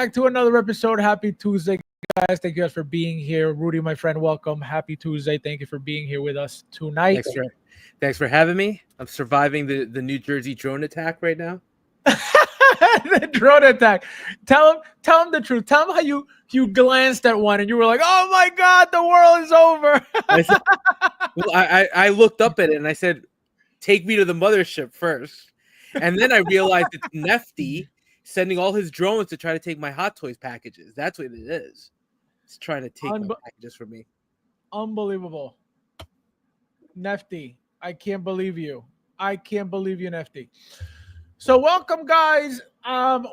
back to another episode. Happy Tuesday, guys. Thank you guys for being here. Rudy, my friend, welcome. Happy Tuesday. Thank you for being here with us tonight. Thanks for having me. I'm surviving the New Jersey drone attack right now. The drone attack. Tell him the truth. Tell him how you glanced at one and you were like, "Oh my God, the world is over." I looked up at it and I said, "Take me to the mothership first." And then I realized it's Nefty sending all his drones to try to take my Hot Toys packages. That's what it is. It's trying to take my packages from me. Unbelievable. Nefty. I can't believe you. Nefty. So welcome, guys.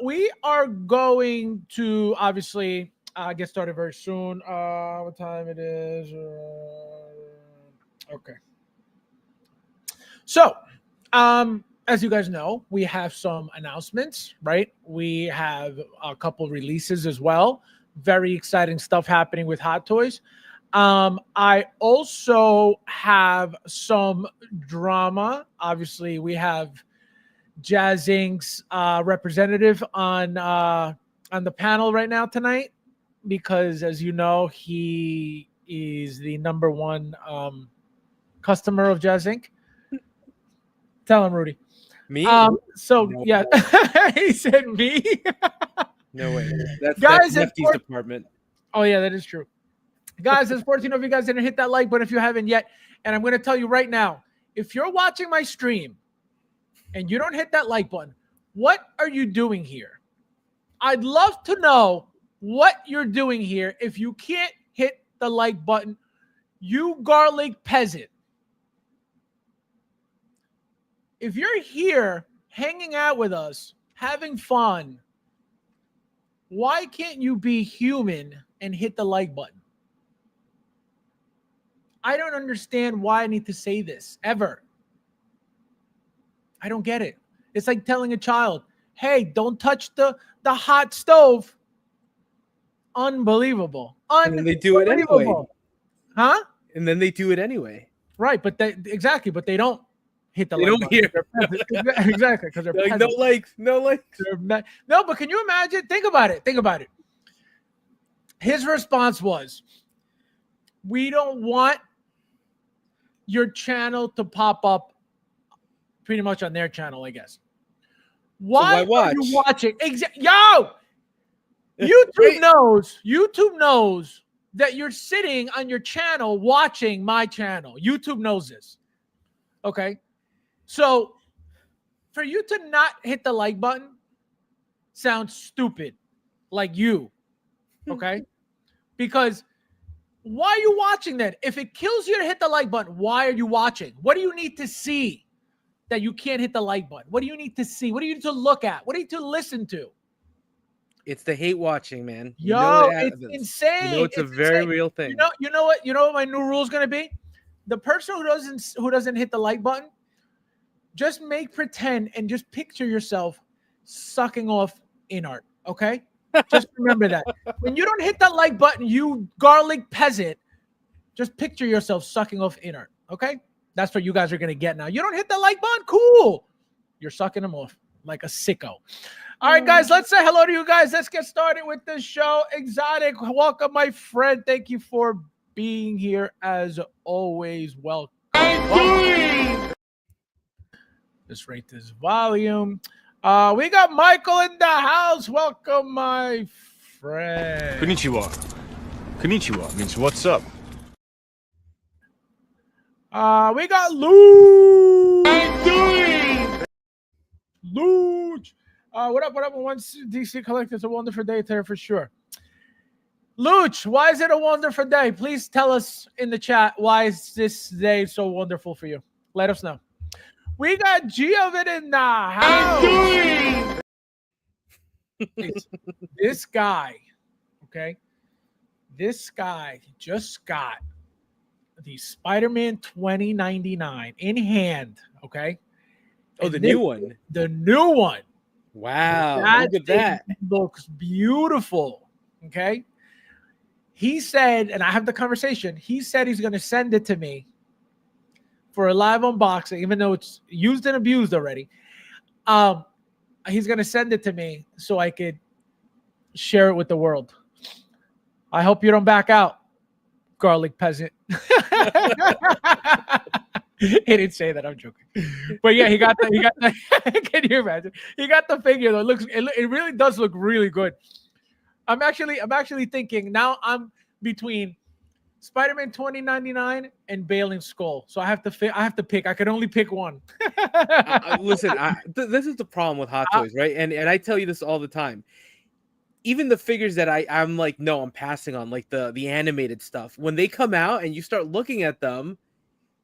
We are going to obviously get started very soon. What time it is? Okay. So, as you guys know, we have some announcements, right? We have a couple releases as well. Very exciting stuff happening with Hot Toys. I also have some drama. Obviously, we have Jazz Inc.'s representative on the panel right now tonight, because as you know, he is the number one customer of Jazz Inc. Tell him, Rudy. Me? So no. Yeah, he said me. No way. That's Nefty's department. Oh yeah, that is true. Guys, it's 14 of you guys didn't hit that like button if you haven't yet. And I'm going to tell you right now, if you're watching my stream and you don't hit that like button, what are you doing here? I'd love to know what you're doing here if you can't hit the like button, you garlic peasant. If you're here hanging out with us, having fun, why can't you be human and hit the like button? I don't understand why I need to say this ever. I don't get it. It's like telling a child, hey, don't touch the hot stove. Unbelievable. And then they do it anyway. Huh? And then they do it anyway. Right, but they don't hit the like button. Hear. Exactly, because they're like, no likes. No, but can you imagine? Think about it. His response was, we don't want your channel to pop up pretty much on their channel, I guess. Why are you watching? Yo! YouTube knows that you're sitting on your channel watching my channel. YouTube knows this. Okay? So, for you to not hit the like button sounds stupid. Like you. Okay? Because why are you watching that? If it kills you to hit the like button, why are you watching? What do you need to see that you can't hit the like button? What do you need to see? What do you need to look at? What do you need to listen to? It's the hate watching, man. It's insane. It's a very real thing. You know what my new rule is going to be? The person who doesn't hit the like button, just make pretend and just picture yourself sucking off in art, okay? Just remember that. When you don't hit that like button, you garlic peasant, just picture yourself sucking off inert, okay? That's what you guys are going to get now. You don't hit the like button? Cool. You're sucking them off like a sicko. All right, guys, let's say hello to you guys. Let's get started with the show. Exotic, welcome, my friend. Thank you for being here as always. Welcome. Let's rate this volume. We got Michael in the house. Welcome, my friend. Konnichiwa. Konnichiwa means what's up. We got Luch. Luch. What up? Once DC Collector, it's a wonderful day today for sure. Luch, why is it a wonderful day? Please tell us in the chat, why is this day so wonderful for you? Let us know. We got Giovin in the house. This guy, okay? This guy just got the Spider-Man 2099 in hand, okay? Oh, the new one. The new one. Wow, look at that. Looks beautiful, okay? He said, and I have the conversation, he said he's going to send it to me for a live unboxing, even though it's used and abused already. He's going to send it to me so I could share it with the world. I hope you don't back out, garlic peasant. He didn't say that. I'm joking. But yeah, he got the can you imagine? He got the figure though. It really does look really good. I'm actually thinking now I'm between Spider-Man 2099 and Bale and Skull. So I have to pick. I can only pick one. Listen, this is the problem with Hot Toys, right? And I tell you this all the time. Even the figures that I'm like, no, I'm passing on, like the animated stuff. When they come out and you start looking at them,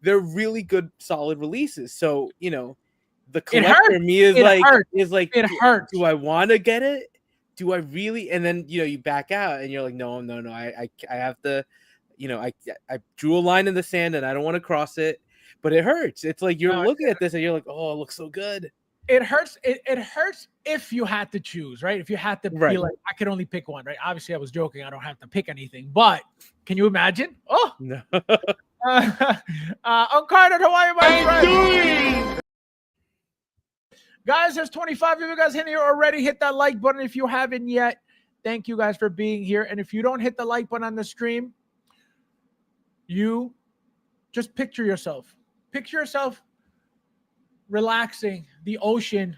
they're really good, solid releases. So the collector me is like, it hurts. Do I want to get it? Do I really? And then you back out and you're like, no, I have to. I drew a line in the sand and I don't want to cross it, but it hurts. It's like you're looking at this and you're like, oh, it looks so good. It hurts. It hurts if you had to choose, right? If you had to be like, I could only pick one, right? Obviously, I was joking. I don't have to pick anything, but can you imagine? Oh, no. Uncarted, how are you, my friend? Guys, there's 25 of you guys in here already. Hit that like button if you haven't yet. Thank you guys for being here. And if you don't hit the like button on the stream, you just picture yourself relaxing, the ocean,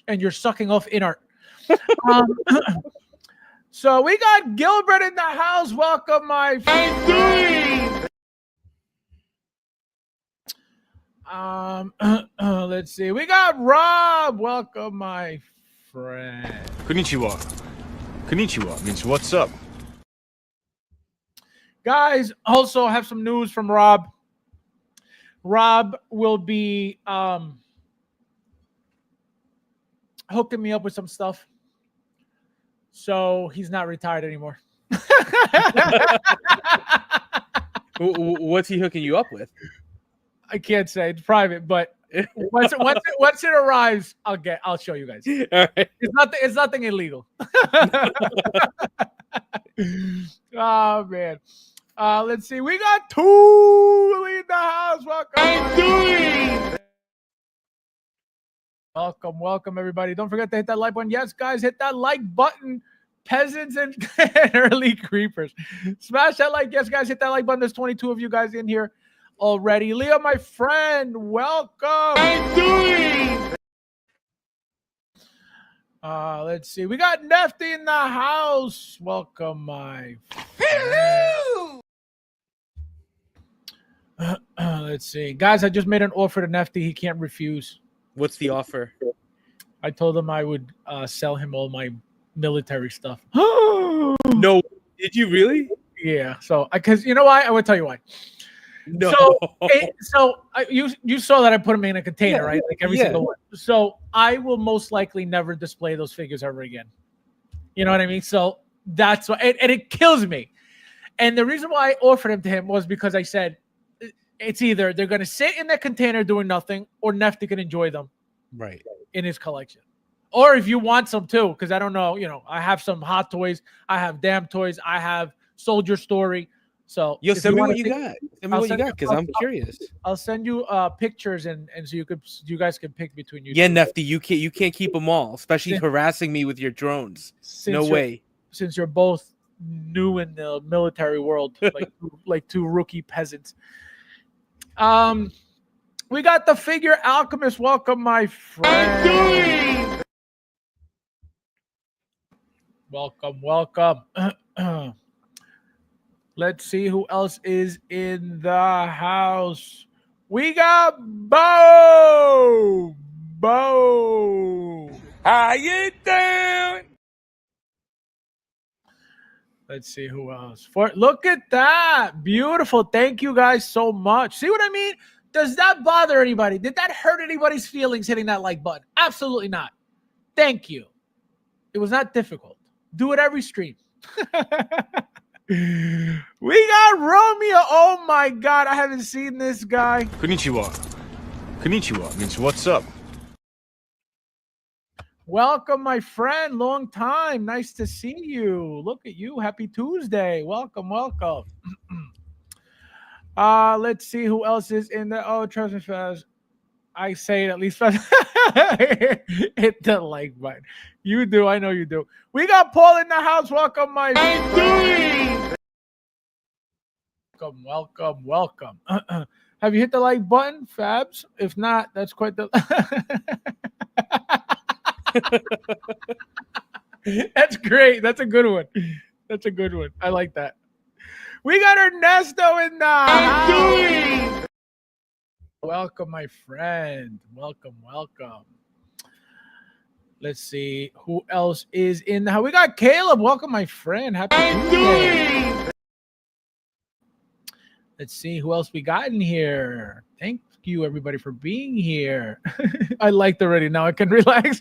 and you're sucking off in art. So we got Gilbert in the house. Welcome, my friend. Let's see. We got Rob. Welcome, my friend. Konnichiwa. Konnichiwa means what's up. Guys, also have some news from Rob. Rob will be hooking me up with some stuff. So he's not retired anymore. What's he hooking you up with? I can't say, it's private, but once it arrives, I'll show you guys. All right. It's nothing illegal. Oh man. Let's see. We got two in the house. Welcome, everybody. Don't forget to hit that like button. Yes, guys, hit that like button. Peasants and early creepers. Smash that like. Yes, guys, hit that like button. There's 22 of you guys in here already. Leo, my friend, welcome. Let's see. We got Nefty in the house. Welcome, my friend. Let's see. Guys, I just made an offer to Nefty. He can't refuse. What's the offer? I told him I would sell him all my military stuff. No, did you really? Yeah. So, because you know why? I would tell you why. No. You saw that I put them in a container, right? Like every single one. So I will most likely never display those figures ever again. You know what I mean? So that's why, and it kills me. And the reason why I offered them to him was because I said, it's either they're going to sit in that container doing nothing, or Nefty can enjoy them, right, in his collection. Or if you want some too, because I don't know, I have some Hot Toys, I have Damn Toys, I have Soldier Story. So send me what you got. Send me what you got, because I'm curious. I'll send you pictures and so you guys can pick between you. Yeah, Nefty, you can't keep them all, especially harassing me with your drones. No way. Since you're both new in the military world, like two rookie peasants. We got the Figure Alchemist. Welcome, my friend. Welcome. Let's see who else is in the house. We got Bo. How you doing? Let's see who else. Look at that. Beautiful. Thank you guys so much. See what I mean? Does that bother anybody? Did that hurt anybody's feelings hitting that like button? Absolutely not. Thank you. It was not difficult. Do it every stream. We got Romeo. Oh my God. I haven't seen this guy. Konnichiwa. Konnichiwa means what's up. Welcome, my friend. Long time. Nice to see you. Look at you. Happy Tuesday. Welcome. Let's see who else is in there. Oh, trust me, Faz. I say it at least. Hit the like button. You do. I know you do. We got Paul in the house. Welcome, my friend. Welcome. Have you hit the like button, Fabs? If not, that's quite the. That's great. That's a good one. I like that. We got Ernesto in the house. Welcome, my friend. Welcome. Let's see who else is in the house. We got Caleb. Welcome, my friend. Happy Tuesday. Let's see who else we got in here. Thank you, everybody, for being here. I liked already. Now I can relax.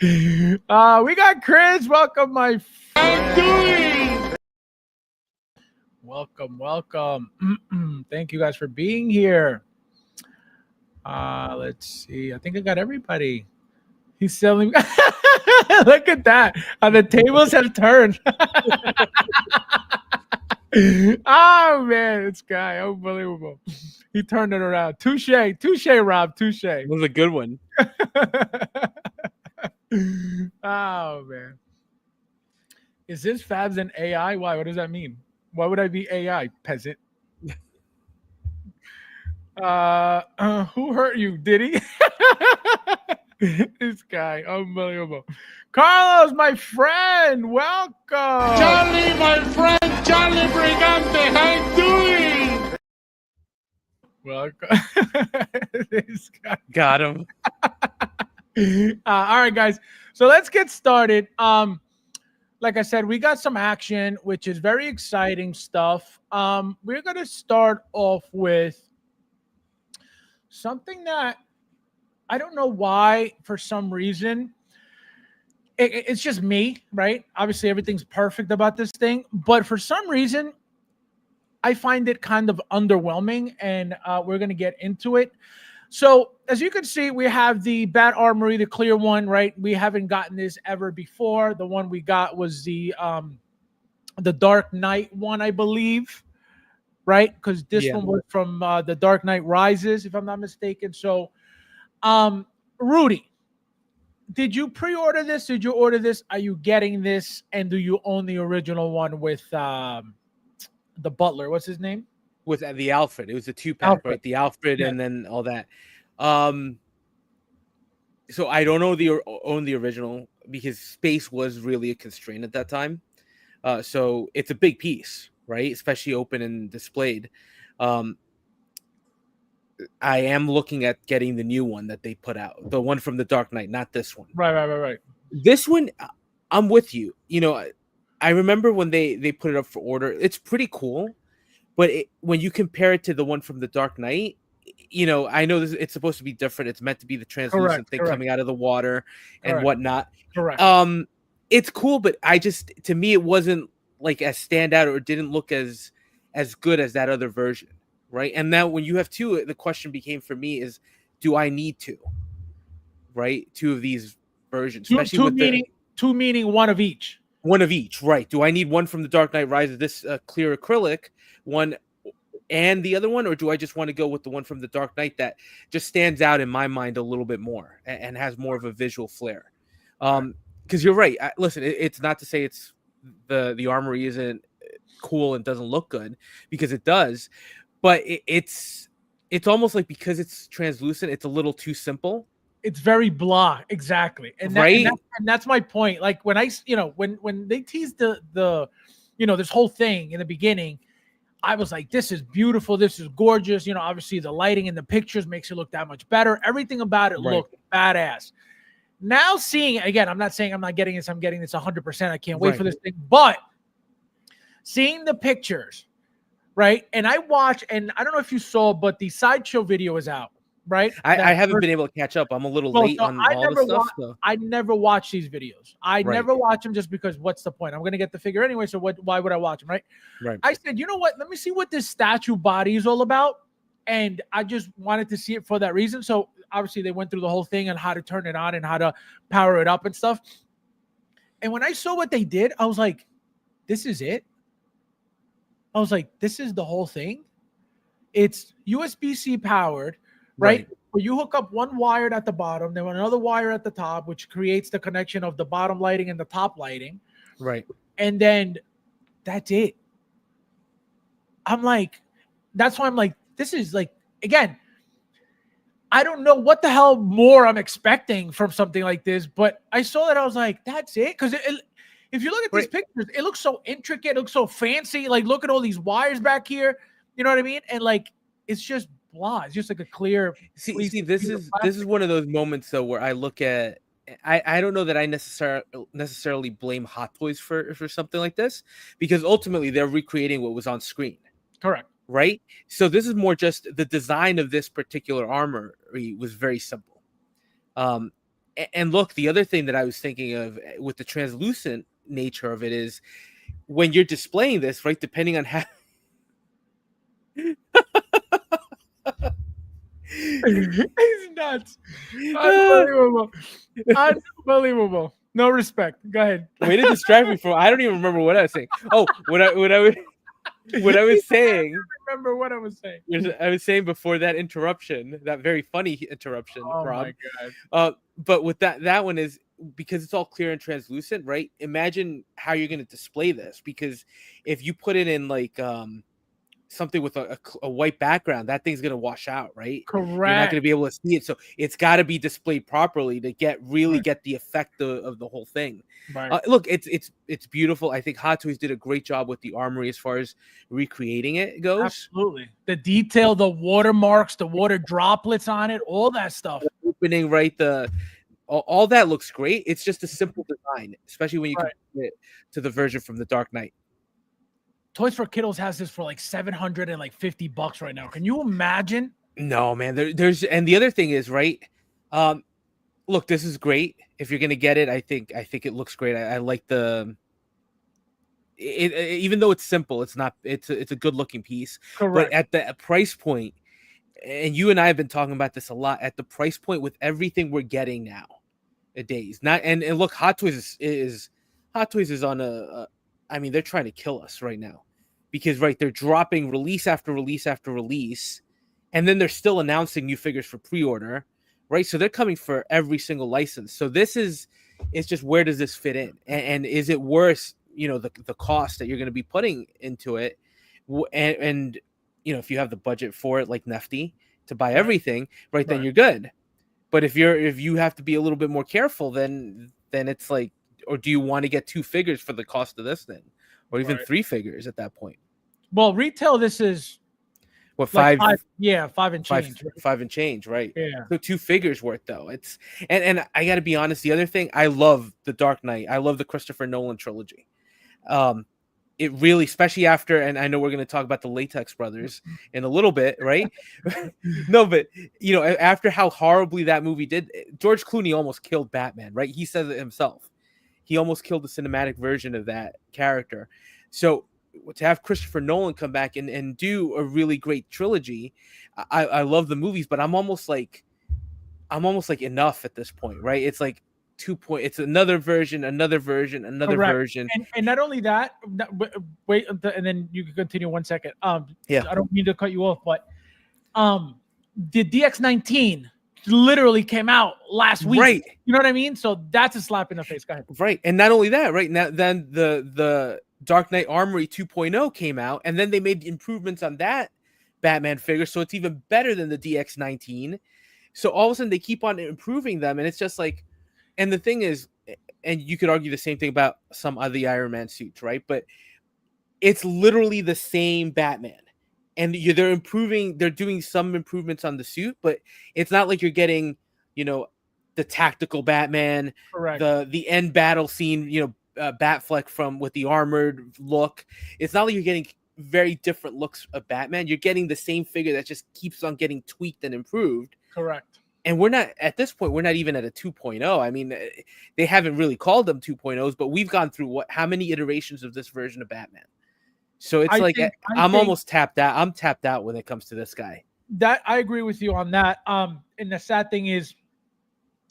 We got Chris. Welcome, my friend. Welcome. Thank you guys for being here. Let's see. I think I got everybody. He's selling. Look at that. The tables have turned. Oh man, this guy, unbelievable. He turned it around. Touche, Rob. Touche. It was a good one. Oh man. Is this Fabs an AI? Why? What does that mean? Why would I be AI, peasant? Who hurt you? Did he? This guy, unbelievable. Carlos, my friend, welcome. Charlie, my friend, Charlie Brigante, how you doing? Welcome. This guy. Got him. All right, guys. So let's get started. Like I said, we got some action, which is very exciting stuff. We're going to start off with something that I don't know why, for some reason, it's just me, right? Obviously, everything's perfect about this thing. But for some reason, I find it kind of underwhelming, and we're going to get into it. So as you can see, we have the Bat Armory, the clear one, right? We haven't gotten this ever before. The one we got was the Dark Knight one, I believe, right? Because this one was from the Dark Knight Rises, if I'm not mistaken. So, Rudy, did you pre-order this? Did you order this? Are you getting this? And do you own the original one with the butler? What's his name? With the Alfred. It was a 2-pack, right? The Alfred and then all that. So I don't own the original because space was really a constraint at that time. So it's a big piece, right? Especially open and displayed. I am looking at getting the new one that they put out, the one from the Dark Knight, not this one. Right. This one, I'm with you. You know, I remember when they put it up for order. It's pretty cool, but when you compare it to the one from the Dark Knight, you know, I know it's supposed to be different. It's meant to be the translucent thing coming out of the water and whatnot. Correct. It's cool, but to me, it wasn't like as standout or didn't look as good as that other version. Right. And now when you have two, the question became for me is, do I need two? Right. Two of these versions, especially two meaning one of each. One of each. Right. Do I need one from the Dark Knight Rises, this clear acrylic one and the other one? Or do I just want to go with the one from the Dark Knight that just stands out in my mind a little bit more and has more of a visual flair? Because you're right. Listen, it's not to say it's the Armory isn't cool and doesn't look good, because it does. But it's almost like, because it's translucent, it's a little too simple. It's very blah, exactly, and that's my point. Like when when they teased the this whole thing in the beginning, I was like, this is beautiful, this is gorgeous. Obviously the lighting in the pictures makes it look that much better. Everything about it looked badass. Now seeing it again, I'm not saying I'm not getting this. I'm getting this 100%. I can't wait for this thing, but seeing the pictures. Right. And I watch, and I don't know if you saw, but the sideshow video is out. Right. I haven't been able to catch up. I'm a little late on all the stuff. I never watch these videos. I never watch them just because what's the point? I'm going to get the figure anyway. So why would I watch them? Right. I said, you know what? Let me see what this statue body is all about. And I just wanted to see it for that reason. So obviously they went through the whole thing on how to turn it on and how to power it up and stuff. And when I saw what they did, I was like, this is it. I was like, this is the whole thing. It's USB-C powered, right? where you hook up one wire at the bottom, then another wire at the top, which creates the connection of the bottom lighting and the top lighting. Right. And then that's it. I'm like, that's why I'm like, this is like, again, I don't know what the hell more I'm expecting from something like this, but I saw that I was like, that's it. Because if you look at these pictures, it looks so intricate, it looks so fancy. Like, look at all these wires back here. You know what I mean? And like, it's just blah. It's just like a clear. See, this is one of those moments though where I look at. I don't know that I necessarily blame Hot Toys for something like this, because ultimately they're recreating what was on screen. Correct. Right. So this is more just the design of this particular armory was very simple. And look, the other thing that I was thinking of with the translucent nature of it is when you're displaying this, right, depending on how He's nuts. Unbelievable. Unbelievable. No respect. Go ahead. Way to distract me from. I don't even remember what I was saying. Oh, what I was saying. I remember what I was saying. I was saying before that interruption, that very funny interruption, Oh Rob. my god. But with that one is because it's all clear and translucent, right? Imagine how you're going to display this, because if you put it in like something with a white background, that thing's going to wash out, right? Correct. You're not going to be able to see it, so it's got to be displayed properly to get the effect of the whole thing. Right. Look, it's beautiful. I think Hot Toys did a great job with the armory as far as recreating it goes. Absolutely. The detail, the watermarks, the water droplets on it, all that stuff. The opening, right? All that looks great. It's just a simple design, especially when you compare it to the version from the Dark Knight. Toys for Kiddos has this for like $750 right now. Can you imagine? No, man. There's and the other thing is, right? Look, this is great. If you're gonna get it, I think it looks great. I like even though it's simple, it's a good looking piece. Correct. But at the price point, and you and I have been talking about this a lot, at the price point with everything we're getting nowadays, and look, Hot Toys is on I mean, they're trying to kill us right now, because they're dropping release after release after release, and then they're still announcing new figures for pre-order, right? So they're coming for every single license. So it's just, where does this fit in, and is it worth the cost that you're going to be putting into it, and if you have the budget for it, like Nefty, to buy everything, right, then you're good. But if you have to be a little bit more careful, then it's like, or do you want to get 2 figures for the cost of this then, or even 3 figures at that point? Well, retail, this is what, like 5 and change. 5 and change, right? Yeah. So 2 figures worth though. It's and I got to be honest. The other thing, I love the Dark Knight. I love the Christopher Nolan trilogy. It really, especially after, and I know we're going to talk about the Latex Brothers in a little bit, right? No, but after how horribly that movie did, George Clooney almost killed Batman, right? He says it himself. He almost killed the cinematic version of that character. So to have Christopher Nolan come back and do a really great trilogy, I love the movies, but I'm almost like enough at this point, right? It's like it's another version, another version, another version. And not only that, wait, and then you can continue 1 second. Yeah. I don't mean to cut you off, but the DX19 literally came out last week. Right. You know what I mean? So that's a slap in the face. Go ahead. Right. And not only that, right now, then the Dark Knight Armory 2.0 came out, and then they made improvements on that Batman figure, so it's even better than the DX19. So all of a sudden they keep on improving them, and it's just like, and the thing is, and you could argue the same thing about some of the Iron Man suits, right? But it's literally the same Batman. And they're doing some improvements on the suit, but it's not like you're getting, the tactical Batman, Correct. the end battle scene, Batfleck with the armored look. It's not like you're getting very different looks of Batman. You're getting the same figure that just keeps on getting tweaked and improved. Correct. And at this point, we're not even at a 2.0. I mean, they haven't really called them 2.0s, but we've gone through how many iterations of this version of Batman? So it's I'm almost tapped out. I'm tapped out when it comes to this guy. That I agree with you on that. And the sad thing is,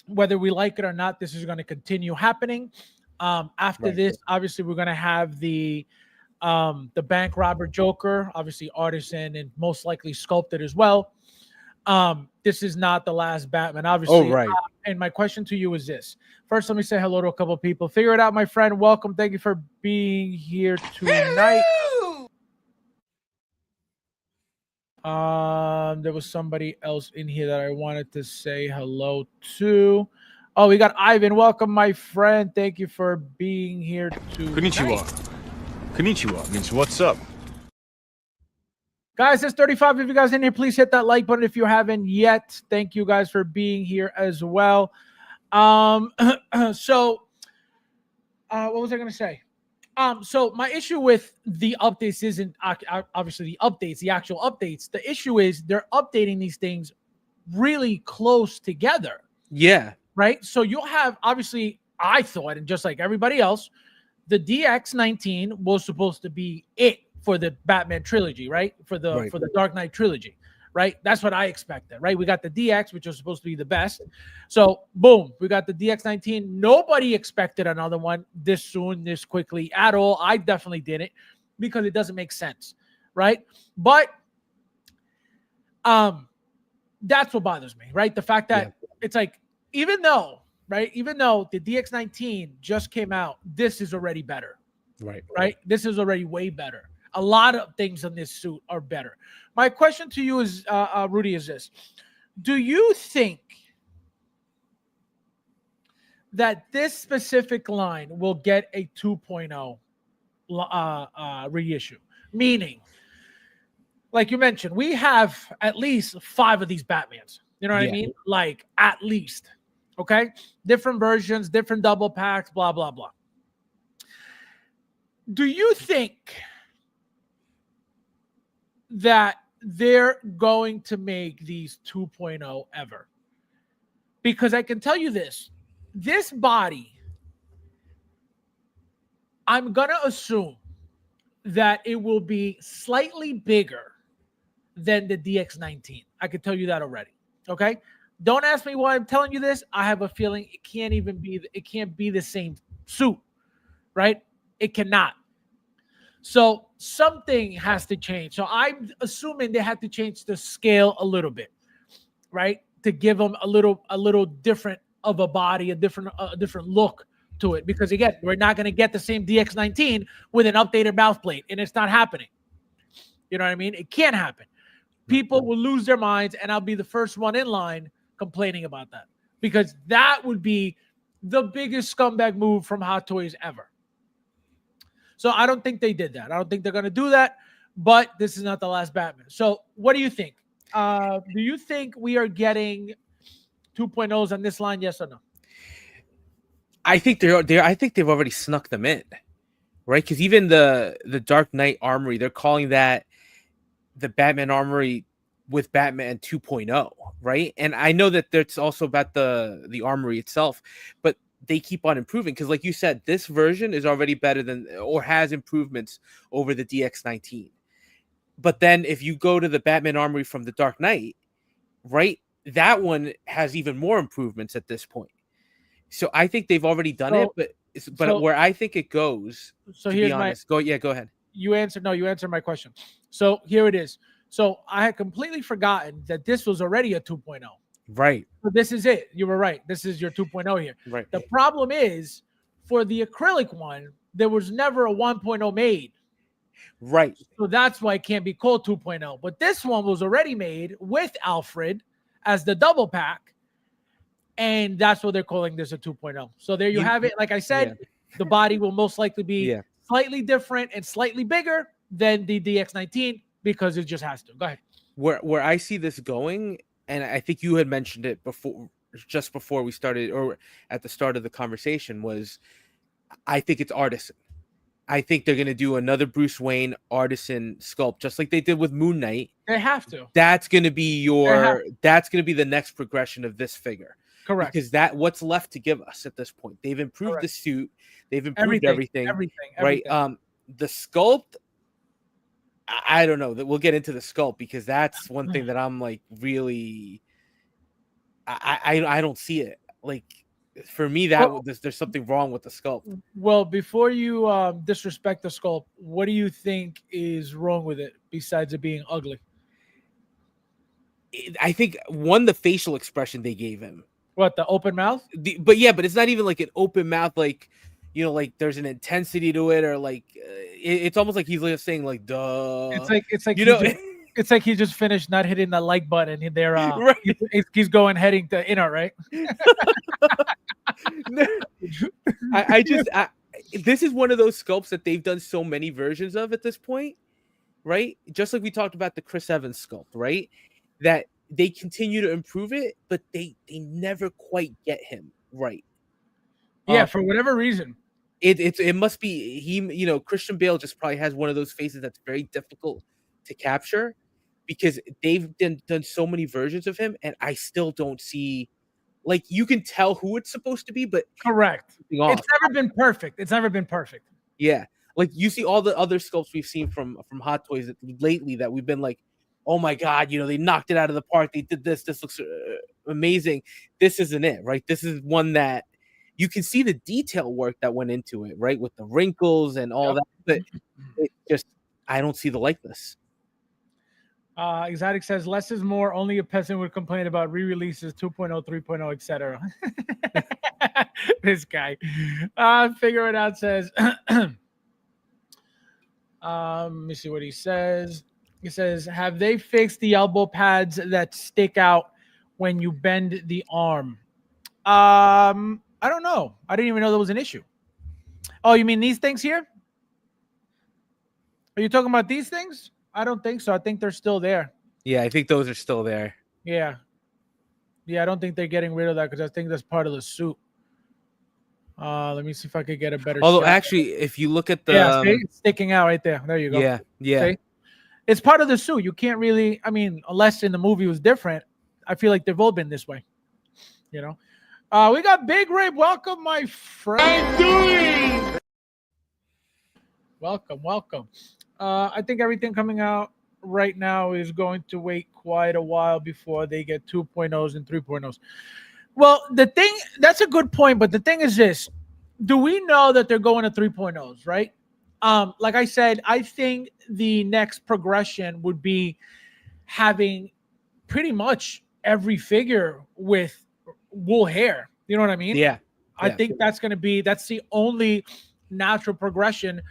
whether we like it or not, this is going to continue happening. After this, obviously, we're going to have the bank robber Joker, obviously artisan and most likely sculpted as well. This is not the last Batman, obviously. Oh, right. And my question to you is this. First, let me say hello to a couple of people. Figure it out, my friend. Welcome. Thank you for being here tonight. There was somebody else in here that I wanted to say hello to. Oh, we got Ivan. Welcome, my friend. Thank you for being here tonight. Konnichiwa. Konnichiwa means what's up? Guys, it's 35. If you guys in here, please hit that like button if you haven't yet. Thank you guys for being here as well. So what was I going to say? So my issue with the updates isn't obviously the updates, the actual updates. The issue is they're updating these things really close together. Yeah. Right? So you'll have, obviously, I thought, and just like everybody else, the DX19 was supposed to be it for the Batman trilogy, right? For the Dark Knight trilogy, right? That's what I expected, right? We got the DX, which was supposed to be the best. So, boom, we got the DX19. Nobody expected another one this soon, this quickly at all. I definitely didn't, because it doesn't make sense, right? But that's what bothers me, right? The fact that it's like, even though the DX19 just came out, this is already better. Right? This is already way better. A lot of things in this suit are better. My question to you is, Rudy, is this. Do you think that this specific line will get a 2.0 reissue? Meaning, like you mentioned, we have at least 5 of these Batmans. You know what I mean? Like, at least. Okay? Different versions, different double packs, blah, blah, blah. Do you think that they're going to make these 2.0 ever? Because I can tell you this body, I'm going to assume that it will be slightly bigger than the DX19. I can tell you that already. Okay? Don't ask me why I'm telling you this. I have a feeling it can't be the same suit, right? It cannot. So something has to change. So I'm assuming they have to change the scale a little bit, right? To give them a little different of a body, a different look to it. Because again, we're not going to get the same DX19 with an updated mouth plate, and it's not happening. You know what I mean? It can't happen. People will lose their minds, and I'll be the first one in line complaining about that, because that would be the biggest scumbag move from Hot Toys ever. So I don't think they did that. I don't think they're going to do that, but this is not the last Batman. So what do you think? Do you think we are getting 2.0s on this line? Yes or no? I think I think they've already snuck them in, right? Because even the Dark Knight Armory, they're calling that the Batman Armory with Batman 2.0, right? And I know that there's also about the Armory itself, but they keep on improving, because like you said, this version is already better than, or has improvements over the DX19. But then if you go to the Batman Armory from the Dark Knight, right, that one has even more improvements at this point. So I think they've already done it, but where I think it goes, so here's go ahead. You answered my question. So here it is. So I had completely forgotten that this was already a 2.0. Right. So this is it. You were right. This is your 2.0 here. Right. The problem is, for the acrylic one, there was never a 1.0 made. Right. So that's why it can't be called 2.0. But this one was already made with Alfred as the double pack, and that's what they're calling this a 2.0. So there you have it. Like I said, the body will most likely be slightly different and slightly bigger than the DX19, because it just has to. Go ahead. Where I see this going, and I think you had mentioned it before, just before we started, or at the start of the conversation, was I think it's artisan. I think they're going to do another Bruce Wayne artisan sculpt, just like they did with Moon Knight. They have to. That's going to be that's going to be the next progression of this figure. Correct. Because what's left to give us at this point. They've improved the suit. They've improved everything. Right. The sculpt, I don't know. That we'll get into the sculpt, because that's one thing that I'm like, really, I don't see it. Like, for me, there's something wrong with the sculpt. Well, before you disrespect the sculpt, what do you think is wrong with it besides it being ugly? I think the facial expression they gave him. What, the open mouth? But it's not even like an open mouth, like like there's an intensity to it, or like it's almost like he's just saying like duh. It's like you it's like he just finished not hitting the like button and they're right. he's going heading to inner, right? This is one of those sculpts that they've done so many versions of at this point, right? Just like we talked about the Chris Evans sculpt, right? That they continue to improve it, but they never quite get him right. Yeah, for whatever reason. It must be he. Christian Bale just probably has one of those faces that's very difficult to capture, because they've done so many versions of him, and I still don't see, like, you can tell who it's supposed to be, but correct. It's never been perfect. It's never been perfect. Yeah, like you see all the other sculpts we've seen from Hot Toys lately that we've been like, oh my god, they knocked it out of the park. They did this. This looks amazing. This isn't it, right? This is one that you can see the detail work that went into it, right, with the wrinkles and all that. But it just, I don't see the likeness. Exotic says less is more. Only a peasant would complain about re-releases 2.0, 3.0, etc. This guy. Figure it out says. Let me see what he says. He says, have they fixed the elbow pads that stick out when you bend the arm? I don't know. I didn't even know that was an issue. Oh, you mean these things here? Are you talking about these things? I don't think so. I think they're still there. Yeah, I think those are still there. Yeah. Yeah, I don't think they're getting rid of that, because I think that's part of the suit. Let me see if I could get a better Although, shot. actually, if you look at the... Yeah, see? It's sticking out right there. There you go. Yeah, yeah. See? It's part of the suit. You can't really... I mean, unless in the movie it was different, I feel like they've all been this way. We got Big Rape. Welcome, my friend. I'm doing. Welcome. I think everything coming out right now is going to wait quite a while before they get 2.0s and 3.0s. Well, that's a good point, but the thing is this. Do we know that they're going to 3.0s, right? Like I said, I think the next progression would be having pretty much every figure with wool hair. You know what I mean? Yeah. I think that's the only natural progression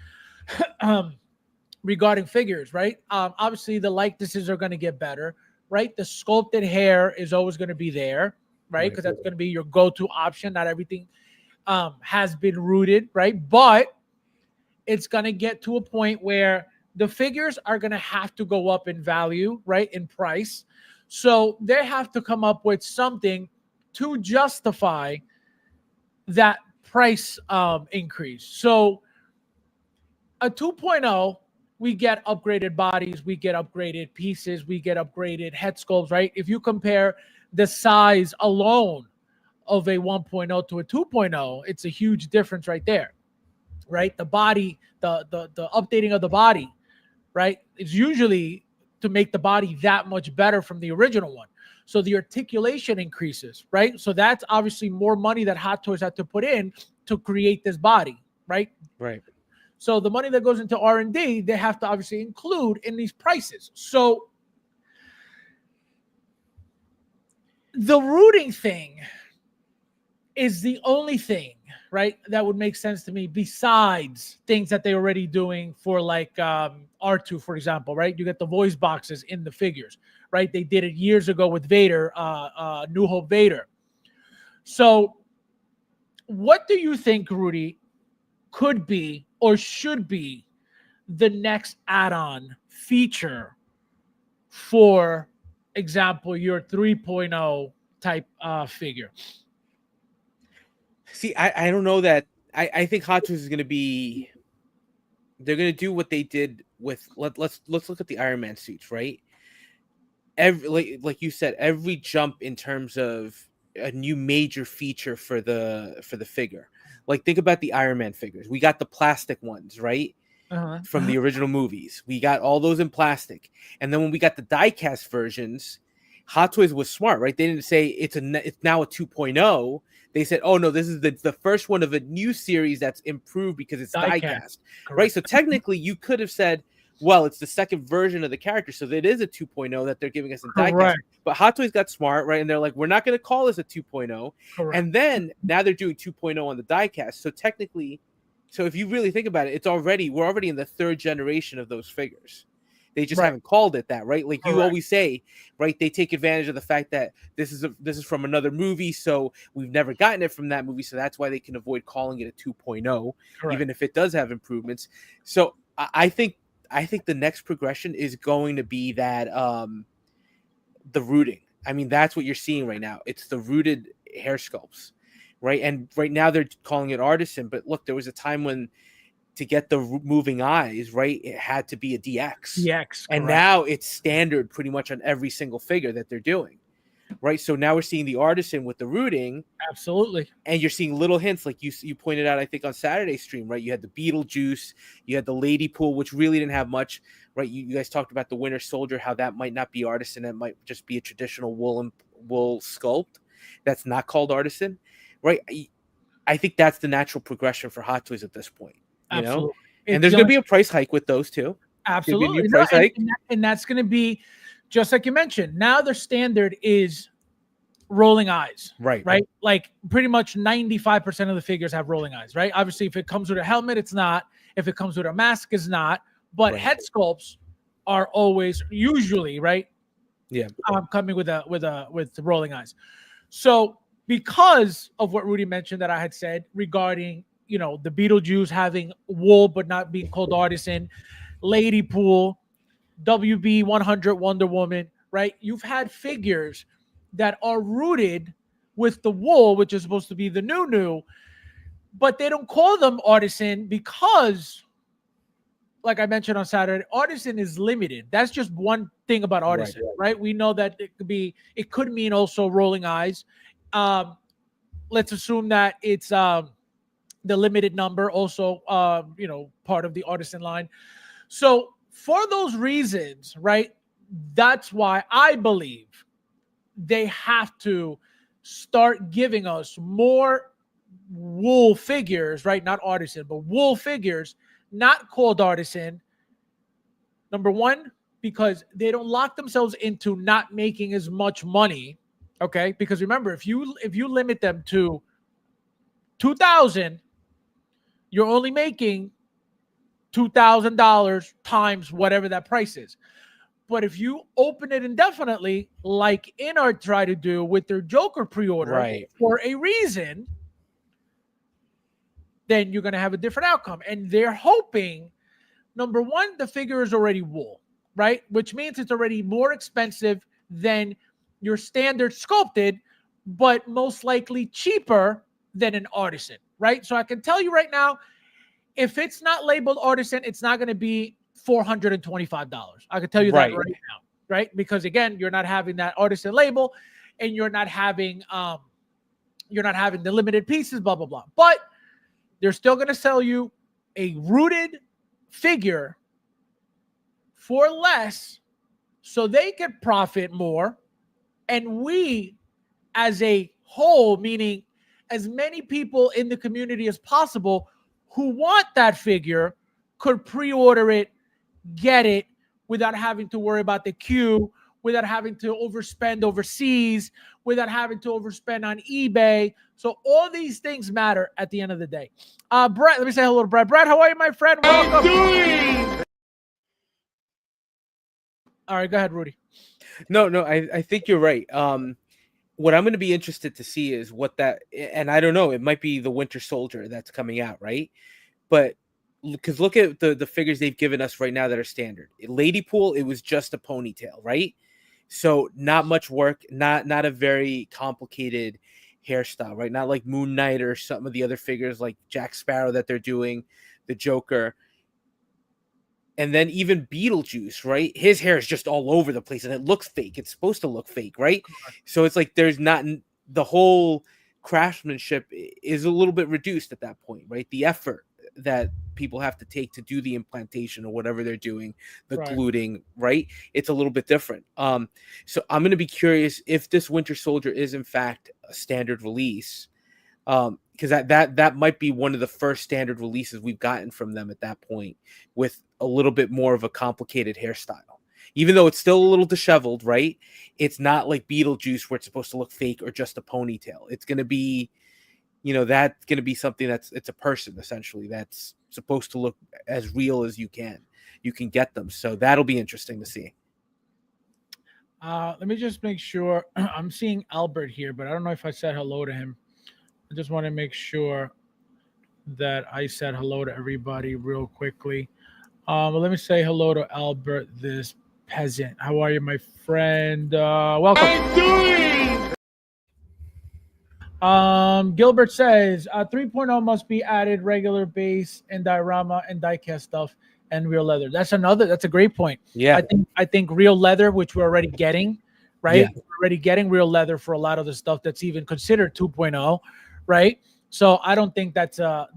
regarding figures, right? Obviously the likenesses are going to get better, right? The sculpted hair is always going to be there, right? Because that's going to be your go-to option. Not everything has been rooted, right? But it's going to get to a point where the figures are going to have to go up in value, right? In price. So they have to come up with something to justify that price increase. So a 2.0, we get upgraded bodies, we get upgraded pieces, we get upgraded head sculpts, right? If you compare the size alone of a 1.0 to a 2.0, it's a huge difference right there, right? The body, the updating of the body, right? It's usually to make the body that much better from the original one. So the articulation increases, right? So that's obviously more money that Hot Toys had to put in to create this body, right? Right. So the money that goes into R&D, they have to obviously include in these prices. So the rooting thing is the only thing, right, that would make sense to me besides things that they're already doing for like R2, for example, right? You get the voice boxes in the figures, right? They did it years ago with Vader, New Hope Vader. So what do you think, Rudy, could be or should be the next add-on feature for example, your 3.0 type figure? See, I don't know that. I think Hot Toys is going to be. They're going to do what they did with. Let's look at the Iron Man suits, right? Like you said, every jump in terms of a new major feature for the figure. Like think about the Iron Man figures. We got the plastic ones, right? From the original movies. We got all those in plastic. And then when we got the die-cast versions, Hot Toys was smart, right? They didn't say it's now a 2.0. They said, oh, no, this is the first one of a new series that's improved because it's die-cast, right? So technically, you could have said, well, it's the second version of the character, so it is a 2.0 that they're giving us in diecast. Correct. But Hot Toys got smart, right? And they're like, we're not going to call this a 2.0. Correct. And then now they're doing 2.0 on the diecast. So technically, so if you really think about it, we're already in the third generation of those figures. They just haven't called it that, right? Like you always say, right? They take advantage of the fact that this is from another movie, so we've never gotten it from that movie, so that's why they can avoid calling it a 2.0, even if it does have improvements. So I think the next progression is going to be that the rooting. I mean, that's what you're seeing right now. It's the rooted hair sculpts, right? And right now they're calling it artisan, but look, there was a time when to get the moving eyes, right, it had to be a DX. And now it's standard pretty much on every single figure that they're doing, right? So now we're seeing the artisan with the rooting. Absolutely. And you're seeing little hints, like you pointed out, I think, on Saturday's stream, right? You had the Beetlejuice, you had the Lady Pool, which really didn't have much, right? You guys talked about the Winter Soldier, how that might not be artisan. It might just be a traditional wool sculpt that's not called artisan, right? I think that's the natural progression for Hot Toys at this point. You know, and there's going to be a price hike with those too. Absolutely. Price hike. And that's going to be just like you mentioned. Now their standard is rolling eyes, right? Like pretty much 95% of the figures have rolling eyes, right? Obviously, if it comes with a helmet, it's not. If it comes with a mask, it's not. But head sculpts are always usually right. Yeah, coming with the rolling eyes. So because of what Rudy mentioned that I had said regarding, you know, the Beetlejuice having wool but not being called artisan, Lady Pool, WB 100 Wonder Woman, right? You've had figures that are rooted with the wool, which is supposed to be the new, but they don't call them artisan because, like I mentioned on Saturday, artisan is limited. That's just one thing about artisan, right? We know that it could mean also rolling eyes. Let's assume that it's the limited number, also, you know, part of the artisan line. So for those reasons, right, that's why I believe they have to start giving us more wool figures, right? Not artisan, but wool figures, not called artisan. Number one, because they don't lock themselves into not making as much money, okay? Because remember, if you limit them to 2,000, you're only making $2,000 times whatever that price is. But if you open it indefinitely, like InArt try to do with their Joker pre-order for a reason, then you're going to have a different outcome. And they're hoping, number one, the figure is already wool, right? Which means it's already more expensive than your standard sculpted, but most likely cheaper than an artisan, right? So I can tell you right now, if it's not labeled artisan, it's not going to be $425. I can tell you that right now, right? Because again, you're not having that artisan label, and you're not having the limited pieces, blah blah blah. But they're still going to sell you a rooted figure for less, so they can profit more, and we, as a whole, meaning as many people in the community as possible who want that figure, could pre-order it, get it without having to worry about the queue, without having to overspend overseas, without having to overspend on eBay. So all these things matter at the end of the day. Brett, let me say hello to Brett. Brett, how are you, my friend? Welcome. All right, go ahead, Rudy. No, I think you're right. What I'm going to be interested to see is what that, and I don't know, it might be the Winter Soldier that's coming out, right? But because look at the figures they've given us right now that are standard. Lady Pool, it was just a ponytail, right? So not much work, not a very complicated hairstyle, right? Not like Moon Knight or some of the other figures like Jack Sparrow that they're doing, the Joker. And then even Beetlejuice, right? His hair is just all over the place and it looks fake. It's supposed to look fake, right? So it's like there's not, the whole craftsmanship is a little bit reduced at that point, right? The effort that people have to take to do the implantation or whatever they're doing, the gluting, right? It's a little bit different. So I'm going to be curious if this Winter Soldier is in fact a standard release. because that might be one of the first standard releases we've gotten from them at that point, with a little bit more of a complicated hairstyle. Even though it's still a little disheveled, right? It's not like Beetlejuice where it's supposed to look fake or just a ponytail. It's going to be, that's going to be something it's a person essentially that's supposed to look as real as you can get them. So that'll be interesting to see. Let me just make sure. I'm seeing Albert here, but I don't know if I said hello to him. I just want to make sure that I said hello to everybody real quickly. But let me say hello to Albert, this peasant. How are you, my friend? Welcome. Gilbert says 3.0 must be added regular base and diorama and diecast stuff and real leather. That's a great point. Yeah. I think real leather, which we're already getting, right? Yeah. We're already getting real leather for a lot of the stuff that's even considered 2.0, right? So I don't think that's a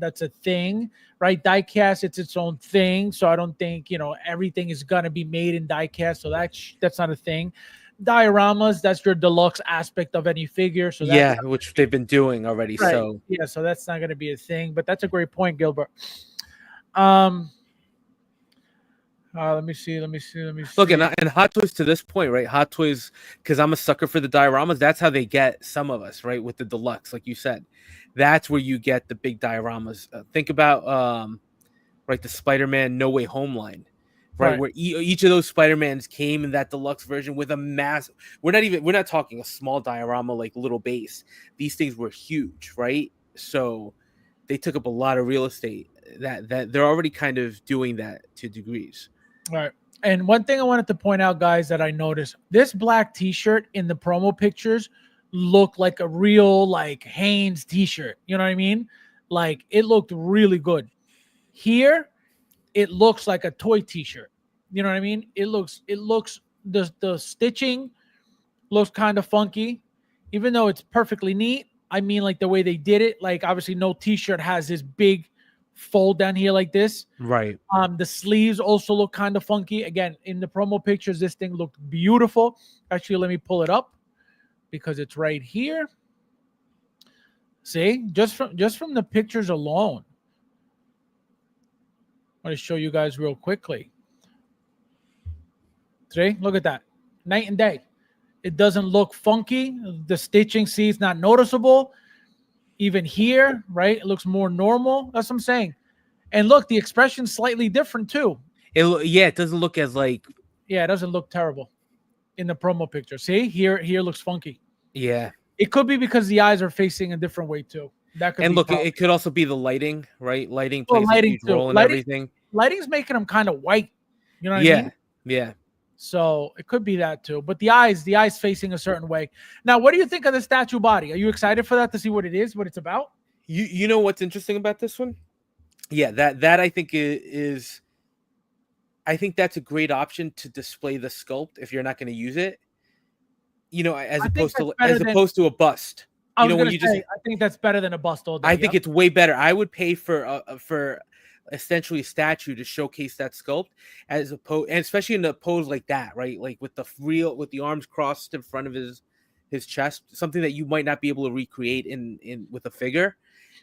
thing, right? Diecast, it's its own thing. So I don't think, everything is going to be made in diecast. So that's not a thing. Dioramas, that's your deluxe aspect of any figure. So that's which they've been doing already. Right. So yeah, so that's not going to be a thing, but that's a great point, Gilbert. Let me see. Look, and Hot Toys to this point, right? Hot Toys, because I'm a sucker for the dioramas. That's how they get some of us, right? With the deluxe, like you said, that's where you get the big dioramas. Think about, right, the Spider-Man No Way Home line, right? Where each of those Spider-Mans came in that deluxe version with a massive. We're not talking a small diorama like little base. These things were huge, right? So they took up a lot of real estate. That they're already kind of doing that to degrees. All right. And one thing I wanted to point out, guys, that I noticed, this black t-shirt in the promo pictures looked like a real like Hanes t-shirt. You know what I mean? Like it looked really good. Here, it looks like a toy t-shirt. You know what I mean? It looks the stitching looks kind of funky, even though it's perfectly neat. I mean, like the way they did it, like obviously no t-shirt has this big fold down here like this. Right. The sleeves also look kind of funky. Again, in the promo pictures, this thing looked beautiful. Actually, let me pull it up because it's right here. See, just from the pictures alone. I want to show you guys real quickly. See, look at that. Night and day. It doesn't look funky. The stitching, see, it's not noticeable. Even here, right? It looks more normal. That's what I'm saying. And look, the expression's slightly different too. It doesn't look as like. Yeah, it doesn't look terrible in the promo picture. See, here looks funky. Yeah. It could be because the eyes are facing a different way too. That could. And be look, probably. It could also be the lighting, right? Lighting plays a huge role in everything. Lighting's making them kind of white. You know what I mean? Yeah. So it could be that too. But the eyes facing a certain way. Now, what do you think of the statue body? Are you excited for that to see what it is, what it's about? You know what's interesting about this one? Yeah, that I think is I think that's a great option to display the sculpt if you're not going to use it. As opposed to a bust. I think that's better than a bust all day. I think it's way better. I would pay for essentially a statue to showcase that sculpt as opposed, and especially in a pose like that, right? Like with the arms crossed in front of his chest, something that you might not be able to recreate in with a figure.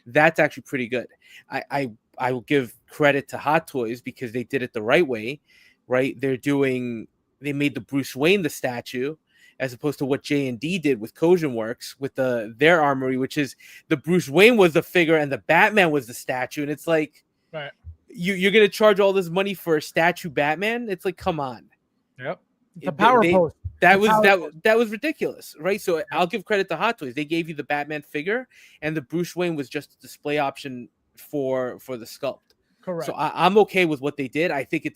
That's actually pretty good. I will give credit to Hot Toys because they did it the right way, right? They made the Bruce Wayne the statue, as opposed to what J&D did with Kojin Works with their armory, which is the Bruce Wayne was the figure and the Batman was the statue, and it's like, right, you're gonna charge all this money for a statue Batman? It's like, come on. Yep, the power pose. That was ridiculous, right? So I'll give credit to Hot Toys. They gave you the Batman figure, and the Bruce Wayne was just a display option for the sculpt. Correct. So I'm okay with what they did. I think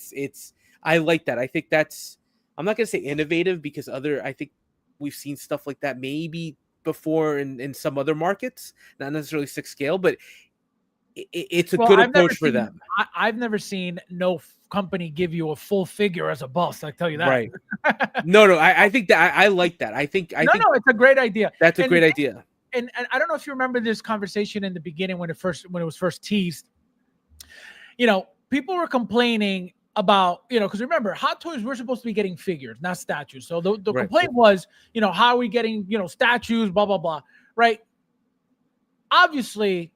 I like that. I think that's, I'm not gonna say innovative because I think we've seen stuff like that maybe before in some other markets, not necessarily 6 scale, but it's a good approach for them. I've never seen no company give you a full figure as a bust. I tell you that. Right. No. I think that I like that. I think it's a great idea. That's a great idea. And I don't know if you remember this conversation in the beginning when it was first teased. People were complaining about, because remember, Hot Toys, we're supposed to be getting figures, not statues. So the complaint was, how are we getting, statues, blah, blah, blah, right? obviously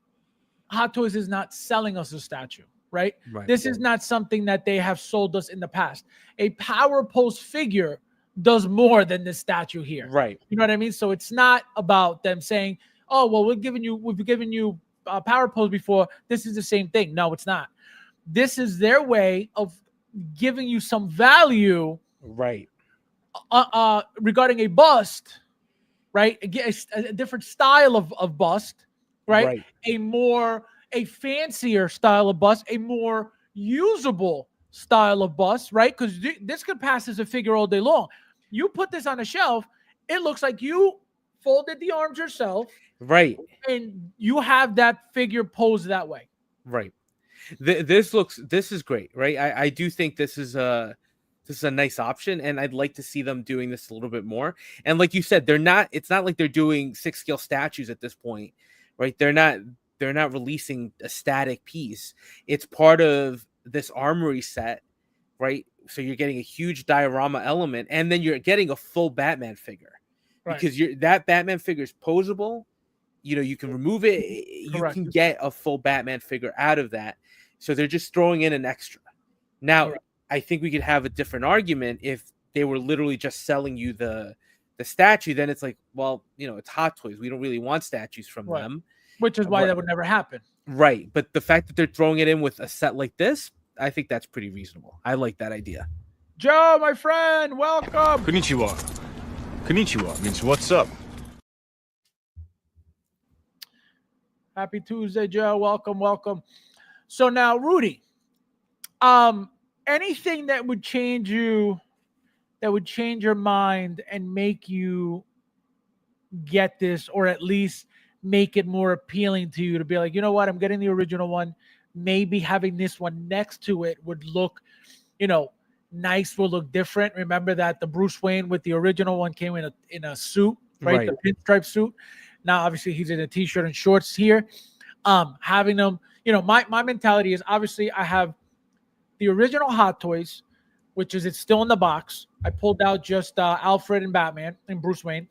Hot Toys is not selling us a statue, right? Right. This is not something that they have sold us in the past. A Power Pose figure does more than this statue here. Right. You know what I mean? So it's not about them saying, "Oh, well, we've given you Power Pose before. This is the same thing." No, it's not. This is their way of giving you some value, Right. regarding a bust, right? Again, a different style of bust, right? A fancier style of bust, a more usable style of bust, right? Because this could pass as a figure all day long. You put this on a shelf, it looks like you folded the arms yourself, Right. and you have that figure posed that way. Right. This is great, right? I do think this is a nice option, and I'd like to see them doing this a little bit more. And like you said, it's not like they're doing 6-scale statues at this point, right? They're not releasing a static piece. It's part of this armory set, right? So you're getting a huge diorama element, and then you're getting a full Batman figure, Right. because that Batman figure is posable. You know, you can remove it. Correct. You can get a full Batman figure out of that. So they're just throwing in an extra. Now, Correct. I think we could have a different argument if they were literally just selling you the statue. Then it's like, well, you know, it's Hot Toys. We don't really want statues from Right. them. Which is why Right. that would never happen. Right. But the fact that they're throwing it in with a set like this, I think that's pretty reasonable. I like that idea. Joe, my friend, welcome. Konnichiwa. Konnichiwa means what's up. Happy Tuesday, Joe. Welcome. So now, Rudy, anything that would change your mind and make you get this, or at least make it more appealing to you to be like, you know what, I'm getting the original one. Maybe having this one next to it would look, nice, will look different. Remember that the Bruce Wayne with the original one came in a suit, right? The pinstripe suit. Now, obviously, he's in a t-shirt and shorts here. Having them, my mentality is, obviously I have the original Hot Toys, which is, it's still in the box. I pulled out just Alfred and Batman and Bruce Wayne.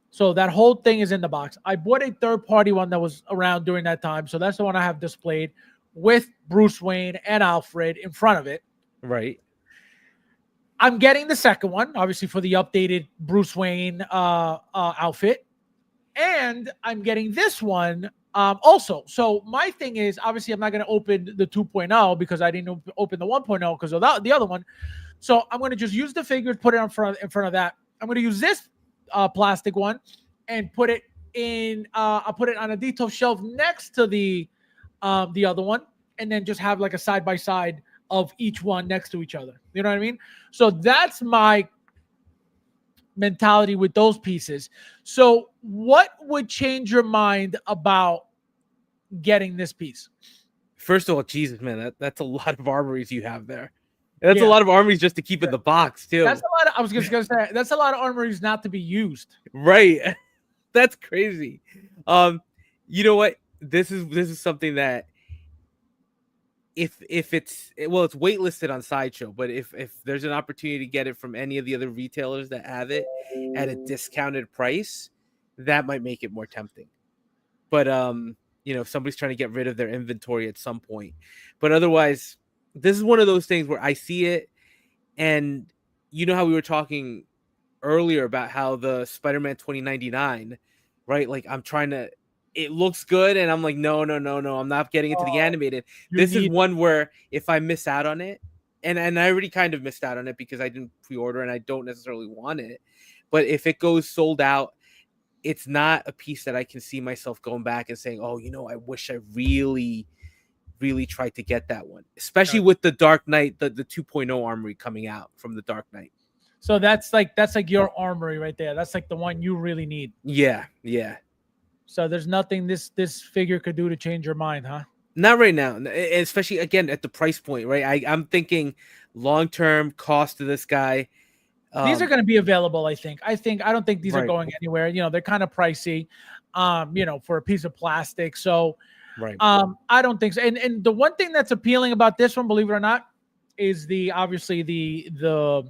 So that whole thing is in the box. I bought a third-party one that was around during that time. So that's the one I have displayed with Bruce Wayne and Alfred in front of it. Right. I'm getting the second one, obviously, for the updated Bruce Wayne outfit. And I'm getting this one also. So my thing is, obviously, I'm not going to open the 2.0 because I didn't open the 1.0 because of the other one. So I'm going to just use the figure, put it in front of that. I'm going to use this plastic one and put it in. I'll put it on a detail shelf next to the other one, and then just have like a side by side of each one next to each other. You know what I mean? So that's my mentality with those pieces. So what would change your mind about getting this piece? First of all, Jesus, man, that's a lot of armories you have there. That's a lot of armories just to keep in the box too. That's a lot of, I was just gonna say, that's a lot of armories not to be used. Right. That's crazy. You know what? This is something that if it's waitlisted on Sideshow, but if there's an opportunity to get it from any of the other retailers that have it at a discounted price, that might make it more tempting. But if somebody's trying to get rid of their inventory at some point. But otherwise, this is one of those things where I see it, and you know how we were talking earlier about how the Spider-Man 2099, right? Like, it looks good, and I'm like, no, I'm not getting into the animated. This is one where if I miss out on it, and I already kind of missed out on it because I didn't pre-order and I don't necessarily want it, but if it goes sold out, it's not a piece that I can see myself going back and saying, oh, I wish I really, really tried to get that one, especially with the Dark Knight, the 2.0 armory coming out from the Dark Knight. So that's like your armory right there. That's like the one you really need. Yeah. So there's nothing this figure could do to change your mind, huh? Not right now, especially again at the price point, right? I'm thinking long-term cost to this guy. These are going to be available, I think. I don't think these are going anywhere. They're kind of pricey, for a piece of plastic. So, right. I don't think so. And the one thing that's appealing about this one, believe it or not, is obviously the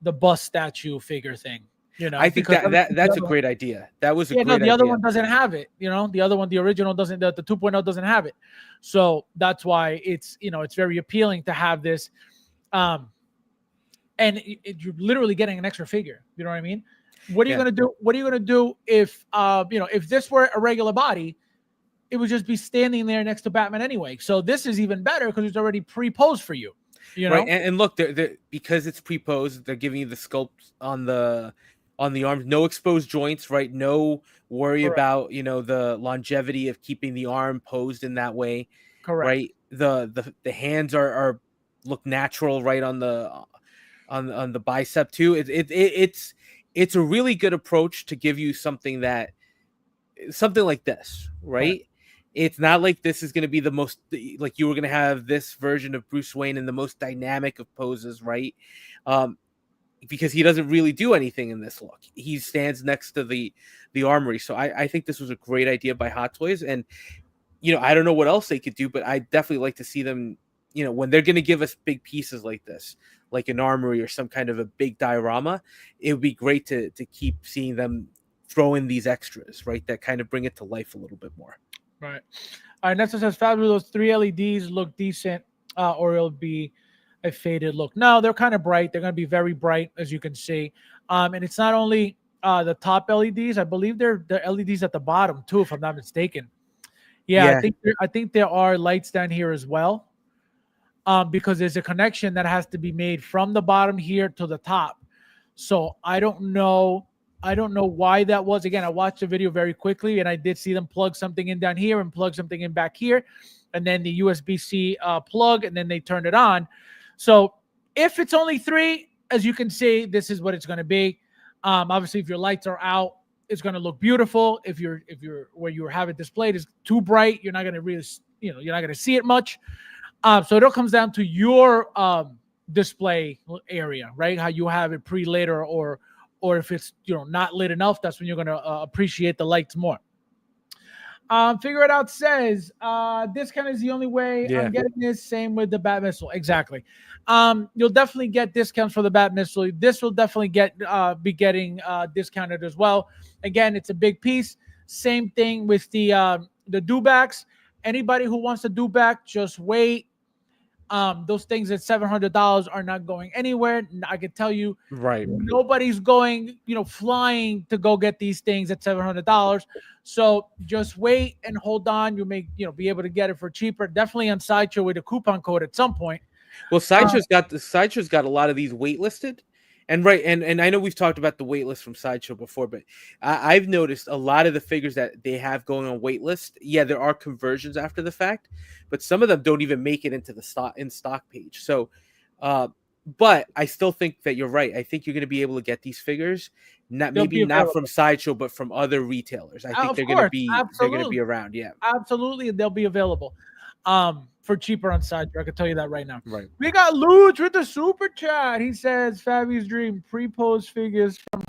bust statue figure thing. You know, I think because that's a great idea. That was a yeah, no, great the other idea. one doesn't have it. You know, the other one, the original doesn't. The 2.0 doesn't have it. So that's why it's it's very appealing to have this. And you're literally getting an extra figure. You know what I mean? What are you gonna do? What are you gonna do if if this were a regular body? It would just be standing there next to Batman anyway. So this is even better because it's already pre-posed for you. You know? Right, and look, they're because it's pre-posed, they're giving you the sculpt on the arms, no exposed joints, right? No worry Correct. about the longevity of keeping the arm posed in that way. Correct. Right, the hands are look natural right on the bicep too. It's a really good approach to give you something like this, right? It's not like this is going to be the most, like you were going to have this version of Bruce Wayne in the most dynamic of poses, right? Because he doesn't really do anything in this look. He stands next to the armory. So I think this was a great idea by Hot Toys. And, I don't know what else they could do, but I definitely like to see them, when they're going to give us big pieces like this, like an armory or some kind of a big diorama, it would be great to keep seeing them throw in these extras, right? That kind of bring it to life a little bit more. Right. All right. Next one says, Fabulous 3 LEDs look decent, or it'll be a faded look. No, they're kind of bright. They're going to be very bright, as you can see. And it's not only the top LEDs. I believe they're the LEDs at the bottom too, if I'm not mistaken. Yeah. I think there are lights down here as well. Because there's a connection that has to be made from the bottom here to the top. So I don't know why that was. Again, I watched the video very quickly, and I did see them plug something in down here and plug something in back here, and then the USB-C plug, and then they turned it on. So if it's only 3, as you can see, this is what it's going to be. Obviously, if your lights are out, it's going to look beautiful. If you're where you have it displayed is too bright, you're not going to really, you're not going to see it much. So it all comes down to your display area, right? How you have it pre-lit or if it's not lit enough, that's when you're going to appreciate the lights more. Figure It Out says discount is the only way I'm getting this. Same with the Bat Missile. Exactly. You'll definitely get discounts for the Bat Missile. This will definitely be getting discounted as well. Again, it's a big piece. Same thing with the dewbacks. Anybody who wants to do back, just wait. Those things at $700 are not going anywhere. I can tell you, right? Nobody's going, flying to go get these things at $700. So just wait and hold on. You may, be able to get it for cheaper. Definitely on Sideshow with a coupon code at some point. Well, Sideshow's got a lot of these waitlisted. And right, and I know we've talked about the waitlist from Sideshow before, but I've noticed a lot of the figures that they have going on waitlist. Yeah, there are conversions after the fact, but some of them don't even make it into the stock page. So, but I still think that you're right. I think you're going to be able to get these figures, not from Sideshow, but from other retailers. I think they're going to be around. Yeah, absolutely, they'll be available. For cheaper on Sideshow. I can tell you that right now. Right. We got Luch with the super chat. He says, Fabi's dream, pre-post figures from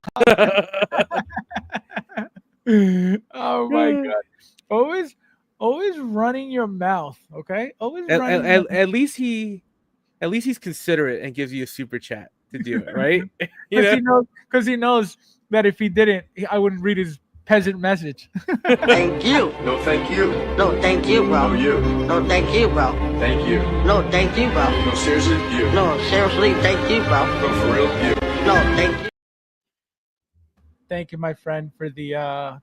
Oh my God. Always running your mouth, okay? Always running. At least he's considerate and gives you a super chat to do it, right? Because he knows that if he didn't, I wouldn't read his peasant message. Thank you. No, thank you. No, thank you, bro. No, you. No, thank you, bro. Thank you. No, thank you, bro. No, seriously, you. No, seriously, thank you, bro. No, for real, you. No, thank you. Thank you, my friend, for the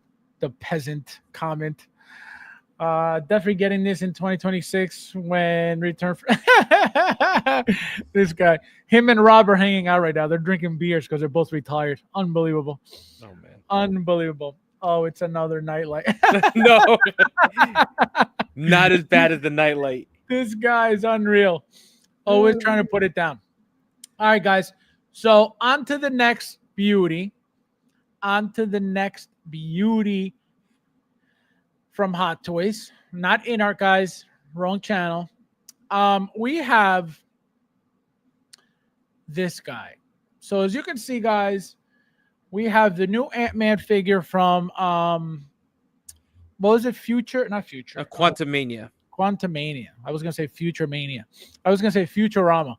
peasant comment. Definitely getting this in 2026 when return. This guy, him and Rob are hanging out right now. They're drinking beers because they're both retired. Unbelievable. Oh man, unbelievable. Oh, it's another nightlight. No, not as bad as the nightlight. This guy is unreal. Always trying to put it down. All right, guys. So on to the next beauty. From Hot Toys. Not in art, guys. Wrong channel. We have this guy. So as you can see, guys, we have the new Ant-Man figure from what was it? Not Future. Quantumania. Quantumania. I was gonna say Future Mania. I was gonna say Futurama.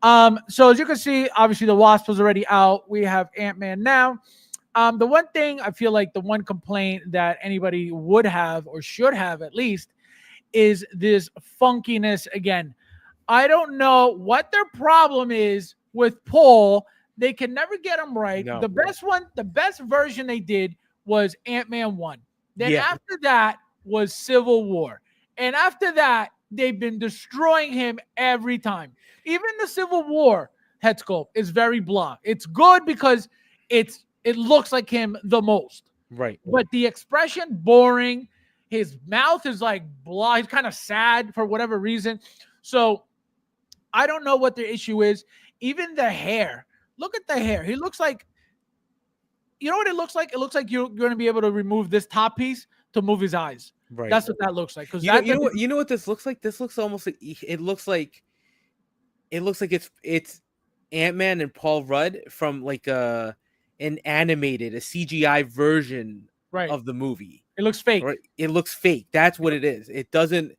So as you can see, obviously the Wasp was already out. We have Ant-Man now. The one thing I feel like the one complaint that anybody would have or should have at least is this funkiness again. I don't know what their problem is with Paul. They can never get him right. No. The best version they did was Ant-Man 1. Then Yeah. after that was Civil War. And after that, they've been destroying him every time. Even the Civil War head sculpt is very blah. It's good because it looks like him the most. Right. But the expression, boring. His mouth is like blah. He's kind of sad for whatever reason. So I don't know what the issue is. Even the hair. Look at the hair. He looks like, you know what it looks like? It looks like you're going to be able to remove this top piece to move his eyes. Right. That's what that looks like. Because you know what this looks like? This looks almost like it's Ant-Man and Paul Rudd from like an animated, a CGI version of the movie. It looks fake. Right? It looks fake. That's what it is. It doesn't.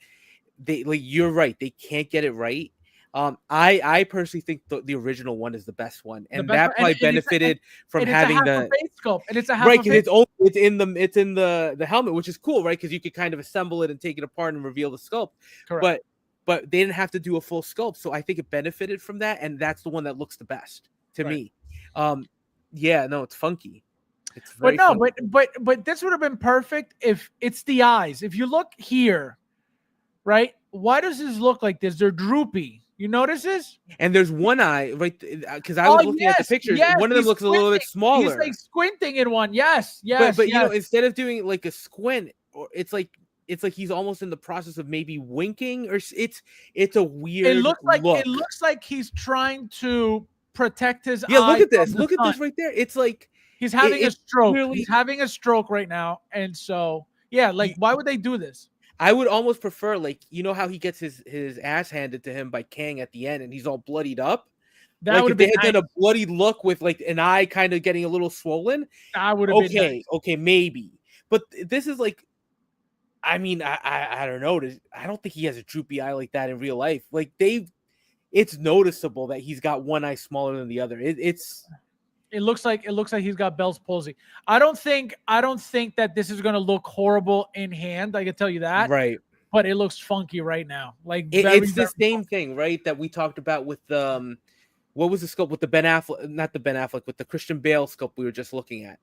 They like. You're right. They can't get it right. I personally think the original one is the best one, and that probably benefited from having the face sculpt, and it's a half right because it's in the helmet, which is cool, right? Because you could kind of assemble it and take it apart and reveal the sculpt. Correct. But they didn't have to do a full sculpt, so I think it benefited from that, and that's the one that looks the best to me. Yeah, no, it's funky. It's very funky. But this would have been perfect if it's the eyes. If you look here, right? Why does this look like this? They're droopy. You notice this? And there's one eye, right? Because I was looking at the pictures. Yes, one of them looks a little bit smaller. He's like squinting in one. Yes. But you know, instead of doing like a squint, or it's like he's almost in the process of maybe winking, or it's a weird. It looks like he's trying to protect his eye. Yeah, look at this. Look at this right there. It's like he's having a stroke. Really... He's having a stroke right now, and so yeah, like why would they do this? I would almost prefer, like, you know how he gets his ass handed to him by Kang at the end, and he's all bloodied up. That like would if they had done a bloody look with like an eye kind of getting a little swollen. That would have been nice. Okay, maybe. But this is like, I mean, I don't know. I don't think he has a droopy eye like that in real life. Like it's noticeable that he's got one eye smaller than the other. It looks like he's got Bell's palsy. I don't think that this is going to look horrible in hand. I can tell you that. Right. But it looks funky right now. Like it's the same thing, right? That we talked about with what was the sculpt with the Ben Affleck, not the Ben Affleck, with the Christian Bale sculpt we were just looking at.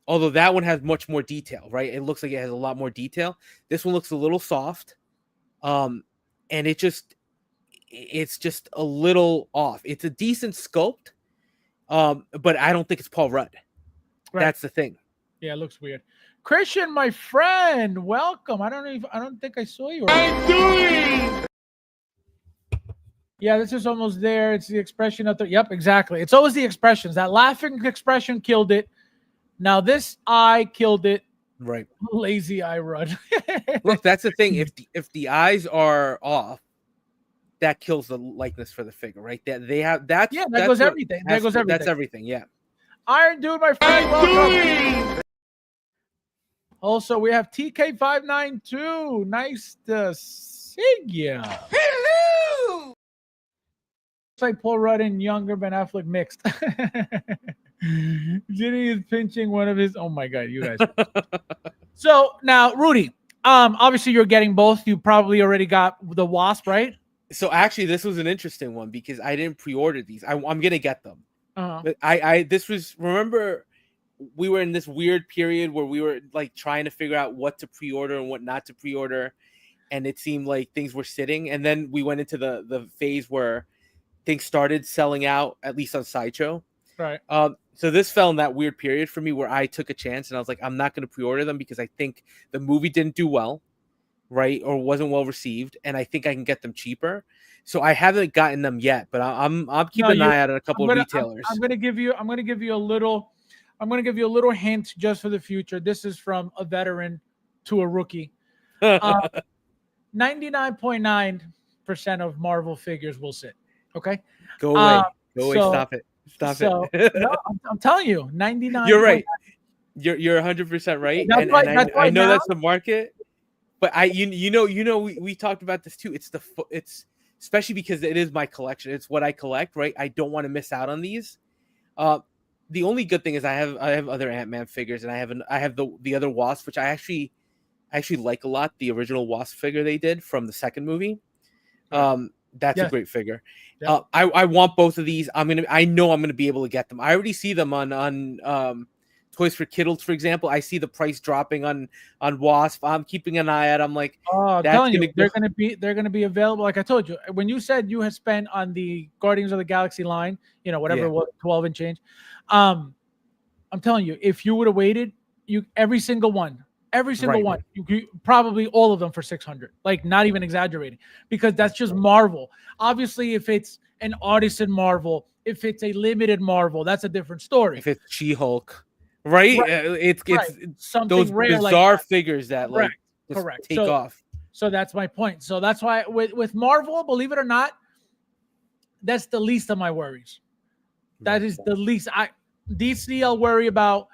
Although that one has much more detail, right? It looks like it has a lot more detail. This one looks a little soft. And it's just a little off. It's a decent sculpt. But I don't think it's Paul Rudd. Right. That's the thing. Yeah, it looks weird. Christian, my friend, welcome. I don't think I saw you. Yeah, this is almost there. It's the expression of the. Yep, exactly. It's always the expressions. That laughing expression killed it. Now this eye killed it. Right. Lazy eye Rudd. Look, that's the thing. If the eyes are off, that kills the likeness for the figure, right? That they have that. Yeah, that goes everything. That goes everything. That's everything. Yeah. Iron Dude, my friend, welcome. Also, we have TK592. Nice to see you. Hello. It's like Paul Rudd and younger Ben Affleck mixed. Ginny is pinching one of his. Oh my God, you guys. So now, Rudy, obviously you're getting both. You probably already got the Wasp, right? So actually, this was an interesting one because I didn't pre-order these. I'm gonna get them. Uh-huh. But this was, remember, we were in this weird period where we were like trying to figure out what to pre-order and what not to pre-order, and it seemed like things were sitting. And then we went into the phase where things started selling out, at least on Sideshow. Right. So this fell in that weird period for me where I took a chance and I was like, I'm not going to pre-order them because I think the movie didn't do well, right, or wasn't well received, and I think I can get them cheaper. So I haven't gotten them yet, but I'm keeping an eye out on a couple of retailers. I'm going to give you a little hint just for the future. This is from a veteran to a rookie. 99.9% of Marvel figures will sit. Okay. Go away. Stop it. No, I'm telling you, 99. You're right. You're 100% right. I know that's the market, but we talked about this too. It's especially because it is my collection. It's what I collect, right? I don't want to miss out on these. The only good thing is I have other Ant-Man figures, and I have the other Wasp, which I actually like a lot. The original Wasp figure they did from the second movie. That's a great figure. Yep. I want both of these. I know I'm gonna be able to get them. I already see them on Toys for Kiddles, for example. I see the price dropping on Wasp. I'm keeping an eye out. I'm like, I'm telling you, they're gonna be available. Like I told you, when you said you had spent on the Guardians of the Galaxy line, whatever it was, 12 and change. I'm telling you, if you would have waited, every single one, you probably all of them for 600. Like, not even exaggerating, because that's just Marvel. Obviously, if it's an artisan Marvel, if it's a limited Marvel, that's a different story. If it's She-Hulk, right? It's something those rare, bizarre like figures that correct. take off. So that's my point. So that's why with Marvel, believe it or not, that's the least of my worries. That is the least. DC I'll worry about,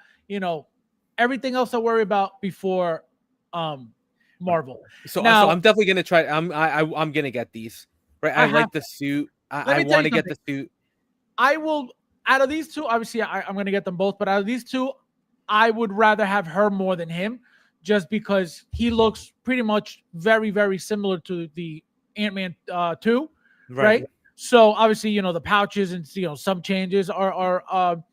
everything else I worry about before Marvel. So now, I'm definitely gonna try. I'm gonna get these. Right. I like the suit. I want to get the suit. I will, out of these two, obviously I'm gonna get them both, but out of these two, I would rather have her more than him, just because he looks pretty much very, very similar to the Ant-Man 2, right? So obviously, the pouches and some changes are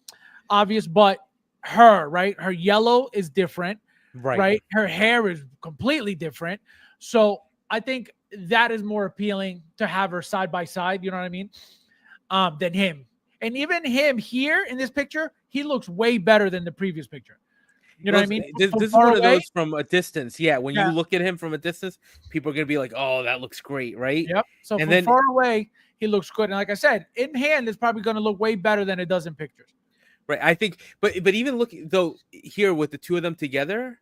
obvious, but her yellow is different, right? Her hair is completely different. So I think that is more appealing to have her side by side, you know what I mean? Than him. And even him here in this picture, he looks way better than the previous picture. You know what I mean? This is one of those from a distance. Yeah, when you look at him from a distance, people are gonna be like, "Oh, that looks great," right? Yep. So from far away, he looks good. And like I said, in hand, it's probably going to look way better than it does in pictures. Right. I think, but even looking though here with the two of them together,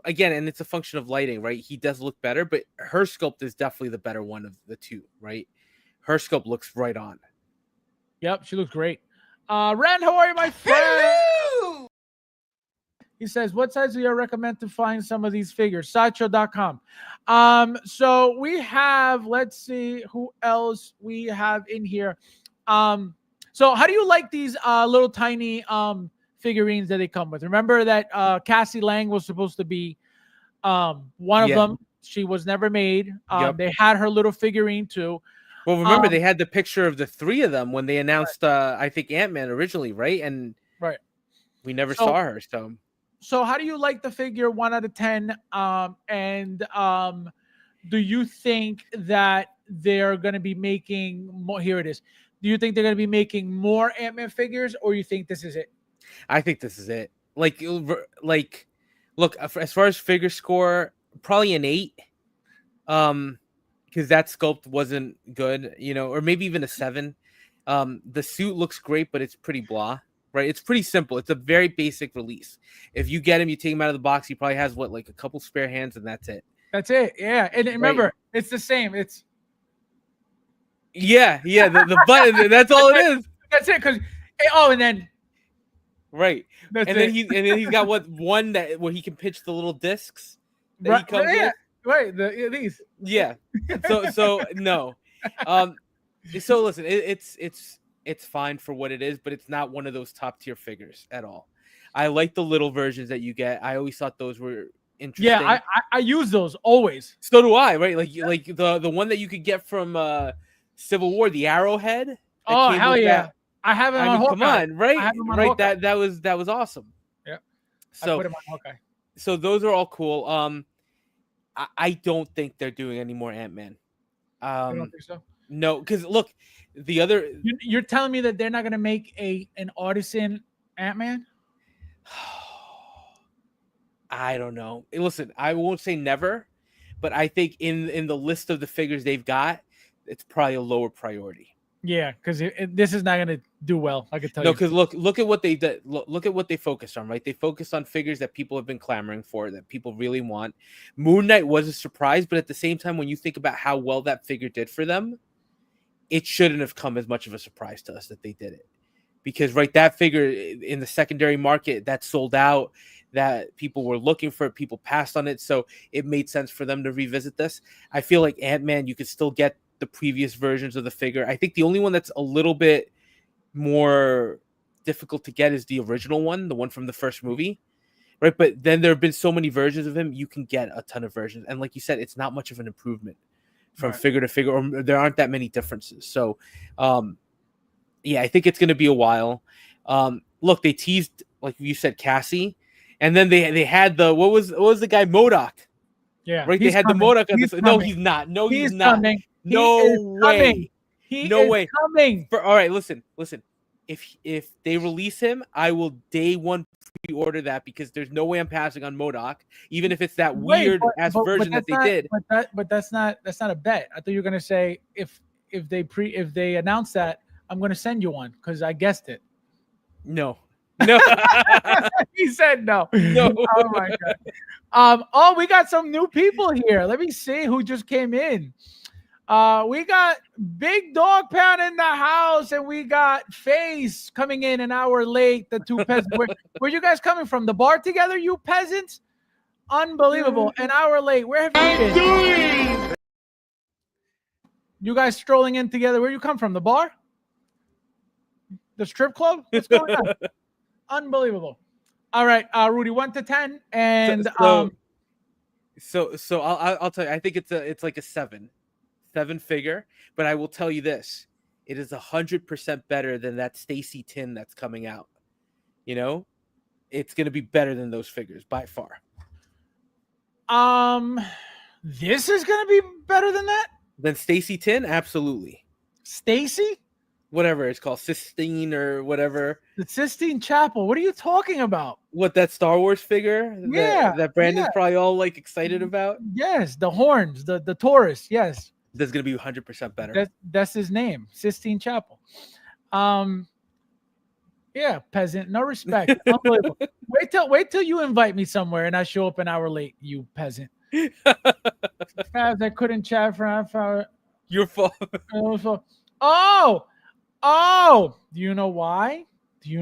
again, and it's a function of lighting, right? He does look better, but her sculpt is definitely the better one of the two, right? Her sculpt looks right on. Yep, she looks great. Rand, how are you, my friend? Hello! He says, what sites do you recommend to find some of these figures? Sideshow.com. So we have, let's see who else we have in here. So how do you like these little tiny figurines that they come with? Remember that Cassie Lang was supposed to be one of them. She was never made. They had her little figurine too. Well, remember they had the picture of the three of them when they announced, I think, Ant-Man originally, right? And we never saw her. So how do you like the figure 1 out of 10? And do you think that they're going to be making more? Here it is. Do you think they're going to be making more Ant-Man figures, or you think this is it? I think this is it. Like, look, as far as figure score, probably an 8. Because that sculpt wasn't good, or maybe even a 7. The suit looks great, but it's pretty blah, right? It's pretty simple. It's a very basic release. If you get him, you take him out of the box, he probably has like a couple spare hands, and that's it. That's it. Yeah. And remember, it's the same. It's the button. That's all it is. That's it. Because and then then he's got one where he can pitch the little discs that he comes with. Right, these. Yeah. So no. So listen, it's fine for what it is, but it's not one of those top tier figures at all. I like the little versions that you get. I always thought those were interesting. Yeah, I use those always. So do I, right? Like the one that you could get from Civil War, the Arrowhead. Oh hell yeah! I have him on Hawkeye. Come on, right? Hawkeye. That was awesome. Yeah. So I put him on Hawkeye. So those are all cool. I don't think they're doing any more Ant-Man. You don't think so? No, because look, the other. You're telling me that they're not going to make an artisan Ant-Man? I don't know. Listen, I won't say never, but I think in the list of the figures they've got, it's probably a lower priority. Yeah, because this is not going to do well. I can tell you. No, because look at what they did. Look at what they focused on, right? They focused on figures that people have been clamoring for, that people really want. Moon Knight was a surprise, but at the same time, when you think about how well that figure did for them, it shouldn't have come as much of a surprise to us that they did it. Because, that figure in the secondary market, that sold out, that people were looking for it, people passed on it, so it made sense for them to revisit this. I feel like Ant-Man, you could still get the previous versions of the figure. I think the only one that's a little bit more difficult to get is the original one, the one from the first movie, right? But then there have been so many versions of him, you can get a ton of versions, and like you said, it's not much of an improvement from figure to figure, or there aren't that many differences. So yeah, I think it's going to be a while. Look, they teased, like you said, Cassie, and then they had the what was the guy, MODOK? Yeah, right. They had the MODOK on this. No, he's not. No, he's not. Coming. No way. No way. Coming. All right, listen. If they release him, I will day one pre-order that, because there's no way I'm passing on MODOK, even if it's that weird ass version that they did. But that's not a bet. I thought you were gonna say if they announce that, I'm gonna send you one because I guessed it. No. He said no. No. Oh my god. Oh, we got some new people here. Let me see who just came in. We got Big Dog Pound in the house, and we got Face coming in an hour late. The two peasants. Where you guys coming from? The bar together, you peasants? Unbelievable. An hour late. Where have you been? You guys strolling in together. Where you come from? The bar? The strip club? What's going on? Unbelievable. All right, Rudy, 1 to 10, and so I'll tell you. I think it's like a 7 figure, but I will tell you this: it is 100% better than that Stacy tin that's coming out. You know, it's going to be better than those figures by far. This is going to be better than that. Than Stacy tin, absolutely. Stacy? Whatever it's called, Sistine or whatever. The Sistine Chapel. What are you talking about? What, that Star Wars figure? Yeah. That Brandon's probably all like excited about? Yes, the horns, the Taurus, yes. That's going to be 100% better. That's his name, Sistine Chapel. Yeah, peasant, no respect. Unbelievable. Wait till you invite me somewhere and I show up an hour late, you peasant. Fabs, I couldn't chat for half hour. Your fault. Oh, do you know why?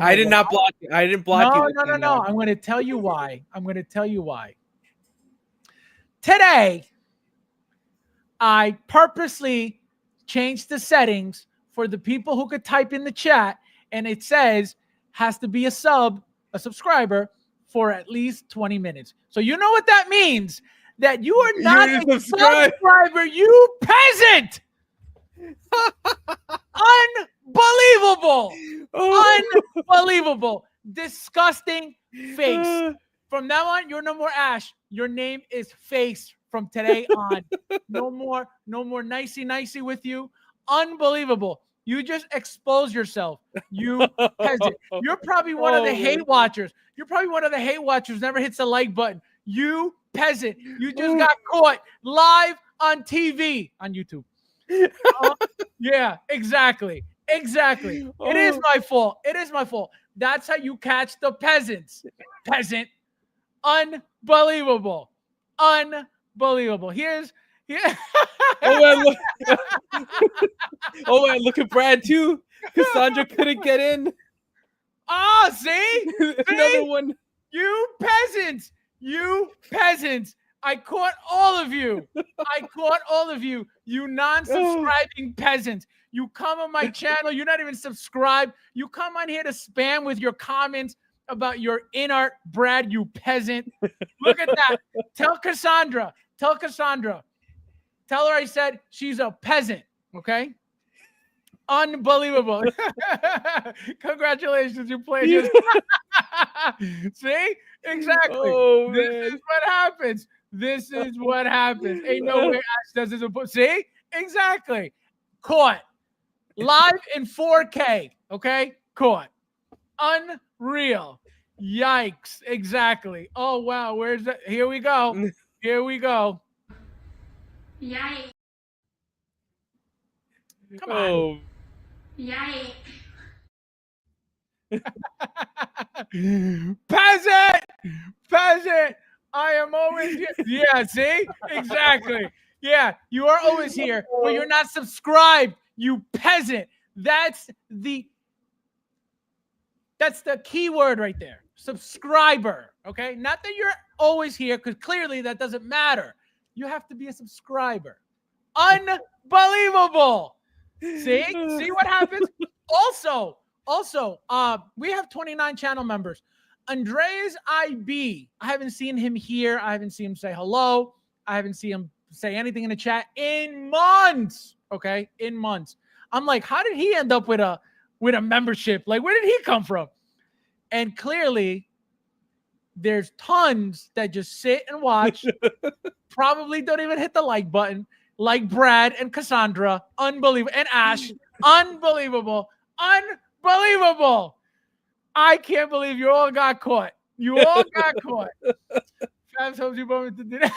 I did not block you. I didn't block you. No. I'm going to tell you why. Today, I purposely changed the settings for the people who could type in the chat, and it says has to be a subscriber for at least 20 minutes. So you know what that means? That you are not a subscriber, you peasant! Unbelievable! Unbelievable! Disgusting face. From now on, you're no more Ash. Your name is Face from today on. No more nicey with you. Unbelievable. You just expose yourself. You peasant. You're probably one of the hate watchers. Never hits the like button. You peasant. You just got caught live on TV on YouTube. Yeah, exactly. It is my fault. That's how you catch the peasants. Peasant. Unbelievable. Here's. Oh man, look at Brad too. Cassandra couldn't get in. Oh, see? Another one. You peasants. I caught all of you. You non-subscribing peasants. You come on my channel. You're not even subscribed. You come on here to spam with your comments about your in-art, Brad, you peasant. Look at that. Tell Cassandra. Tell her I said she's a peasant, okay? Unbelievable. Congratulations, you played. See? Exactly. Oh, This is what happens. Ain't no way Ash does this. See? Exactly. Caught. Live in 4K. Okay? Caught. Unreal. Yikes. Exactly. Oh, wow. Where's that? Here we go. Yikes. Come on. Yikes. Peasant. I am always here. Yeah, see? Exactly. Yeah, you are always here, but you're not subscribed, you peasant. That's the key word right there. Subscriber, okay? Not that you're always here, because clearly that doesn't matter. You have to be a subscriber. Unbelievable. See what happens? Also, we have 29 channel members. Andreas IB, I haven't seen him here. I haven't seen him say hello. I haven't seen him say anything in the chat in months. Okay, in months. I'm like, how did he end up with a membership? Like, where did he come from? And clearly, there's tons that just sit and watch. Probably don't even hit the like button, like Brad and Cassandra. Unbelievable. And Ash. Unbelievable. Unbelievable. I can't believe you all got caught. You all got caught. Fabs hopes you both to do that.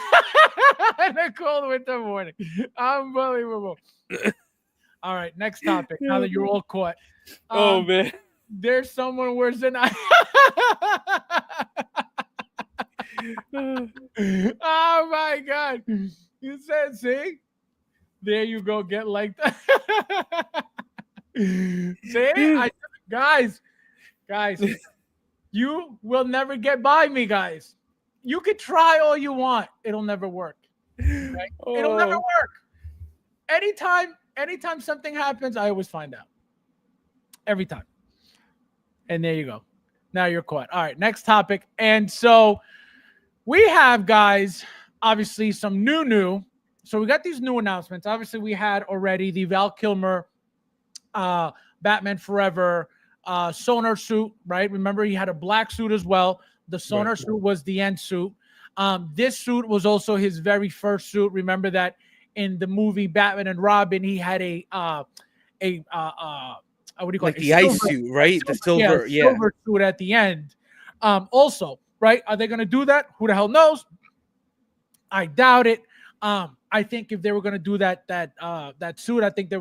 In a cold winter morning. Unbelievable. All right, next topic. Now that you're all caught. Oh, man. There's someone worse than I. Oh my God. You said, see? There you go. Get like that. See? Guys, you will never get by me, guys. You could try all you want. It'll never work. Right? It'll never work. Anytime something happens, I always find out. Every time. And there you go. Now you're caught. All right, next topic. And so we have, guys, obviously some new. So we got these new announcements. Obviously, we had already the Val Kilmer Batman Forever sonar suit, right? Remember, he had a black suit as well. The sonar suit was the end suit. This suit was also his very first suit. Remember that in the movie Batman and Robin, he had a what do you call it? The ice suit, right? The silver suit at the end. Also, right? Are they going to do that? Who the hell knows? I doubt it. I think if they were going to do that suit, I think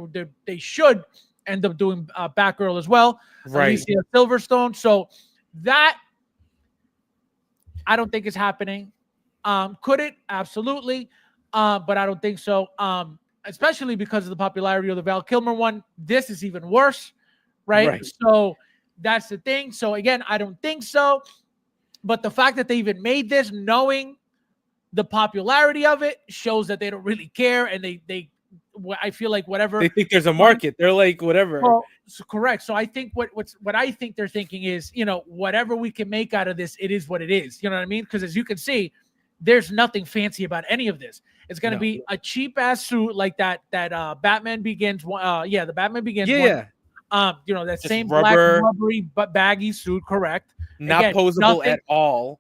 they should end up doing Batgirl as well. Right. Alicia Silverstone. So that I don't think is happening. Could it? Absolutely. But I don't think so. Especially because of the popularity of the Val Kilmer one. This is even worse, right? So that's the thing. So again, I don't think so. But the fact that they even made this, knowing the popularity of it, shows that they don't really care, and they I feel like whatever they think there's a market. They're like whatever. Well, so correct. So I think what I think they're thinking is, whatever we can make out of this, it is what it is. You know what I mean? Because as you can see, there's nothing fancy about any of this. It's going to be a cheap ass suit like that Batman Begins. The Batman Begins. Yeah. One. That Just same rubber, black rubbery but baggy suit. Correct. Not Again, posable at all.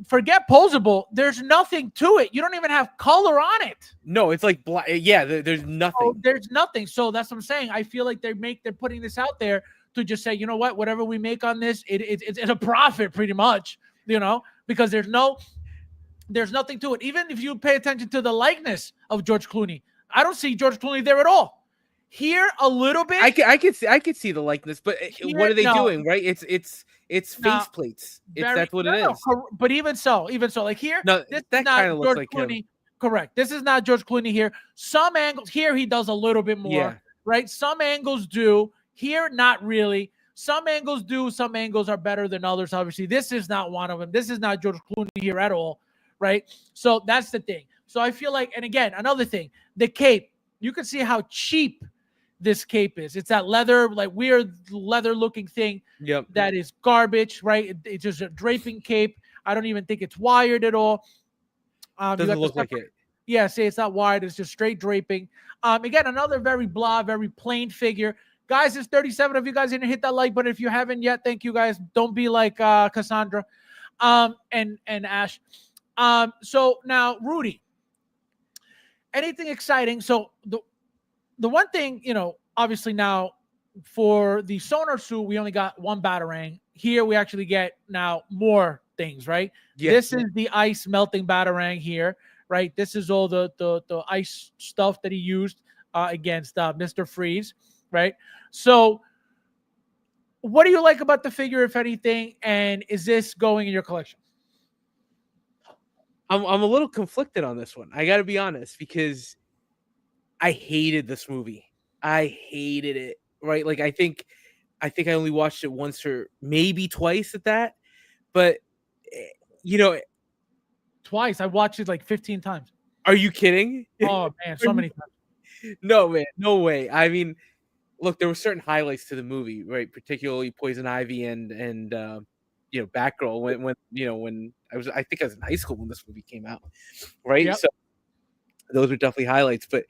Forget posable. There's nothing to it. You don't even have color on it. No, it's like black. Yeah, there's nothing. Oh, there's nothing. So that's what I'm saying. I feel like they're putting this out there to just say, you know what, whatever we make on this, it's a profit pretty much, because there's nothing to it. Even if you pay attention to the likeness of George Clooney, I don't see George Clooney there at all. Here a little bit. I could see the likeness, but Here, what are they no. doing? Right? It's face plates. That's what it is. But even so, like here, No, this that is not kind of looks George like Clooney. him. Correct. This is not George Clooney here. Some angles here he does a little bit more, right? Some angles do. Here, not really. Some angles do. Some angles are better than others. Obviously, this is not one of them. This is not George Clooney here at all, right? So that's the thing. So I feel like, and again, another thing, the cape. You can see how cheap this cape is. It's that leather, like weird leather looking thing. Yep. That is garbage, right? It's just a draping cape. I don't even think it's wired at all. Doesn't look like it. Yeah, see, it's not wired. It's just straight draping. Again, another very blah, very plain figure. Guys, there's 37 of you guys didn't hit that like button. If you haven't yet, thank you guys. Don't be like Cassandra and Ash. So now, Rudy, anything exciting? So the one thing, obviously now for the sonar suit, we only got one Batarang. Here we actually get now more things, right? Yes. This is the ice melting Batarang here, right? This is all the ice stuff that he used against Mr. Freeze, right? So what do you like about the figure, if anything? And is this going in your collection? I'm a little conflicted on this one. I got to be honest, because I hated this movie. I hated it. Right? Like I think I only watched it once or maybe twice at that. But twice. I watched it like 15 times. Are you kidding? Oh man, so many times. No, man, no way. I mean, look, there were certain highlights to the movie, right? Particularly Poison Ivy and Batgirl when I think I was in high school when this movie came out, right? Yep. So those were definitely highlights. But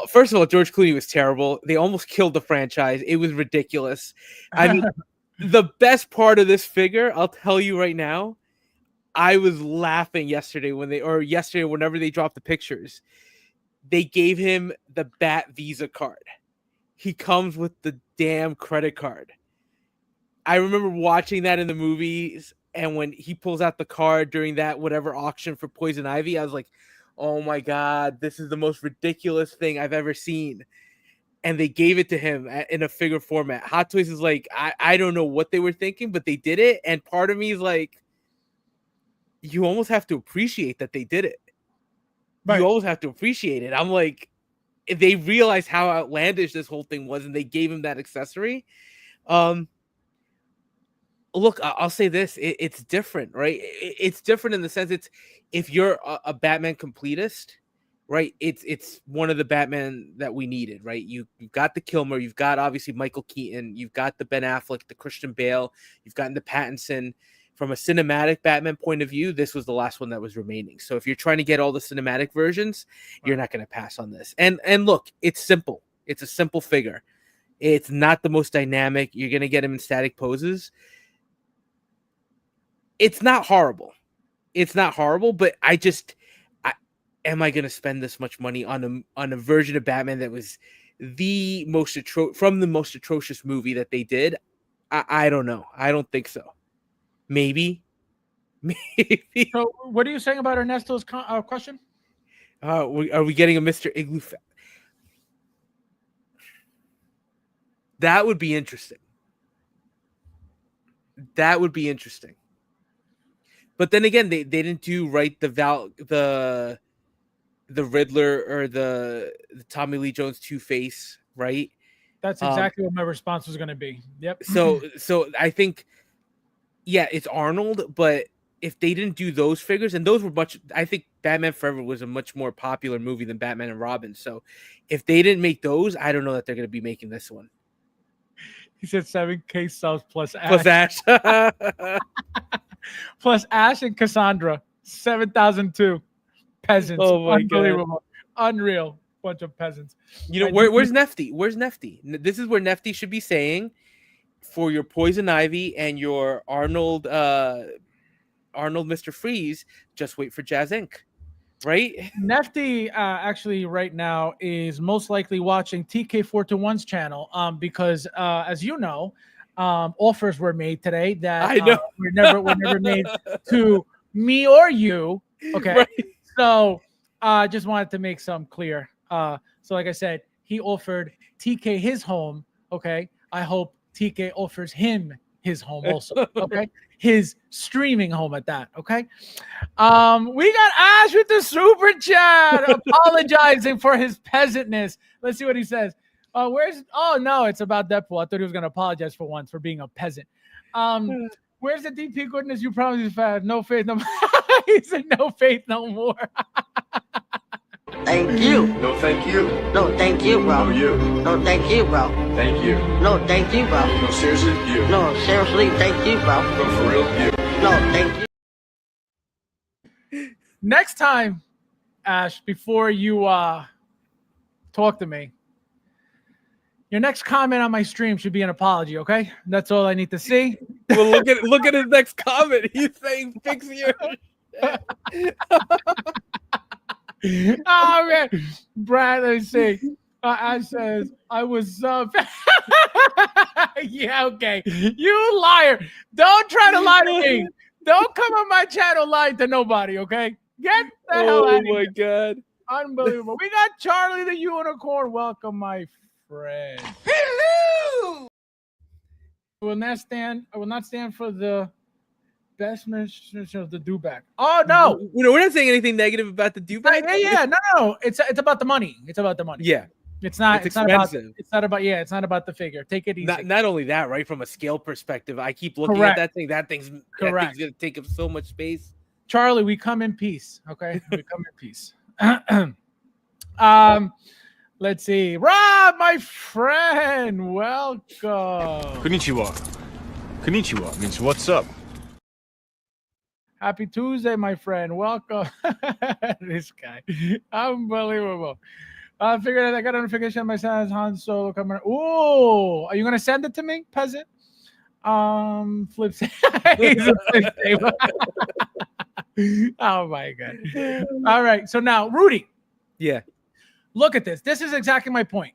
first of all, George Clooney was terrible. They almost killed the franchise. It was ridiculous. I mean, the best part of this figure, I'll tell you right now, I was laughing yesterday whenever they dropped the pictures. They gave him the Bat Visa card. He comes with the damn credit card. I remember watching that in the movies, and when he pulls out the card during that whatever auction for Poison Ivy, I was like, oh my God, this is the most ridiculous thing I've ever seen. And they gave it to him in a figure format. Hot Toys is like, I don't know what they were thinking, but they did it. And part of me is like, you almost have to appreciate that they did it. Right. You always have to appreciate it. I'm like, they realized how outlandish this whole thing was, and they gave him that accessory. Look, I'll say this: it's different, right? It's different in the sense if you're a Batman completist, right? It's one of the Batman that we needed, right? You've got the Kilmer, you've got obviously Michael Keaton, you've got the Ben Affleck, the Christian Bale, you've gotten the Pattinson. From a cinematic Batman point of view, this was the last one that was remaining. So if you're trying to get all the cinematic versions, you're not going to pass on this. And look, it's simple. It's a simple figure. It's not the most dynamic. You're going to get him in static poses. It's not horrible. It's not horrible, but am I going to spend this much money on a version of Batman that was the most atrocious movie that they did? I don't know. I don't think so. Maybe. So, what are you saying about Ernesto's question? Are we getting a Mr. Igloo? That would be interesting. That would be interesting. But then again, they didn't do right the Riddler or the Tommy Lee Jones Two-Face, right? That's exactly what my response was going to be. Yep. So I think. Yeah, it's Arnold, but if they didn't do those figures, and those were I think Batman Forever was a much more popular movie than Batman and Robin. So if they didn't make those, I don't know that they're going to be making this one. He said 7K subs plus Ash. Plus Ash. Plus Ash and Cassandra. 7,002 peasants. Oh my Unbelievable. God. Unreal. Bunch of peasants. You know, where's Nefty? Where's Nefty? This is where Nefty should be saying, for your Poison Ivy and your Arnold Mr. Freeze, just wait for Jazz Inc. Right? Nefty actually right now is most likely watching TK421's channel because as you know, offers were made today that I know. were never made to me or you. Okay. Right. So just wanted to make some clear. So like I said, he offered TK his home. Okay. I hope TK offers him his home also, okay? His streaming home at that, okay? We got Ash with the super chat apologizing for his peasantness. Let's see what he says. Oh, no, it's about Deadpool. I thought he was going to apologize for once for being a peasant. Where's the DP goodness you promised his fans? No faith, no more. He said no faith, no more. Thank you. No, thank you. No, thank you, bro. No, you. No, thank you, bro. Thank you. No, thank you, bro. No, seriously, you. No, seriously, thank you, bro. No, for real, you. No, thank you. Next time, Ash, before you talk to me, your next comment on my stream should be an apology, okay? That's all I need to see. Well, look at his next comment. He's saying fix your Oh man, Brad, let's see. Ash says I was yeah, okay. You liar. Don't try to lie to me. Don't come on my channel lying to nobody, okay? Get the hell out of here. Oh my God. Unbelievable. We got Charlie the Unicorn. Welcome, my friend. Hello. I will not stand for the best mention of the do-back. Oh no, we're not saying anything negative about the do-back. Yeah. No. It's about the money. It's about the money. Yeah. It's not expensive. It's not about the figure. Take it easy. Not only that, right? From a scale perspective, I keep looking at that thing. That thing's gonna take up so much space. Charlie, we come in peace. Okay, we come in peace. Let's see. Rob, my friend, welcome. Konnichiwa. Konnichiwa means what's up? Happy Tuesday, my friend. Welcome. This guy. Unbelievable. I figured out I got a notification on my son's Han Solo coming. Oh, are you going to send it to me, peasant? Flip. He's a flip table. Oh, my God. All right. So now, Rudy. Yeah. Look at this. This is exactly my point.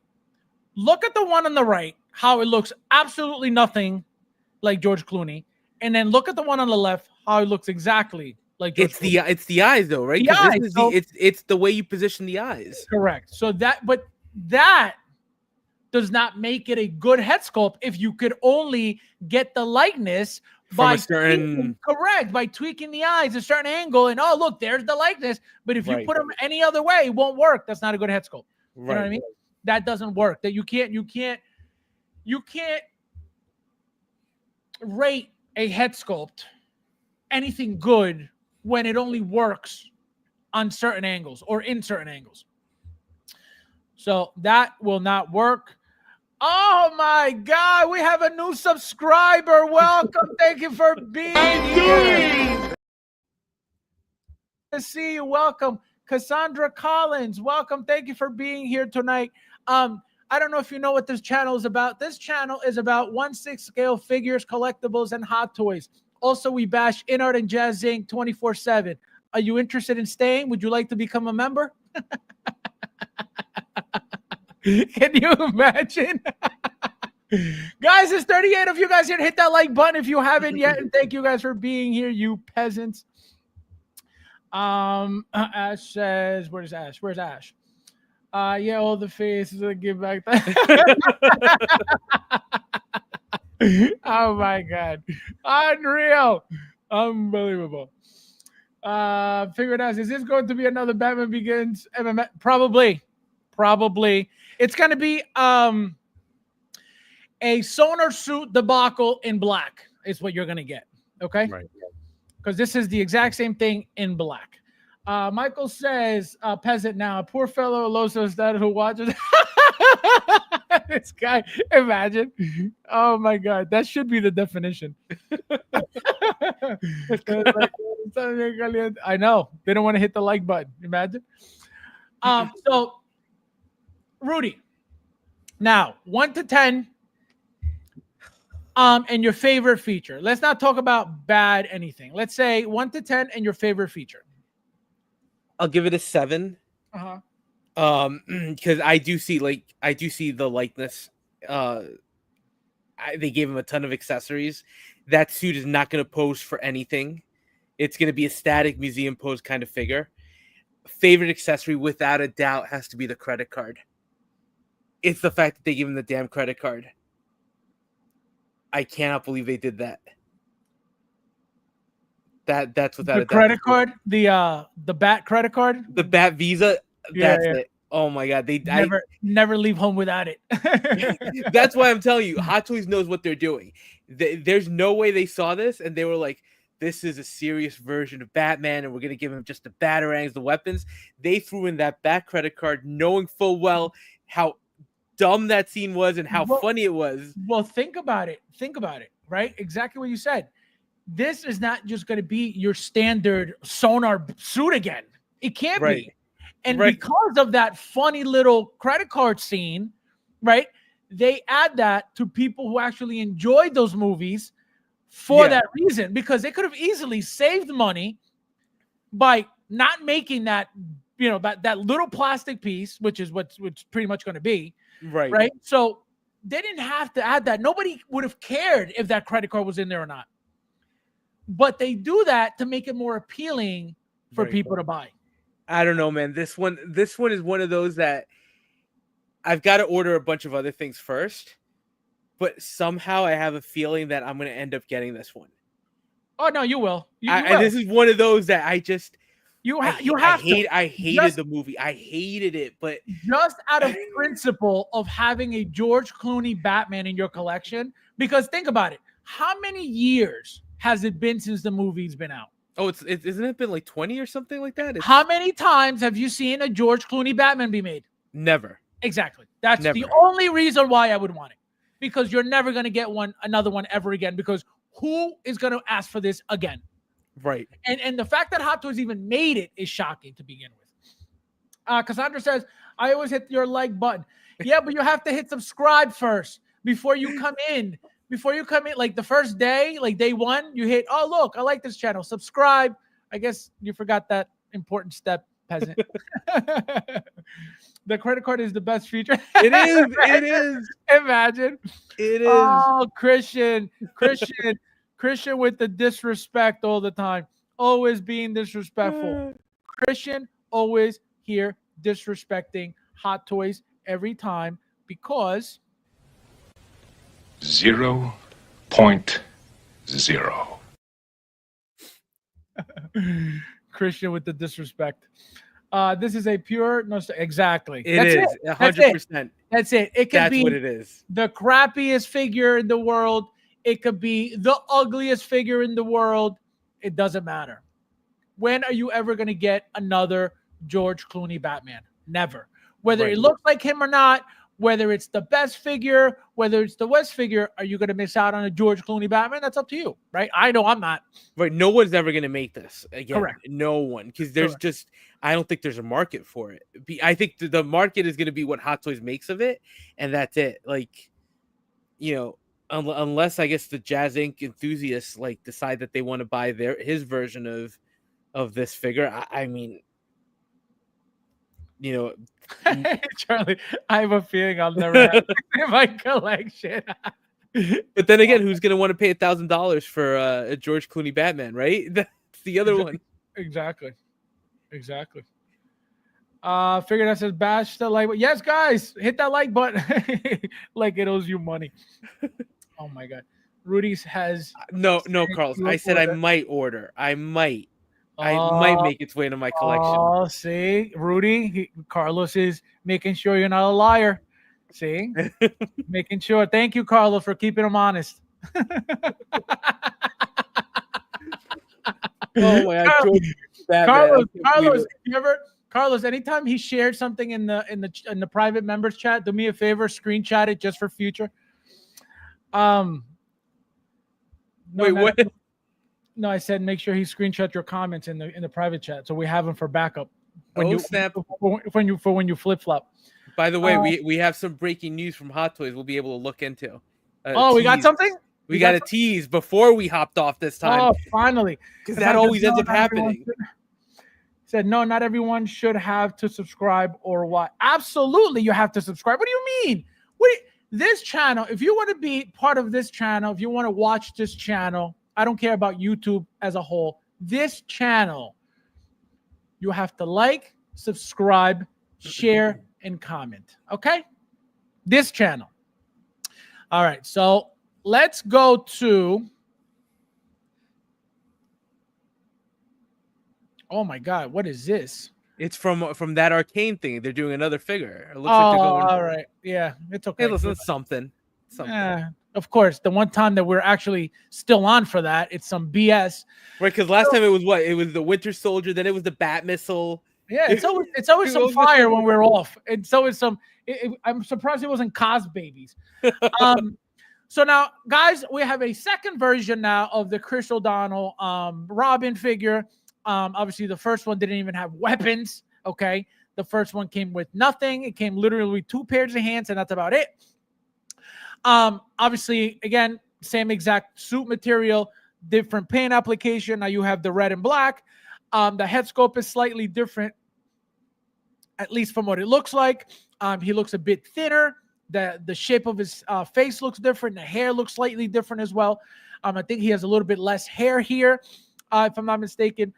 Look at the one on the right, how it looks absolutely nothing like George Clooney. And then look at the one on the left, how it looks exactly like George Clooney. It's the eyes though, right? The eyes, It's the way you position the eyes. Correct. So that does not make it a good head sculpt if you could only get the likeness by tweaking the eyes a certain angle, and look, there's the likeness. But if you put them any other way, it won't work. That's not a good head sculpt. You know what I mean? That doesn't work. That you can't rate a head sculpt anything good when it only works on certain angles or in certain angles. So that will not work. Oh my God, we have a new subscriber. Welcome. Thank you for being here. To see you. Welcome. Cassandra Collins. Welcome. Thank you for being here tonight. I don't know if you know what this channel is about. This channel is about 1/6 scale figures, collectibles, and hot toys. Also, we bash InArt and Jazz Inc. 24/7. Are you interested in staying? Would you like to become a member? Can you imagine? Guys, there's 38 of you guys here. Hit that like button if you haven't yet. And thank you guys for being here, you peasants. Ash says, where's Ash? Where's Ash? Yeah, all the faces will give back that. Oh my God. Unreal. Unbelievable. Figured out, is this going to be another Batman Begins MMA? Probably. It's going to be a sonar suit debacle in black is what you're going to get. Okay? Right. Because this is the exact same thing in black. Michael says, peasant now, poor fellow Loso's dad who watches. This guy, imagine. Oh my God, that should be the definition. I know. They don't want to hit the like button. Imagine. So, Rudy, now 1 to 10, and your favorite feature. Let's not talk about bad anything. Let's say 1 to 10 and your favorite feature. I'll give it a 7. Because I do see the likeness. They gave him a ton of accessories. That suit is not going to pose for anything. It's going to be a static museum pose kind of figure. Favorite accessory, without a doubt, has to be the credit card. It's the fact that they give him the damn credit card. I cannot believe they did that. That's without a doubt. The credit card, the Bat credit card, the Bat Visa. That's it. Oh my God, they never leave home without it. That's why I'm telling you, Hot Toys knows what they're doing. There's no way they saw this and they were like, "This is a serious version of Batman, and we're gonna give him just the batarangs, the weapons." They threw in that Bat credit card, knowing full well how dumb that scene was and how funny it was. Well, think about it, right? Exactly what you said. This is not just going to be your standard sonar suit again. It can't be. And because of that funny little credit card scene, right, they add that to people who actually enjoyed those movies for that reason, because they could have easily saved money by not making that, that little plastic piece, which is what's pretty much going to be. Right. So they didn't have to add that. Nobody would have cared if that credit card was in there or not. But they do that to make it more appealing for people to buy. I don't know, man. This one is one of those that I've got to order a bunch of other things first, but somehow I have a feeling that I'm going to end up getting this one. Oh no, you will. And this is one of those that I just I hated the movie. I hated it, but just out of principle of having a George Clooney Batman in your collection, because think about it. How many years has it been since the movie's been out? Oh, isn't it been like 20 or something like that? How many times have you seen a George Clooney Batman be made? Never. Exactly. That's Never. the only reason why I would want it, because you're never going to get another one ever again, because who is going to ask for this again? Right. And the fact that Hot Toys even made it is shocking to begin with. Cassandra says, I always hit your like button. Yeah, but you have to hit subscribe first before you come in. Before you come in, like the first day, like day one, you hit, oh, look, I like this channel. Subscribe. I guess you forgot that important step, peasant. The credit card is the best feature. It is. It is. Imagine. It is. Oh, Christian with the disrespect all the time. Always being disrespectful. Christian always here disrespecting Hot Toys every time because 0.0. Christian with the disrespect. This is a pure exactly. It is 100%. That's it. It can be what it is. The crappiest figure in the world. It could be the ugliest figure in the world. It doesn't matter. When are you ever going to get another George Clooney Batman? Never. Whether it looks like him or not, whether it's the best figure, whether it's the worst figure, are you going to miss out on a George Clooney Batman? That's up to you, right? I know I'm not. Right. No one's ever going to make this again. Correct. No one. Because there's just, I don't think there's a market for it. I think the market is going to be what Hot Toys makes of it. And that's it. Like, you know, unless I guess the Jazz Inc. enthusiasts like decide that they want to buy his version of this figure. I mean, you know, Charlie, I have a feeling I'll never have it in my collection. But then again, who's going to want to pay $1,000 for a George Clooney Batman, right? That's the other one. Exactly. Figure that says bash the like button. Yes, guys, hit that like button. Like it owes you money. Oh my god. Rudy's has no, Carlos. I said I might order. I might make its way into my collection. Oh, see, Rudy, Carlos is making sure you're not a liar. See, making sure. Thank you, Carlos, for keeping him honest. Oh my god, Carlos, anytime he shared something in the private members chat, do me a favor, screenshot it just for future. Wait, what? No, I said make sure he screenshot your comments in the private chat so we have them for backup. Snap! When you flip flop. By the way, we have some breaking news from Hot Toys. We'll be able to look into. We got something. We got a tease before we hopped off this time. Oh, finally! Because that always ends up happening. Said no, not everyone should have to subscribe or what? Absolutely, you have to subscribe. What do you mean? This channel? If you want to be part of this channel, if you want to watch this channel. I don't care about YouTube as a whole. This channel, you have to like, subscribe, share, and comment. Okay? This channel. All right. So let's go to. Oh my God! What is this? It's from that Arcane thing. They're doing another figure. It looks like they're going. All right. Yeah, it's okay. Hey, listen, it's something. Of course, the one time that we're actually still on for that, it's some BS. Right, because last time it was what? It was the Winter Soldier, then it was the Bat Missile. Yeah, it's always some fire when we're off. It's always some. I'm surprised it wasn't Cos Babies. So now, guys, we have a second version now of the Chris O'Donnell Robin figure. Obviously, the first one didn't even have weapons. Okay, the first one came with nothing. It came literally with 2 pairs of hands, and that's about it. Obviously, again, same exact suit material, different paint application. Now you have the red and black. The head sculpt is slightly different, at least from what it looks like. He looks a bit thinner. The shape of his face looks different. The hair looks slightly different as well. I think he has a little bit less hair here, if I'm not mistaken.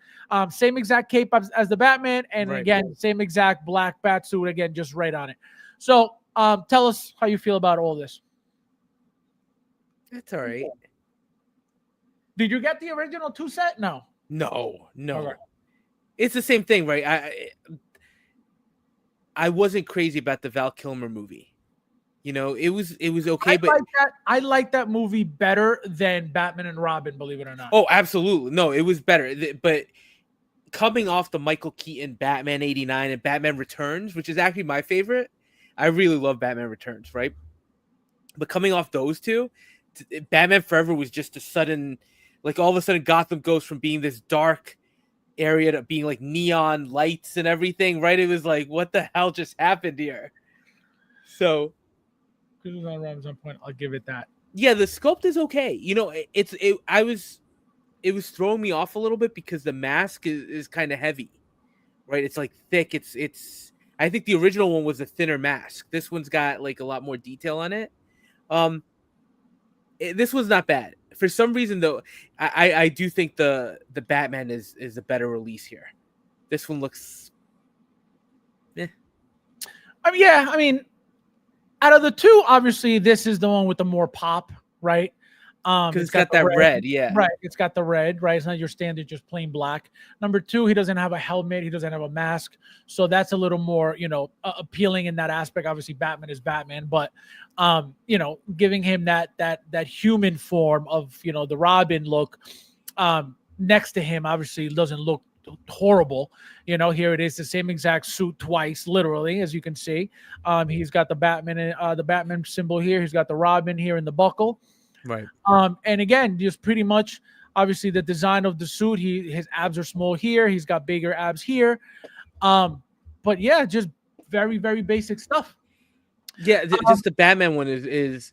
Same exact cape as the Batman, and again, same exact black bat suit, again, just right on it. So tell us how you feel about all this. It's all right. Did you get the original 2 set? No. Okay. It's the same thing, right? I wasn't crazy about the Val Kilmer movie. You know, it was okay, I like that movie better than Batman and Robin, believe it or not. Oh, absolutely. No, it was better. But coming off the Michael Keaton Batman 89 and Batman Returns, which is actually my favorite, I really love Batman Returns, right? But coming off those two, Batman Forever was just a sudden, like all of a sudden Gotham goes from being this dark area to being like neon lights and everything, right? It was like, what the hell just happened here? So, I'll give it that. yeah, the sculpt is okay. You know, it was throwing me off a little bit because the mask is kind of heavy, right? It's like thick. It's. I think the original one was a thinner mask. This one's got like a lot more detail on it. This one's not bad. For some reason, though, I do think the Batman is a better release here. This one looks. I mean, out of the two, obviously, this is the one with the more pop, right? Because it's got that red, yeah. Right, it's got the red, right? It's not your standard just plain black. Number two, he doesn't have a helmet. He doesn't have a mask. So that's a little more, appealing in that aspect. Obviously, Batman is Batman. But, giving him that human form of, the Robin look next to him, obviously, doesn't look horrible. Here it is, the same exact suit twice, literally, as you can see. He's got the Batman symbol here. He's got the Robin here in the buckle. Right. And again, just pretty much, obviously, the design of the suit. His abs are small here. He's got bigger abs here. But yeah, just very, very basic stuff. Yeah, just the Batman one is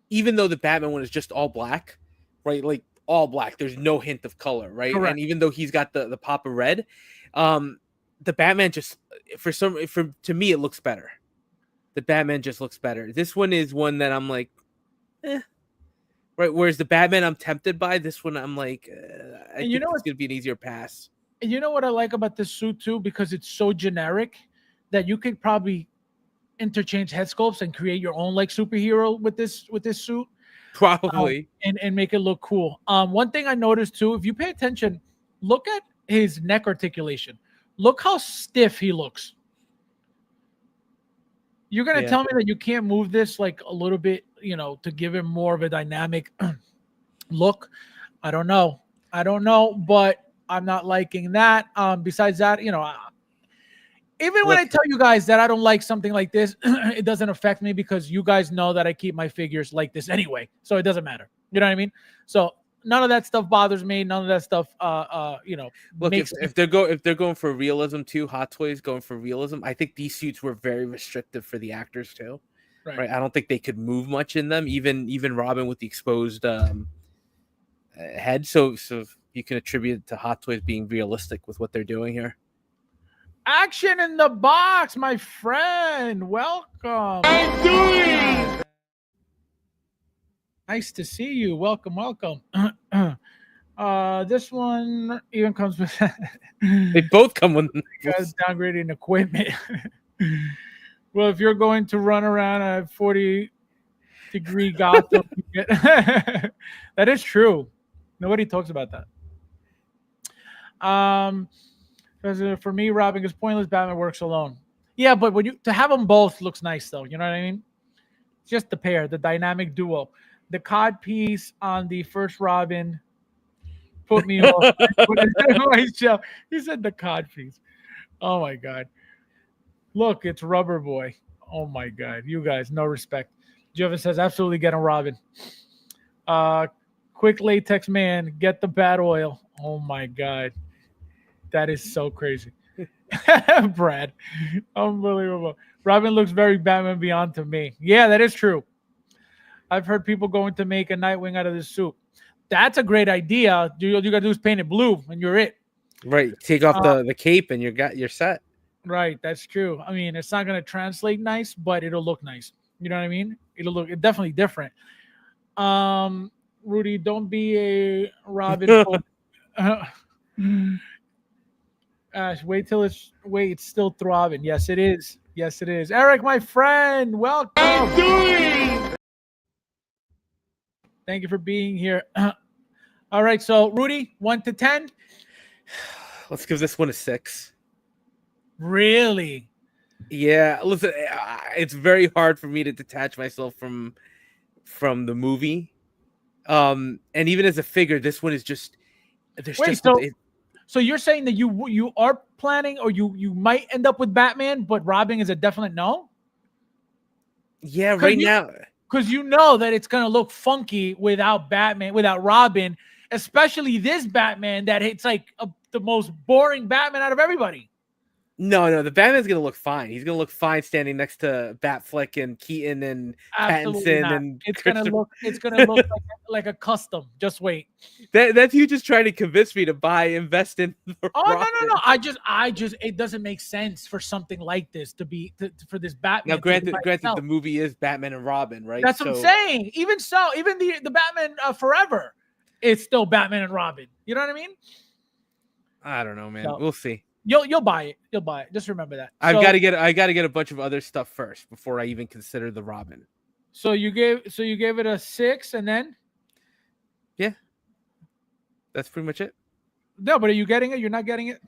even though the Batman one is just all black, right? Like all black. There's no hint of color, right? Correct. And even though he's got the pop of red, the Batman just to me it looks better. The Batman just looks better. This one is one that I'm like, right. Whereas the Batman I'm tempted by, this one I'm like, I think it's gonna be an easier pass. And you know what I like about this suit too, because it's so generic that you could probably interchange head sculpts and create your own like superhero with this suit. Probably. And make it look cool. One thing I noticed too, if you pay attention, look at his neck articulation. Look how stiff he looks. You're gonna tell me that you can't move this like a little bit, to give him more of a dynamic look. I don't know, but I'm not liking that. Besides that, even when I tell you guys that I don't like something like this, it doesn't affect me because you guys know that I keep my figures like this anyway. So it doesn't matter. You know what I mean? So none of that stuff bothers me. None of that stuff, look, if they're going for realism too, Hot Toys going for realism. I think these suits were very restrictive for the actors too. Right. I don't think they could move much in them. Even Robin with the exposed head. So you can attribute it to Hot Toys being realistic with what they're doing here. Action in the box, my friend. Welcome. I'm doing. Nice to see you. Welcome. This one even comes with. They both come with guys downgrading equipment. Well, if you're going to run around a 40-degree Gotham, that is true. Nobody talks about that. Because for me, Robin is pointless. Batman works alone. Yeah, but to have them both looks nice, though. You know what I mean? Just the pair, the dynamic duo. The cod piece on the first Robin put me off. He said the cod piece. Oh my God. Look, it's Rubber Boy. Oh my God. You guys, no respect. Jeva says, absolutely get a Robin. Quick latex man, get the bat oil. Oh my God. That is so crazy. Brad. Unbelievable. Robin looks very Batman Beyond to me. Yeah, that is true. I've heard people going to make a Nightwing out of this suit. That's a great idea. All you got to do is paint it blue and you're it. Right. Take off the cape and you're set. Right. That's true. I mean, it's not going to translate nice, but it'll look nice. You know what I mean? It'll look definitely different. Rudy, don't be a Robin. Wait, it's still throbbing. Yes, it is. Eric, my friend, welcome. I'm doing. Thank you for being here. All right, so Rudy, 1 to 10. Let's give this one a 6. Really? Yeah. Listen, it's very hard for me to detach myself from the movie. And even as a figure, this one is just. So you're saying that you are planning, or you might end up with Batman, but Robin is a definite no? Yeah, right now. Because you know that it's gonna look funky without Batman, without Robin, especially this Batman that it's like the most boring Batman out of everybody. No, the Batman's gonna look fine. He's gonna look fine standing next to Batfleck and Keaton and Absolutely Pattinson not. and It's gonna look like a custom. Just wait. That's you just trying to convince me to invest in the Oh Robin. no. I just it doesn't make sense for something like this for this Batman. Now, granted, the movie is Batman and Robin, right? That's what I'm saying. Even so, even the Batman Forever, it's still Batman and Robin. You know what I mean? I don't know, man. So, we'll see. You'll buy it. You'll buy it. Just remember that. I got to get a bunch of other stuff first before I even consider the Robin. So you gave it a 6, and then that's pretty much it. No, but are you getting it? You're not getting it?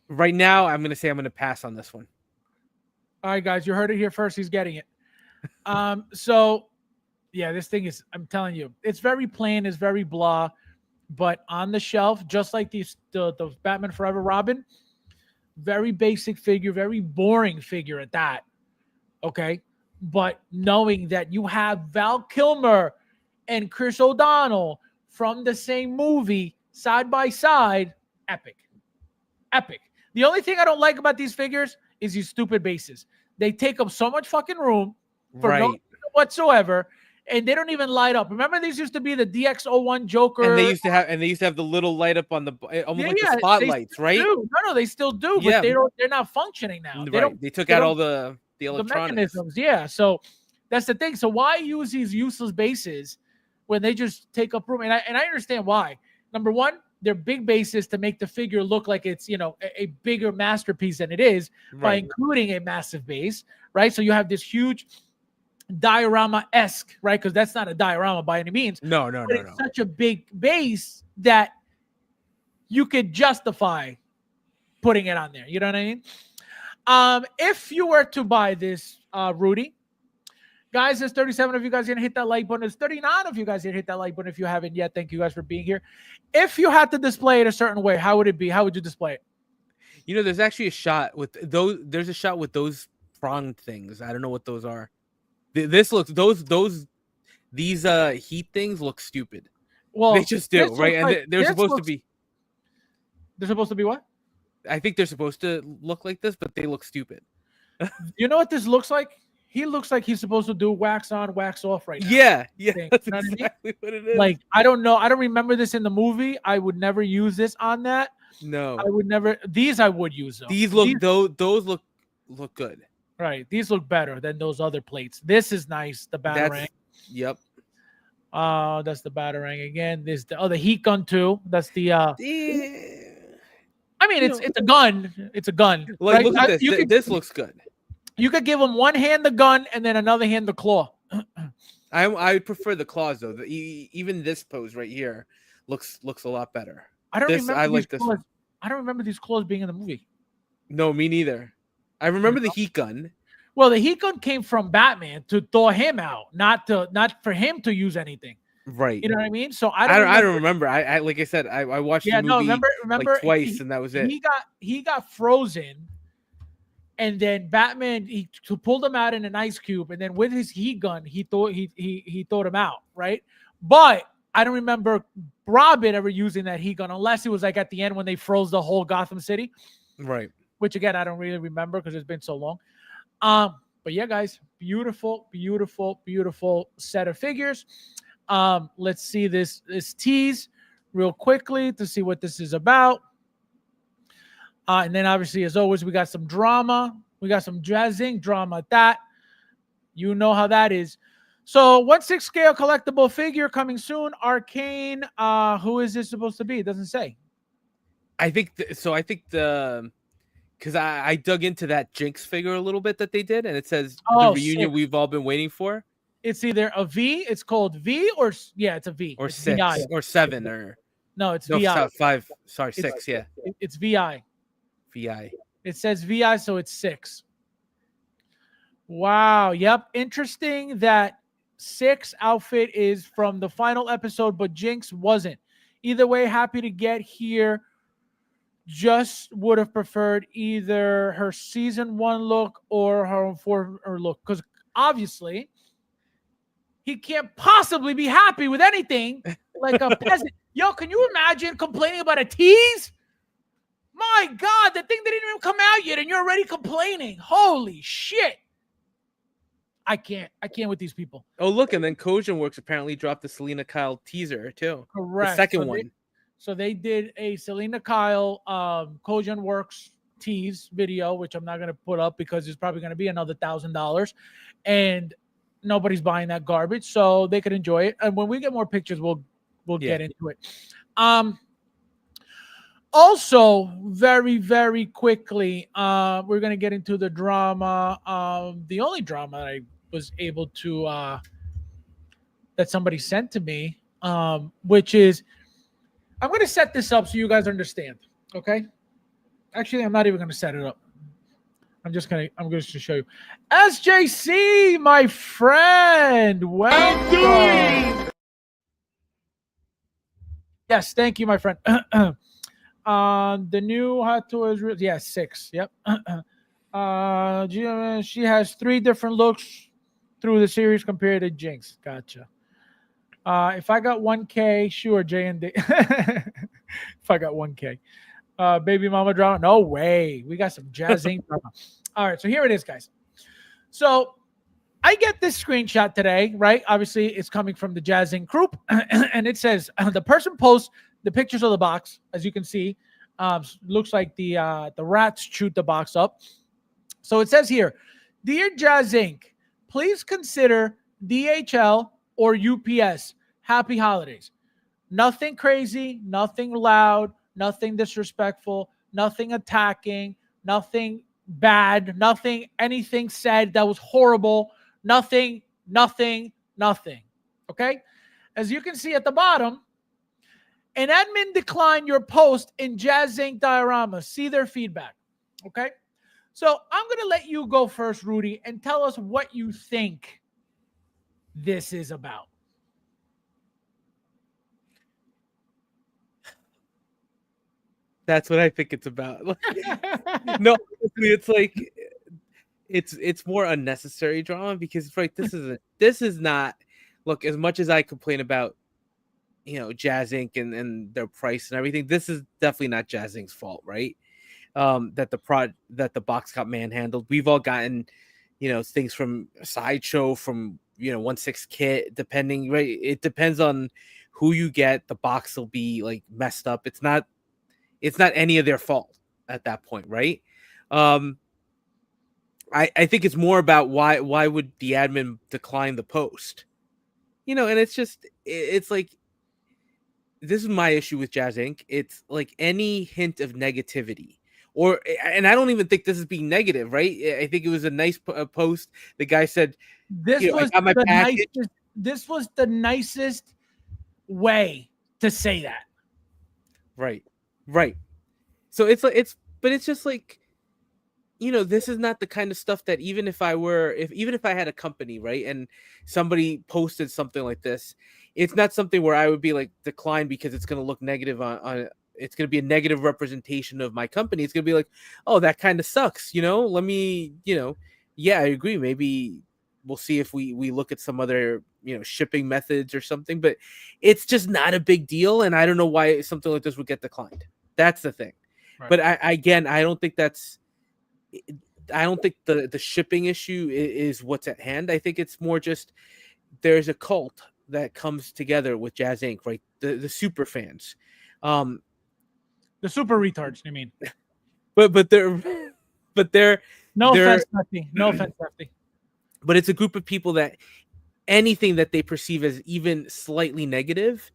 Right now, I'm gonna say I'm gonna pass on this one. All right, guys, you heard it here first. He's getting it. So yeah, this thing is, I'm telling you, it's very plain, it's very blah, but on the shelf, just like the Batman Forever Robin, very basic figure, very boring figure at that. Okay. But knowing that you have Val Kilmer and Chris O'Donnell from the same movie side by side, epic. The only thing I don't like about these figures is these stupid bases. They take up so much fucking room for no reason whatsoever, and they don't even light up. Remember, these used to be the DX01 Joker, and they used to have the little light up on the almost like the spotlights, right? No, they still do, but they're not functioning now. They took out all the electronics. Mechanisms. Yeah, so that's the thing. So why use these useless bases when they just take up room? And I understand why. Number one, they're big bases to make the figure look like it's, a bigger masterpiece than it is by including a massive base, right? So you have this huge diorama-esque, right? Because that's not a diorama by any means. No. It's such a big base that you could justify putting it on there. You know what I mean? If you were to buy this, Rudy, guys, there's 37 of you guys going to hit that like button. There's 39 of you guys going to hit that like button if you haven't yet. Thank you guys for being here. If you had to display it a certain way, how would it be? How would you display it? There's actually a shot with those. There's a shot with those pronged things. I don't know what those are. This looks these heat things look stupid. Well, they just do, right? And they're supposed to be. They're supposed to be what? I think they're supposed to look like this, but they look stupid. You know what this looks like? He looks like he's supposed to do wax on, wax off right now. Yeah, that's exactly what it is. Like, I don't know. I don't remember this in the movie. I would never use this on that. No. I would never. These I would use, though. Those look good. Right. These look better than those other plates. This is nice, the Batarang. Yep. That's the Batarang again. There's the heat gun, too. That's the... I mean, it's a gun. It's a gun. Like, right? look at this. This looks good. You could give him one hand the gun and then another hand the claw. I prefer the claws though. Even this pose right here looks a lot better. I don't remember these claws being in the movie. No, me neither. I remember the heat gun. Well, the heat gun came from Batman to thaw him out, not for him to use anything. Right. You know what I mean? So I don't remember. I like I said, I watched the movie remember like twice, and that was it. He got frozen. And then Batman, he pulled him out in an ice cube, and then with his heat gun, he thought him out, right? But I don't remember Robin ever using that heat gun, unless it was like at the end when they froze the whole Gotham City, right? Which again, I don't really remember because it's been so long. But yeah, guys, beautiful set of figures. Let's see this tease real quickly to see what this is about. And then obviously, as always, we got some drama. We got some jazzing drama at that. You know how that is. So 1/6 scale collectible figure coming soon. Arcane. Who is this supposed to be? It doesn't say. I think because I dug into that Jinx figure a little bit that they did, and it says the reunion 6. We've all been waiting for. It's either a V. It's called V, or it's a V. Or it's 6 VI. or 7 or it's VI. 5. Sorry, 6. Yeah, it's VI. VI. It says VI, so it's 6. Wow. Yep. Interesting that 6 outfit is from the final episode, but Jinx wasn't. Either way, happy to get here. Just would have preferred either her season 1 look or her 4 look, because obviously he can't possibly be happy with anything like a peasant. Yo, can you imagine complaining about a tease? My God, the thing didn't even come out yet, and you're already complaining. Holy shit. I can't with these people. Oh, look, and then Kojin Works apparently dropped the Selena Kyle teaser too. Correct. The second one. So they did a Selena Kyle Kojin Works tease video, which I'm not going to put up because it's probably going to be another $1,000, and nobody's buying that garbage, so they could enjoy it. And when we get more pictures, we'll get into it. Also, very, very quickly, we're going to get into the drama. The only drama that I was able to that somebody sent to me, which is, I'm going to set this up so you guys understand. Okay. Actually, I'm not even going to set it up. I'm just going to show you. SJC, my friend. Welcome. Yes. Thank you, my friend. The new Hot Toys, 6. Yep. She has 3 different looks through the series compared to Jinx. Gotcha. If I got 1K, sure, J&D. If I got 1K. Baby mama drama. No way. We got some Jazz Inc. drama. All right, so here it is, guys. So I get this screenshot today, right? Obviously, it's coming from the Jazz Inc. group, and it says the person posts the pictures of the box, as you can see. Looks like the rats chewed the box up. So it says here, Dear Jazz Inc., please consider DHL or UPS. Happy holidays. Nothing crazy, nothing loud, nothing disrespectful, nothing attacking, nothing bad, nothing, anything said that was horrible, nothing. Okay? As you can see at the bottom, an admin declined your post in Jazz Inc. diorama. See their feedback. Okay? So I'm going to let you go first, Rudy, and tell us what you think this is about. That's what I think it's about. No, it's like it's more unnecessary drama because this is not, look, as much as I complain about, Jazz Inc. and their price and everything, this is definitely not Jazz Inc.'s fault, right? That the box got manhandled. We've all gotten, things from Sideshow, from 1/6 kit, depending, right? It depends on who you get. The box will be like messed up. It's not any of their fault at that point, right? I think it's more about why would the admin decline the post? And it's like, this is my issue with Jazz Inc. It's like any hint of negativity, and I don't even think this is being negative, right? I think it was a nice post. The guy said, this was the nicest way to say that. Right. So it's just like, this is not the kind of stuff that even if I had a company, right, and somebody posted something like this, it's not something where I would be like decline because it's going to look negative on it's going to be a negative representation of my company. It's going to be like, oh, that kind of sucks. Let me, yeah, I agree. Maybe we'll see if we look at some other, shipping methods or something, but it's just not a big deal. And I don't know why something like this would get declined. That's the thing. Right. But I don't think the shipping issue is what's at hand. I think it's more just there's a cult that comes together with Jazz Inc., right? The super fans. The super retards, you mean? But they're no offense, Lefty. No offense, Lefty. But it's a group of people that anything that they perceive as even slightly negative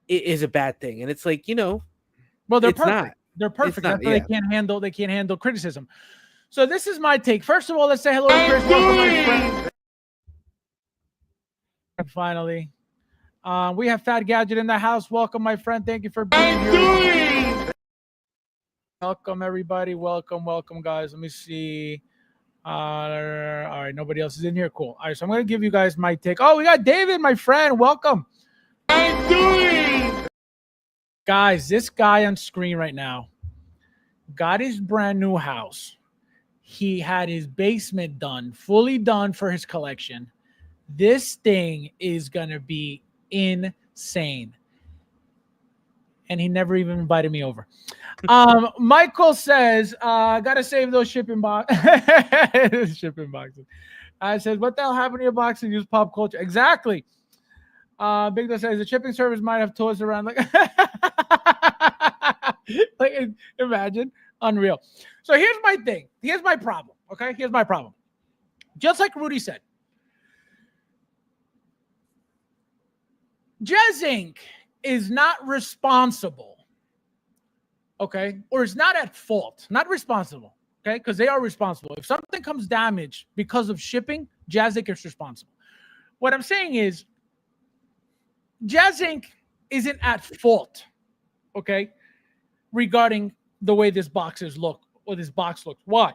is a bad thing, and it's like, well, they're perfect. Not. They're perfect. That's why they can't handle criticism. So this is my take. First of all, let's say hello to Chris. Welcome, my friend. Finally, we have Fat Gadget in the house. Welcome, my friend. Thank you for being here. Welcome, everybody. Welcome, guys. Let me see. All right, nobody else is in here. Cool. All right, so I'm gonna give you guys my take. Oh, we got David, my friend. Welcome. Guys, this guy on screen right now got his brand new house. He had his basement done, fully done for his collection. This thing is going to be insane. And he never even invited me over. Michael says, gotta save those shipping shipping boxes. I said, what the hell happened to your boxes? Use pop culture. Exactly. Big Dog says the shipping service might have toys around like like imagine. Unreal. So here's my thing. Here's my problem. Okay. Here's my problem. Just like Rudy said, Jazz Inc. is not responsible, okay, or is not at fault, not responsible, okay, because they are responsible. If something comes damaged because of shipping, Jazz Inc. is responsible. What I'm saying is, Jazz Inc. isn't at fault, okay, regarding the way this boxes look or this box looks. Why?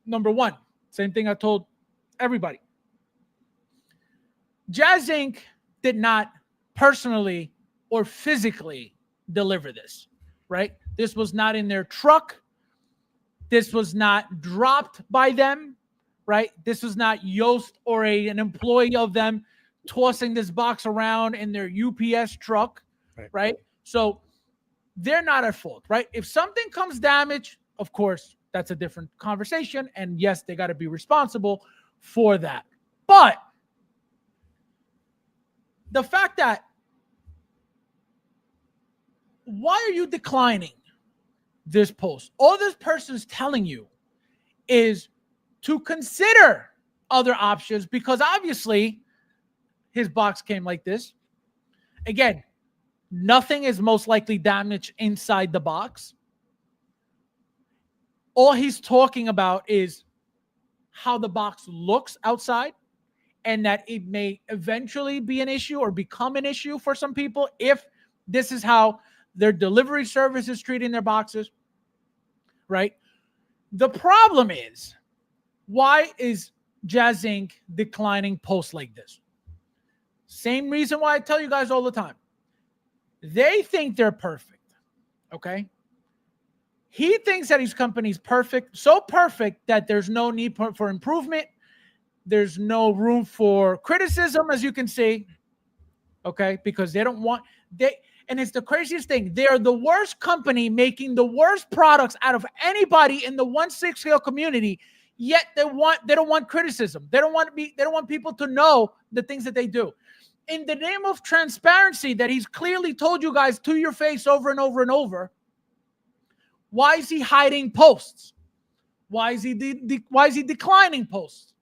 Number one, same thing I told everybody. Jazz Inc. did not personally or physically deliver this, right? This was not in their truck. This was not dropped by them, right? This was not Yoast or an employee of them tossing this box around in their UPS truck, right? So they're not at fault, right? If something comes damaged, of course, that's a different conversation. And yes, they got to be responsible for that. But the fact that why are you declining this post? All this person's telling you is to consider other options because obviously his box came like this. Again, nothing is most likely damaged inside the box. All he's talking about is how the box looks outside and that it may eventually be an issue or become an issue for some people if this is how their delivery service is treating their boxes, right? The problem is, why is Jazz Inc. declining posts like this? Same reason why I tell you guys all the time. They think they're perfect, okay? He thinks that his company's perfect, so perfect that there's no need for improvement. There's no room for criticism, as you can see, okay? Because they don't want... And it's the craziest thing. They are the worst company making the worst products out of anybody in the 1/6 scale community. Yet they don't want criticism. They don't want people to know the things that they do. In the name of transparency that he's clearly told you guys to your face over and over and over, why is he hiding posts? Why is he declining posts?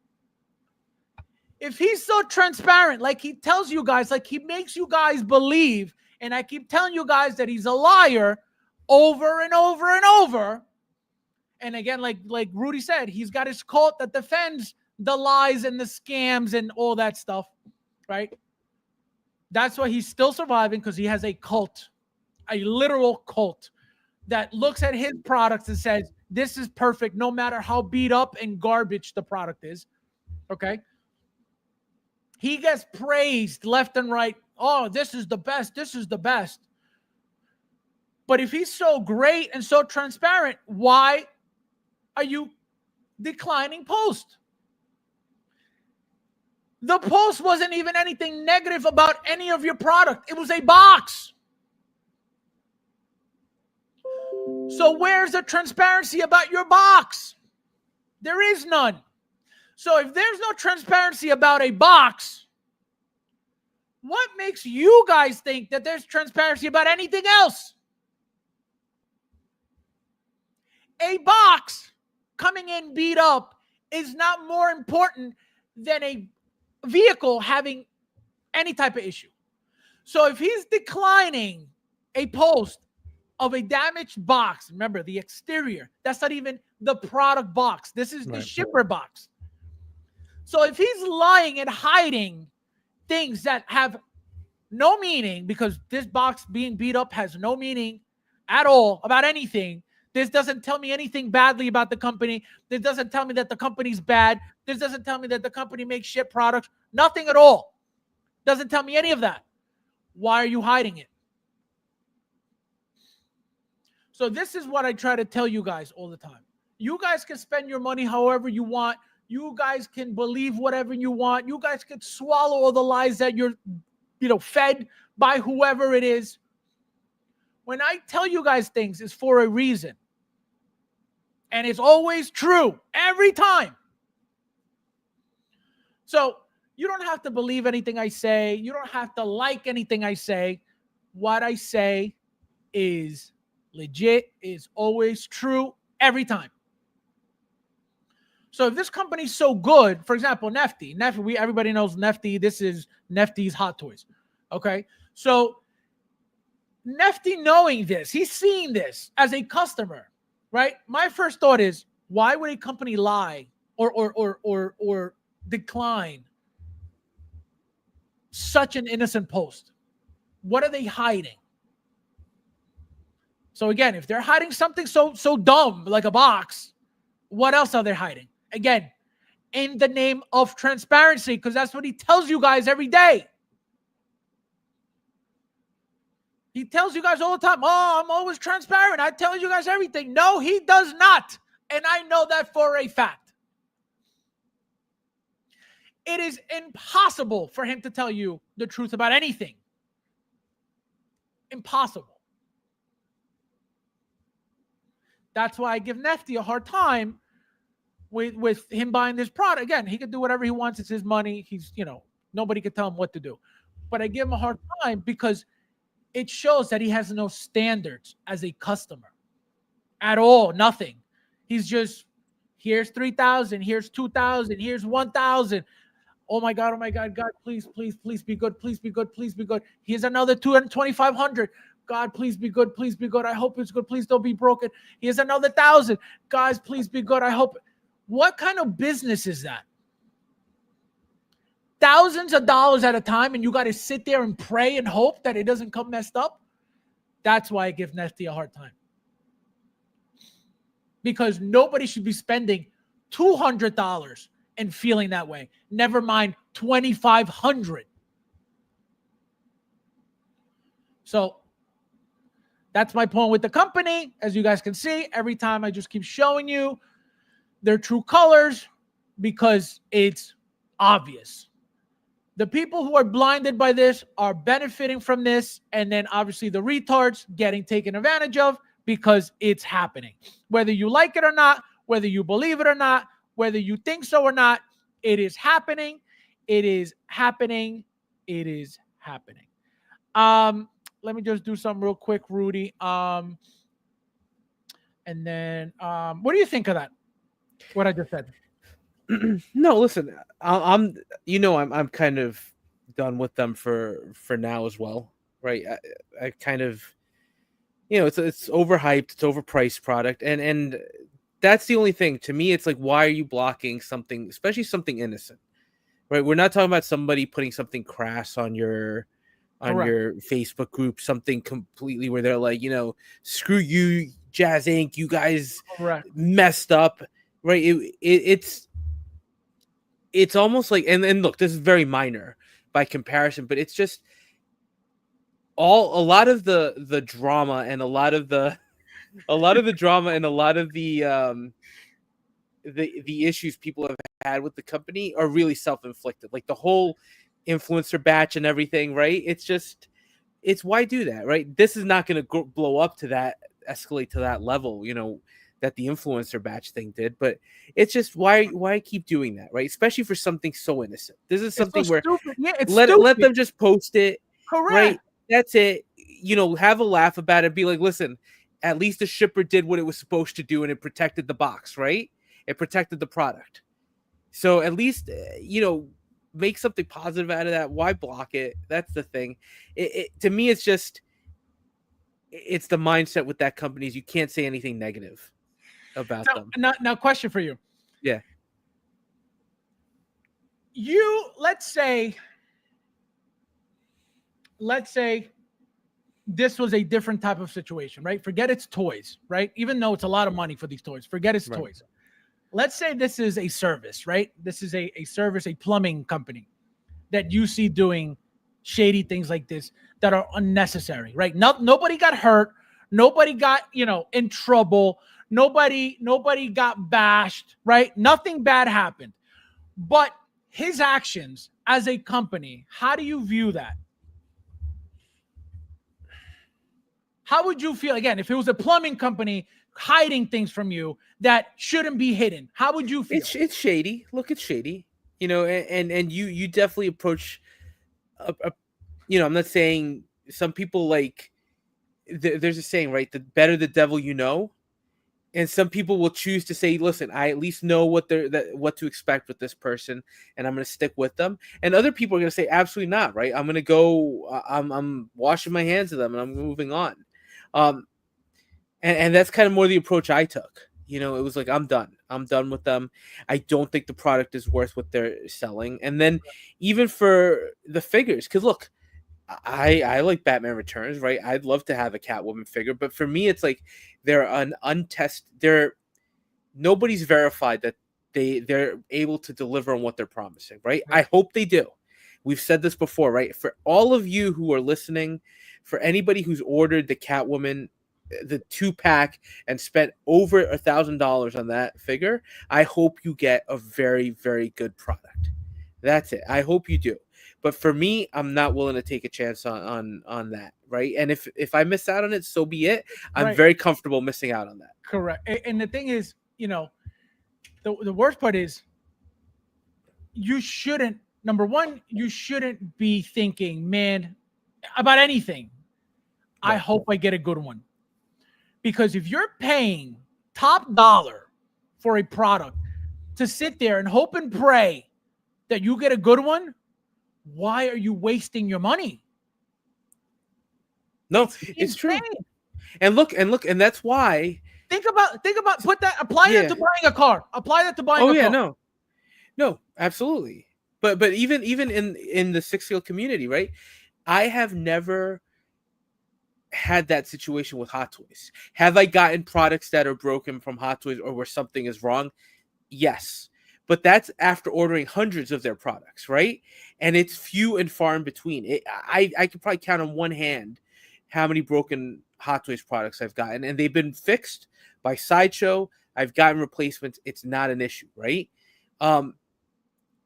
If he's so transparent, like he tells you guys, like he makes you guys believe, and I keep telling you guys that he's a liar over and over and over. And again, like Rudy said, he's got his cult that defends the lies and the scams and all that stuff, right? That's why he's still surviving, because he has a cult, a literal cult that looks at his products and says, this is perfect, no matter how beat up and garbage the product is, okay? He gets praised left and right. Oh, this is the best. This is the best. But if he's so great and so transparent, why are you declining post? The post wasn't even anything negative about any of your product. It was a box. So where's the transparency about your box? There is none. So if there's no transparency about a box, what makes you guys think that there's transparency about anything else? A box coming in beat up is not more important than a vehicle having any type of issue. So if he's declining a post of a damaged box, remember the exterior, that's not even the product box. This is the shipper box. So if he's lying and hiding things that have no meaning, because this box being beat up has no meaning at all about anything. This doesn't tell me anything badly about the company. This doesn't tell me that the company's bad. This doesn't tell me that the company makes shit products. Nothing at all. Doesn't tell me any of that. Why are you hiding it? So this is what I try to tell you guys all the time. You guys can spend your money however you want You guys can believe whatever you want. You guys can swallow all the lies that you're, fed by whoever it is. When I tell you guys things, it's for a reason. And it's always true every time. So you don't have to believe anything I say. You don't have to like anything I say. What I say is legit, is always true every time. So if this company's so good, for example, Nefty, everybody knows Nefty. This is Nefty's Hot Toys. Okay. So Nefty knowing this, he's seeing this as a customer, right? My first thought is, why would a company lie or decline such an innocent post? What are they hiding? So again, if they're hiding something so dumb like a box, what else are they hiding? Again, in the name of transparency, because that's what he tells you guys every day. He tells you guys all the time, oh, I'm always transparent. I tell you guys everything. No, he does not. And I know that for a fact. It is impossible for him to tell you the truth about anything. Impossible. That's why I give Nefty a hard time with him buying this product. Again, he can do whatever he wants. It's his money. He's, nobody can tell him what to do. But I give him a hard time because it shows that he has no standards as a customer at all. Nothing. He's just, here's 3,000, here's 2,000, here's 1,000. Oh my God, God, please be good, please be good, please be good. Here's another 2,500. God, please be good, please be good. I hope it's good. Please don't be broken. Here's another 1,000. Guys, please be good. I hope. What kind of business is that? Thousands of dollars at a time, and you got to sit there and pray and hope that it doesn't come messed up? That's why I give Nefty a hard time. Because nobody should be spending $200 and feeling that way. Never mind $2,500. So that's my point with the company. As you guys can see, every time I just keep showing you their true colors because it's obvious. The people who are blinded by this are benefiting from this, and then obviously the retards getting taken advantage of because it's happening. Whether you like it or not, whether you believe it or not, whether you think so or not, it is happening. It is happening. It is happening. Let me just do something real quick, Rudy. And then what do you think of that? What I just said? No, listen, I'm kind of done with them for now as well, right? I kind of, it's overhyped, it's overpriced product, and that's the only thing. To me, it's like, why are you blocking something, especially something innocent, right? We're not talking about somebody putting something crass on your Facebook group, something completely where they're like, screw you, Jazz Inc., you guys messed up, right? It's almost like, and look, this is very minor by comparison, but it's just a lot of the drama and a lot of the drama and a lot of the issues people have had with the company are really self-inflicted. Like the whole influencer batch and everything, right? It's why do that, right? This is not going to blow up to that, escalate to that level, that the influencer batch thing did, but it's just why keep doing that, right? Especially for something so innocent. This is something where let them just post it. Correct. Right? That's it. Have a laugh about it. Be like, listen, at least the shipper did what it was supposed to do, and it protected the box, right? It protected the product. So at least make something positive out of that. Why block it? That's the thing. To me, it's the mindset with that company is you can't say anything negative about them. Now, question for you. Yeah. Let's say this was a different type of situation, right? Forget it's toys, right? Even though it's a lot of money for these toys, forget it's toys. Let's say this is a service, right? This is a service, a plumbing company that you see doing shady things like this that are unnecessary, right? Nobody got hurt. Nobody got, in trouble. Nobody got bashed, right? Nothing bad happened. But his actions as a company, how do you view that? How would you feel, again, if it was a plumbing company hiding things from you that shouldn't be hidden? How would you feel? It's shady. Look, it's shady. You know, and you definitely approach you know, I'm not saying some people like there's a saying, right? The better the devil you know. And some people will choose to say, listen, I at least know what to expect with this person, and I'm going to stick with them. And other people are going to say, absolutely not, right? I'm going to go, I'm washing my hands of them, and I'm moving on. And that's kind of more the approach I took. You know, it was like, I'm done with them. I don't think the product is worth what they're selling. And then even for the figures, because look, I like Batman Returns, right? I'd love to have a Catwoman figure, but for me, it's like they're an untested. Nobody's verified that they're able to deliver on what they're promising, right? I hope they do. We've said this before, right? For all of you who are listening, for anybody who's ordered the Catwoman, the 2-pack, and spent over $1,000 on that figure, I hope you get a very, very good product. That's it. I hope you do. But for me, I'm not willing to take a chance on that, right? And if I miss out on it, so be it. I'm very comfortable missing out on that. Correct. And the thing is, you know, the worst part is you shouldn't, number one, you shouldn't be thinking, man, about anything. I hope I get a good one. Because if you're paying top dollar for a product to sit there and hope and pray that you get a good one, why are you wasting your money? No, it's true. And look, and that's why. Think about apply that to buying a car. Apply that to buying a car. No, absolutely. But even in the Six Seal community, right? I have never had that situation with Hot Toys. Have I gotten products that are broken from Hot Toys or where something is wrong? Yes. But that's after ordering hundreds of their products, right? And it's few and far in between. I could probably count on one hand how many broken Hot Toys products I've gotten, and they've been fixed by Sideshow. I've gotten replacements. It's not an issue, right?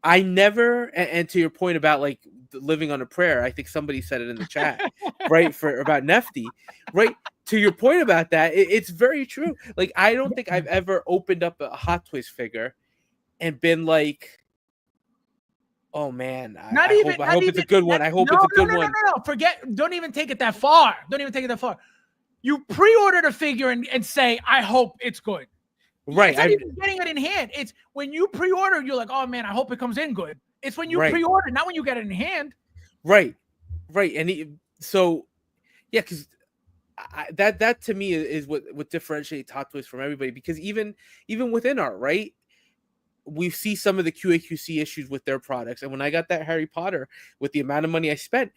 I never, and to your point about like living on a prayer, I think somebody said it in the chat, right? About Nefty, right? To your point about that, it's very true. Like, I don't think I've ever opened up a Hot Toys figure and been like, oh man, I hope it's a good one. I hope it's a good one. No. Forget, don't even take it that far. You pre-ordered a figure and say, I hope it's good. Right. It's not even getting it in hand. It's when you pre-order, you're like, oh man, I hope it comes in good. It's when you pre-order, not when you get it in hand. Right. And so, yeah, because that to me is what differentiates Hot Toys from everybody. Because even within art, right? We see some of the QAQC issues with their products. And when I got that Harry Potter, with the amount of money I spent,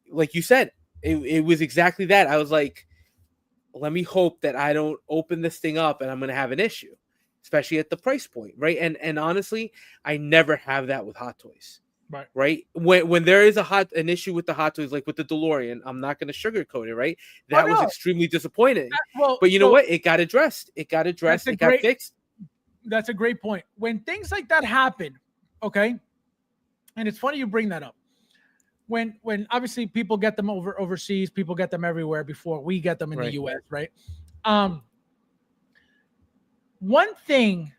like you said, it was exactly that. I was like, let me hope that I don't open this thing up and I'm going to have an issue, especially at the price point, right? And honestly, I never have that with Hot Toys, right? When there is an issue with the Hot Toys, like with the DeLorean, I'm not going to sugarcoat it, right? That was extremely disappointing. But you know what? It got addressed. It got fixed. That's a great point. When things like that happen, okay, and it's funny you bring that up. When obviously people get them overseas, people get them everywhere before we get them in the US, right? One thing,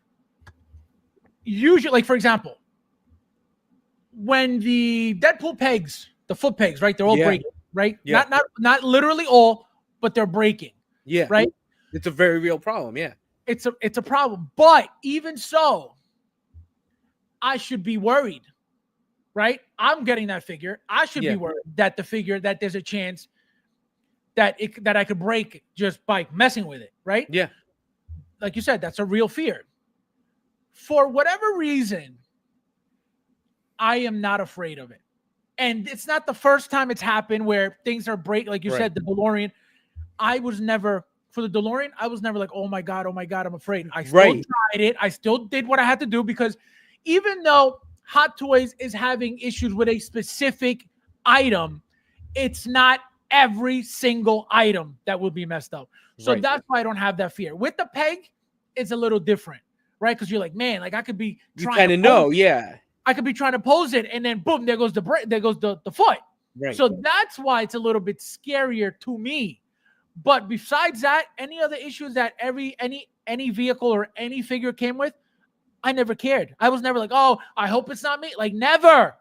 usually, like for example, when the Deadpool pegs, the foot pegs, right? They're all breaking, right? Yeah. Not literally all, but they're breaking. Yeah. Right? It's a very real problem, yeah. It's a problem. But even so, I should be worried, right? I'm getting that figure. I should be worried that that there's a chance that I could break it just by messing with it, right? Yeah. Like you said, that's a real fear. For whatever reason, I am not afraid of it. And it's not the first time it's happened where things are like you said, the DeLorean. For the DeLorean, I was never like, oh my God, I'm afraid. I still tried it. I still did what I had to do, because even though Hot Toys is having issues with a specific item, it's not every single item that will be messed up. So that's why I don't have that fear. With the peg, it's a little different, right? Because you're like, man, like I could be trying. You kind of know, yeah. I could be trying to pose it, and then boom, there goes the foot. Right. So that's why it's a little bit scarier to me. But besides that, any other issues that any vehicle or any figure came with, I never cared. I was never like, oh, I hope it's not me. Like, never.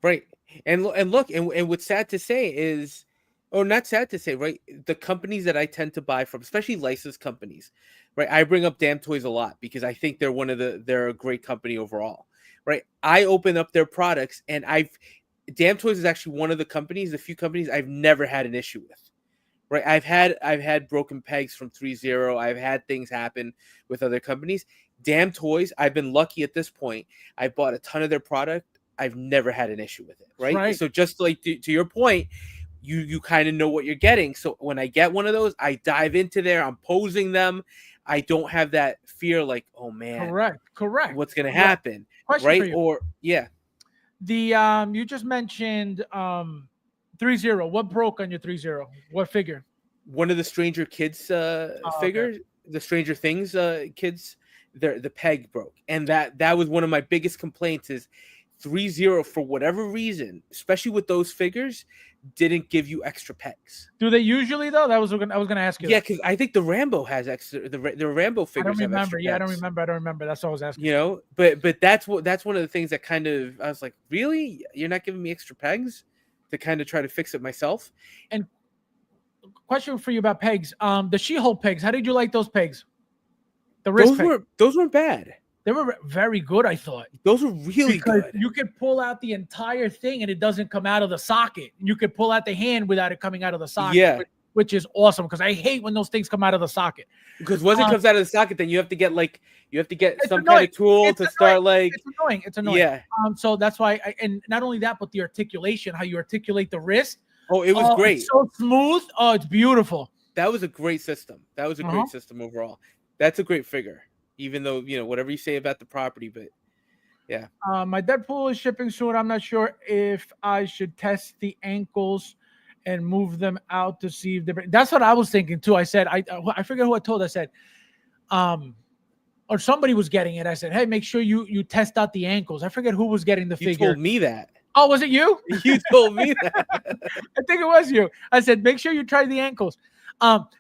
Right. And look, and what's sad to say is, or not sad to say, right? The companies that I tend to buy from, especially licensed companies, right? I bring up Damn Toys a lot because I think they're a great company overall, right? I open up their products, and Damn Toys is actually one of the few companies I've never had an issue with. Right, I've had broken pegs from 3.0. I've had things happen with other companies. Damn Toys, I've been lucky at this point. I bought a ton of their product. I've never had an issue with it. Right. So just like to your point, you kind of know what you're getting. So when I get one of those, I dive into there. I'm posing them. I don't have that fear like, oh man, correct. What's gonna happen? Question right? for you. Or yeah. The you just mentioned 3.0. What broke on your 3.0? What figure? One of the Stranger Kids figures, okay. The Stranger Things kids, the peg broke. And that was one of my biggest complaints is 3.0 for whatever reason, especially with those figures, didn't give you extra pegs. Do they usually though? I was gonna ask you. Yeah, because I think the Rambo has extra. The Rambo figures. I don't remember. Have extra Yeah, pegs. I don't remember. That's what I was asking. You know, but that's one of the things that kind of I was like, really, you're not giving me extra pegs to kind of try to fix it myself. And question for you about pegs. The She-Hulk pegs. How did you like those pegs? The wrist pegs. Those weren't bad. They were very good, I thought. Those were really good. You could pull out the entire thing and it doesn't come out of the socket. You could pull out the hand without it coming out of the socket. Yeah. Which is awesome because I hate when those things come out of the socket. Because once it comes out of the socket, then you have to get some annoying. kind of tool It's to annoying. start like. It's annoying. Yeah. So that's why, and not only that, but the articulation, how you articulate the wrist. Oh, it was great. It's so smooth. Oh, it's beautiful. That was a great system. That was a great system overall. That's a great figure. Even though, whatever you say about the property, but yeah. My Deadpool is shipping soon. I'm not sure if I should test the ankles and move them out to see if they're. That's what I was thinking too. I said, I forget who I told. I said, or somebody was getting it. I said, hey, make sure you test out the ankles. I forget who was getting the figure. You told me that. Oh, was it you? You told me that. I think it was you. I said, make sure you try the ankles.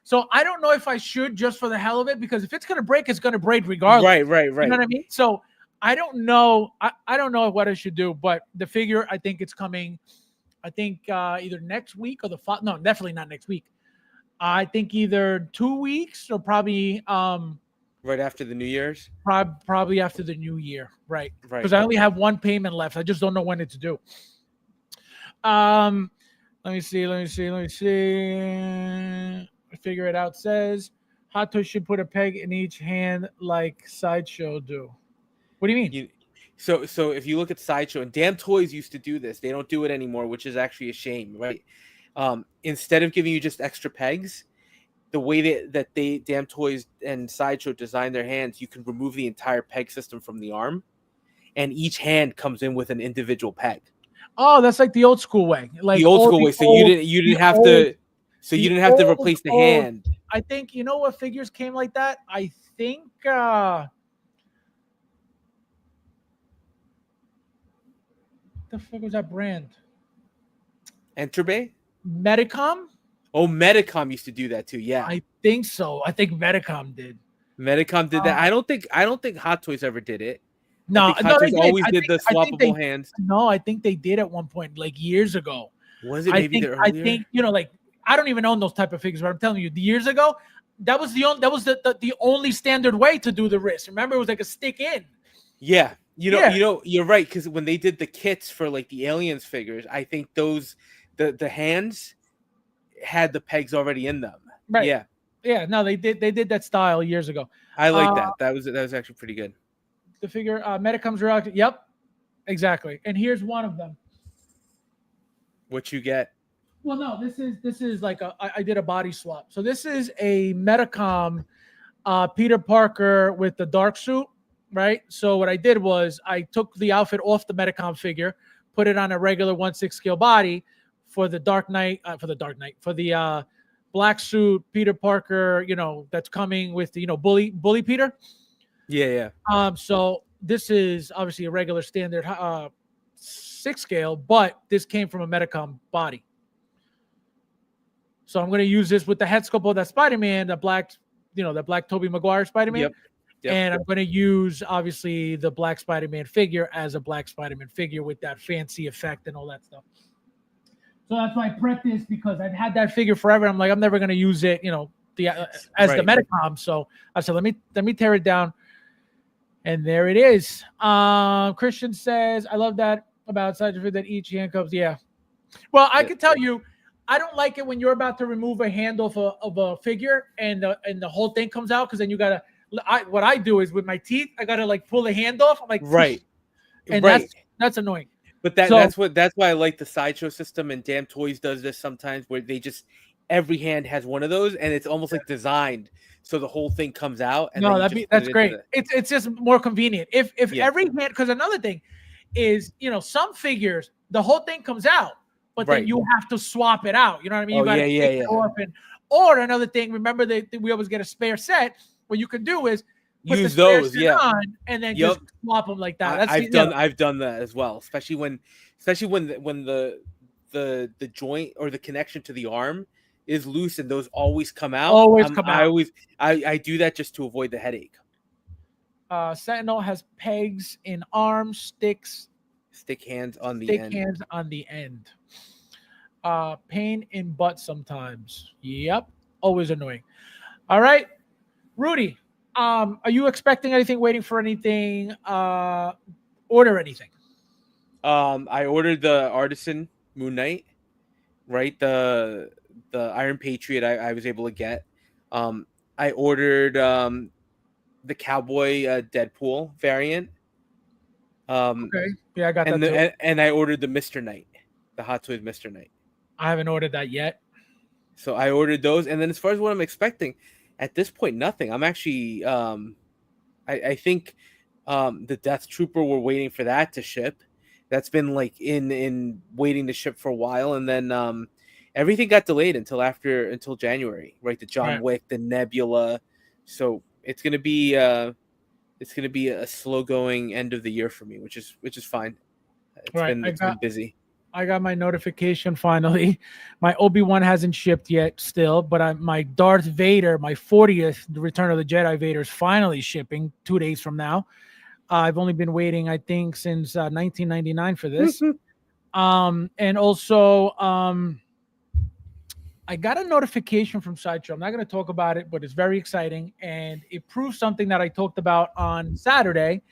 So I don't know if I should just for the hell of it, because if it's going to break, it's going to break regardless. Right. You know what I mean? So I don't know. I don't know what I should do, but the figure, I think it's coming. I think either next week or no, definitely not next week. I think either 2 weeks or probably right after the New Year's. Probably after the New Year, right? Because I only have one payment left. I just don't know when it's due. Let me see. Figure it out. Says Hot Toys should put a peg in each hand like Sideshow do. What do you mean? So if you look at Sideshow, and Damn Toys used to do this, they don't do it anymore, which is actually a shame, right? Instead of giving you just extra pegs, the way that Damn Toys and Sideshow design their hands, you can remove the entire peg system from the arm, and each hand comes in with an individual peg. Oh, that's like the old school way. Like the old school way. So you didn't have to replace the hand. I think what figures came like that? I think the fuck was that brand? Enterbay? Medicom? Oh, Medicom used to do that too. Yeah. I think so. I think Medicom did. Medicom did that. I don't think Hot Toys ever did it. No, Hot Toys always did the swappable hands. No, I think they did at one point, like years ago. Was it maybe the earlier? I think like I don't even own those type of figures, but I'm telling you, years ago, that was the only standard way to do the wrist. Remember, it was like a stick in. Yeah, you're right, because when they did the kits for like the Aliens figures, I think those the hands had the pegs already in them. Right. Yeah. No, they did that style years ago. I like that. That was actually pretty good. The figure Medicom's real. Yep, exactly. And here's one of them. What you get? Well, no, this is like I did a body swap. So this is a Medicom Peter Parker with the dark suit, right? So what I did was I took the outfit off the Medicom figure, put it on a regular 1/6 scale body for the for the black suit Peter Parker, that's coming with the bully Peter. Yeah. So this is obviously a regular standard 6 scale, but this came from a Medicom body. So I'm going to use this with the head sculpt of that Spider-Man, the black Tobey Maguire Spider-Man. Yep. And I'm going to use, obviously, the black Spider-Man figure as a black Spider-Man figure with that fancy effect and all that stuff. So that's why I prepped this, because I've had that figure forever. I'm like, I'm never going to use it, as the Medicom. So I said, let me tear it down. And there it is. Christian says, I love that about Sideshow that each handcuffs. Yeah. Well, I can tell you, I don't like it when you're about to remove a hand off of a figure and the whole thing comes out, because then you gotta. What I do is with my teeth, I gotta like pull the hand off. I'm like, right, and right. That's annoying. But that's why I like the Sideshow system, and Damn Toys does this sometimes, where they just every hand has one of those, and it's almost like designed so the whole thing comes out. And that's great. It's just more convenient if every hand, because another thing is, some figures the whole thing comes out, but then you have to swap it out. You know what I mean? You gotta take it off or another thing. Remember that we always get a spare set. What you can do is use those, on and then just swap them like that. I've done that as well, especially when the joint or the connection to the arm is loose, and those always come out. I do that just to avoid the headache. Sentinel has pegs in arms, stick hands on the end. Pain in butt sometimes. Yep, always annoying. All right, Rudy. Are you expecting anything? Waiting for anything? Order anything? I ordered the Artisan Moon Knight, right? The Iron Patriot. I was able to get. I ordered the Cowboy Deadpool variant. Okay, yeah, I got that too. And I ordered the Mr. Knight, the Hot Toys Mr. Knight. I haven't ordered that yet. So I ordered those, and then as far as what I'm expecting, at this point, nothing. I'm actually, I think the Death Trooper, we're waiting for that to ship. That's been like in waiting to ship for a while, and then everything got delayed until January, right? The John Wick, the Nebula. So it's gonna be a slow going end of the year for me, which is fine. It's been busy. I got my notification finally. My Obi-Wan hasn't shipped yet still, but my Darth Vader, my 40th Return of the Jedi Vader, is finally shipping 2 days from now. I've only been waiting, I think, since 1999 for this. And also, I got a notification from Sideshow. I'm not going to talk about it, but it's very exciting. And it proves something that I talked about on Saturday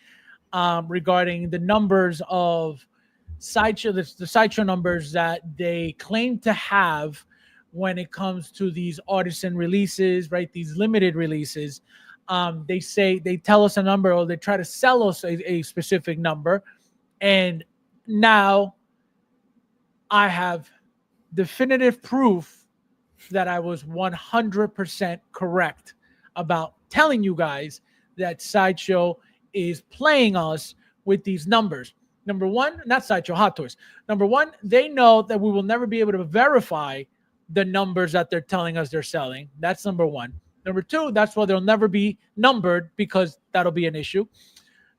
regarding the numbers of Sideshow, the Sideshow numbers that they claim to have when it comes to these artisan releases, right? These limited releases. They tell us a number, or they try to sell us a specific number. And now I have definitive proof that I was 100% correct about telling you guys that Sideshow is playing us with these numbers. Number one, not Sideshow, Hot Toys. Number one, they know that we will never be able to verify the numbers that they're telling us they're selling. That's number one. Number two, that's why they'll never be numbered, because that'll be an issue.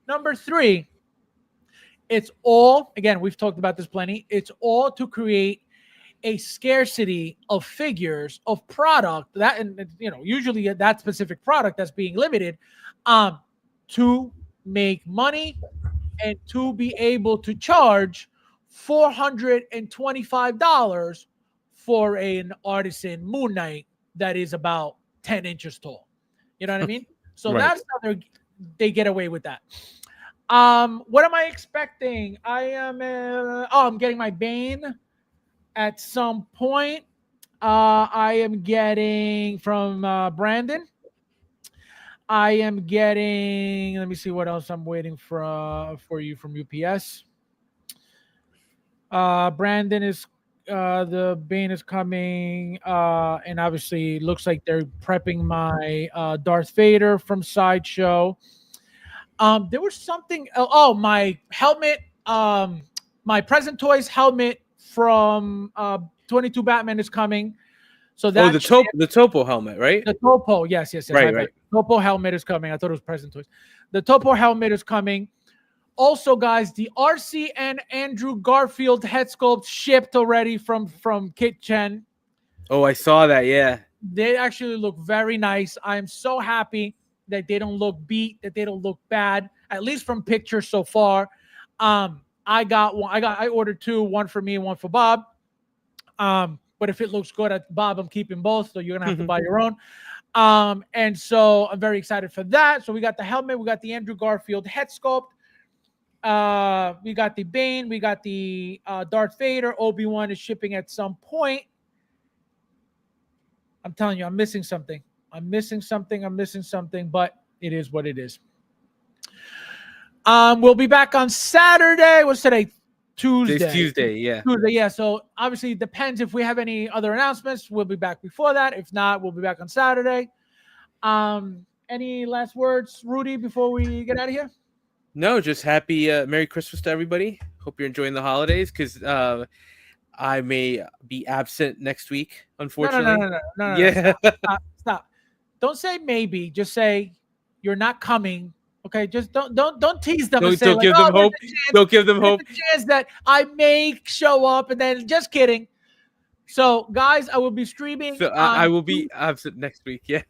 Number three, it's all, again, we've talked about this plenty, it's all to create a scarcity of figures, of product, that, and usually that specific product that's being limited, to make money and to be able to charge $425 for an artisan Moon Knight that is about 10 inches tall. You know what I mean? So that's how they get away with that. What am I expecting? I'm getting my Bane at some point. I am getting from Brandon. I am getting, let me see what else I'm waiting for you from UPS. Brandon is, the Bane is coming, and obviously looks like they're prepping my Darth Vader from Sideshow. There was something, my helmet, my Present Toys helmet from 22 Batman is coming. So that the Topo helmet, right? The Topo, yes. Right. Topo helmet is coming. I thought it was Present Toys. The Topo helmet is coming. Also, guys, the RC and Andrew Garfield head sculpt shipped already from Kit Chen. Oh, I saw that. Yeah. They actually look very nice. I'm so happy that they don't look beat, that they don't look bad, at least from pictures so far. I ordered 2, one for me, one for Bob. But if it looks good at Bob, I'm keeping both, so you're gonna have to buy your own. And so I'm very excited for that. So we got the helmet, we got the Andrew Garfield head sculpt, we got the Bane, we got the Darth Vader. Obi-Wan is shipping at some point. I'm telling you, I'm missing something, but it is what it is. We'll be back on Saturday. What's today? Tuesday. It's Tuesday, yeah. Tuesday, yeah. So obviously it depends if we have any other announcements. We'll be back before that. If not, we'll be back on Saturday. Any last words, Rudy, before we get out of here? No, just happy Merry Christmas to everybody. Hope you're enjoying the holidays, because I may be absent next week, unfortunately. No. Yeah. Stop. Don't say maybe. Just say you're not coming. Okay, just don't tease them. Don't and say, give them hope. Don't give them hope. There's a chance that I may show up, and then just kidding. So, guys, I will be streaming. So I will be absent next week. Yeah.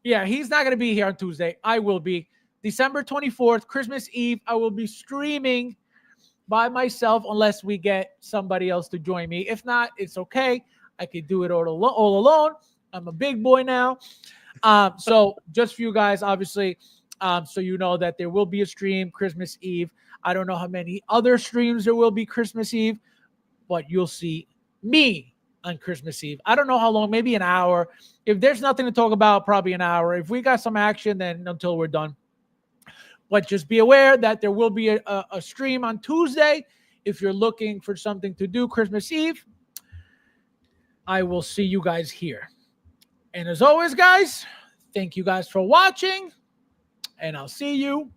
Yeah, he's not going to be here on Tuesday. I will be. December 24th, Christmas Eve, I will be streaming by myself unless we get somebody else to join me. If not, it's okay. I could do it all alone. I'm a big boy now. So just for you guys, obviously, so you know that there will be a stream Christmas Eve. I don't know how many other streams there will be Christmas Eve, but you'll see me on Christmas Eve. I don't know how long, maybe an hour. If there's nothing to talk about, probably an hour. If we got some action, then until we're done. But just be aware that there will be a stream on Tuesday. If you're looking for something to do Christmas Eve, I will see you guys here. And as always, guys, thank you guys for watching, and I'll see you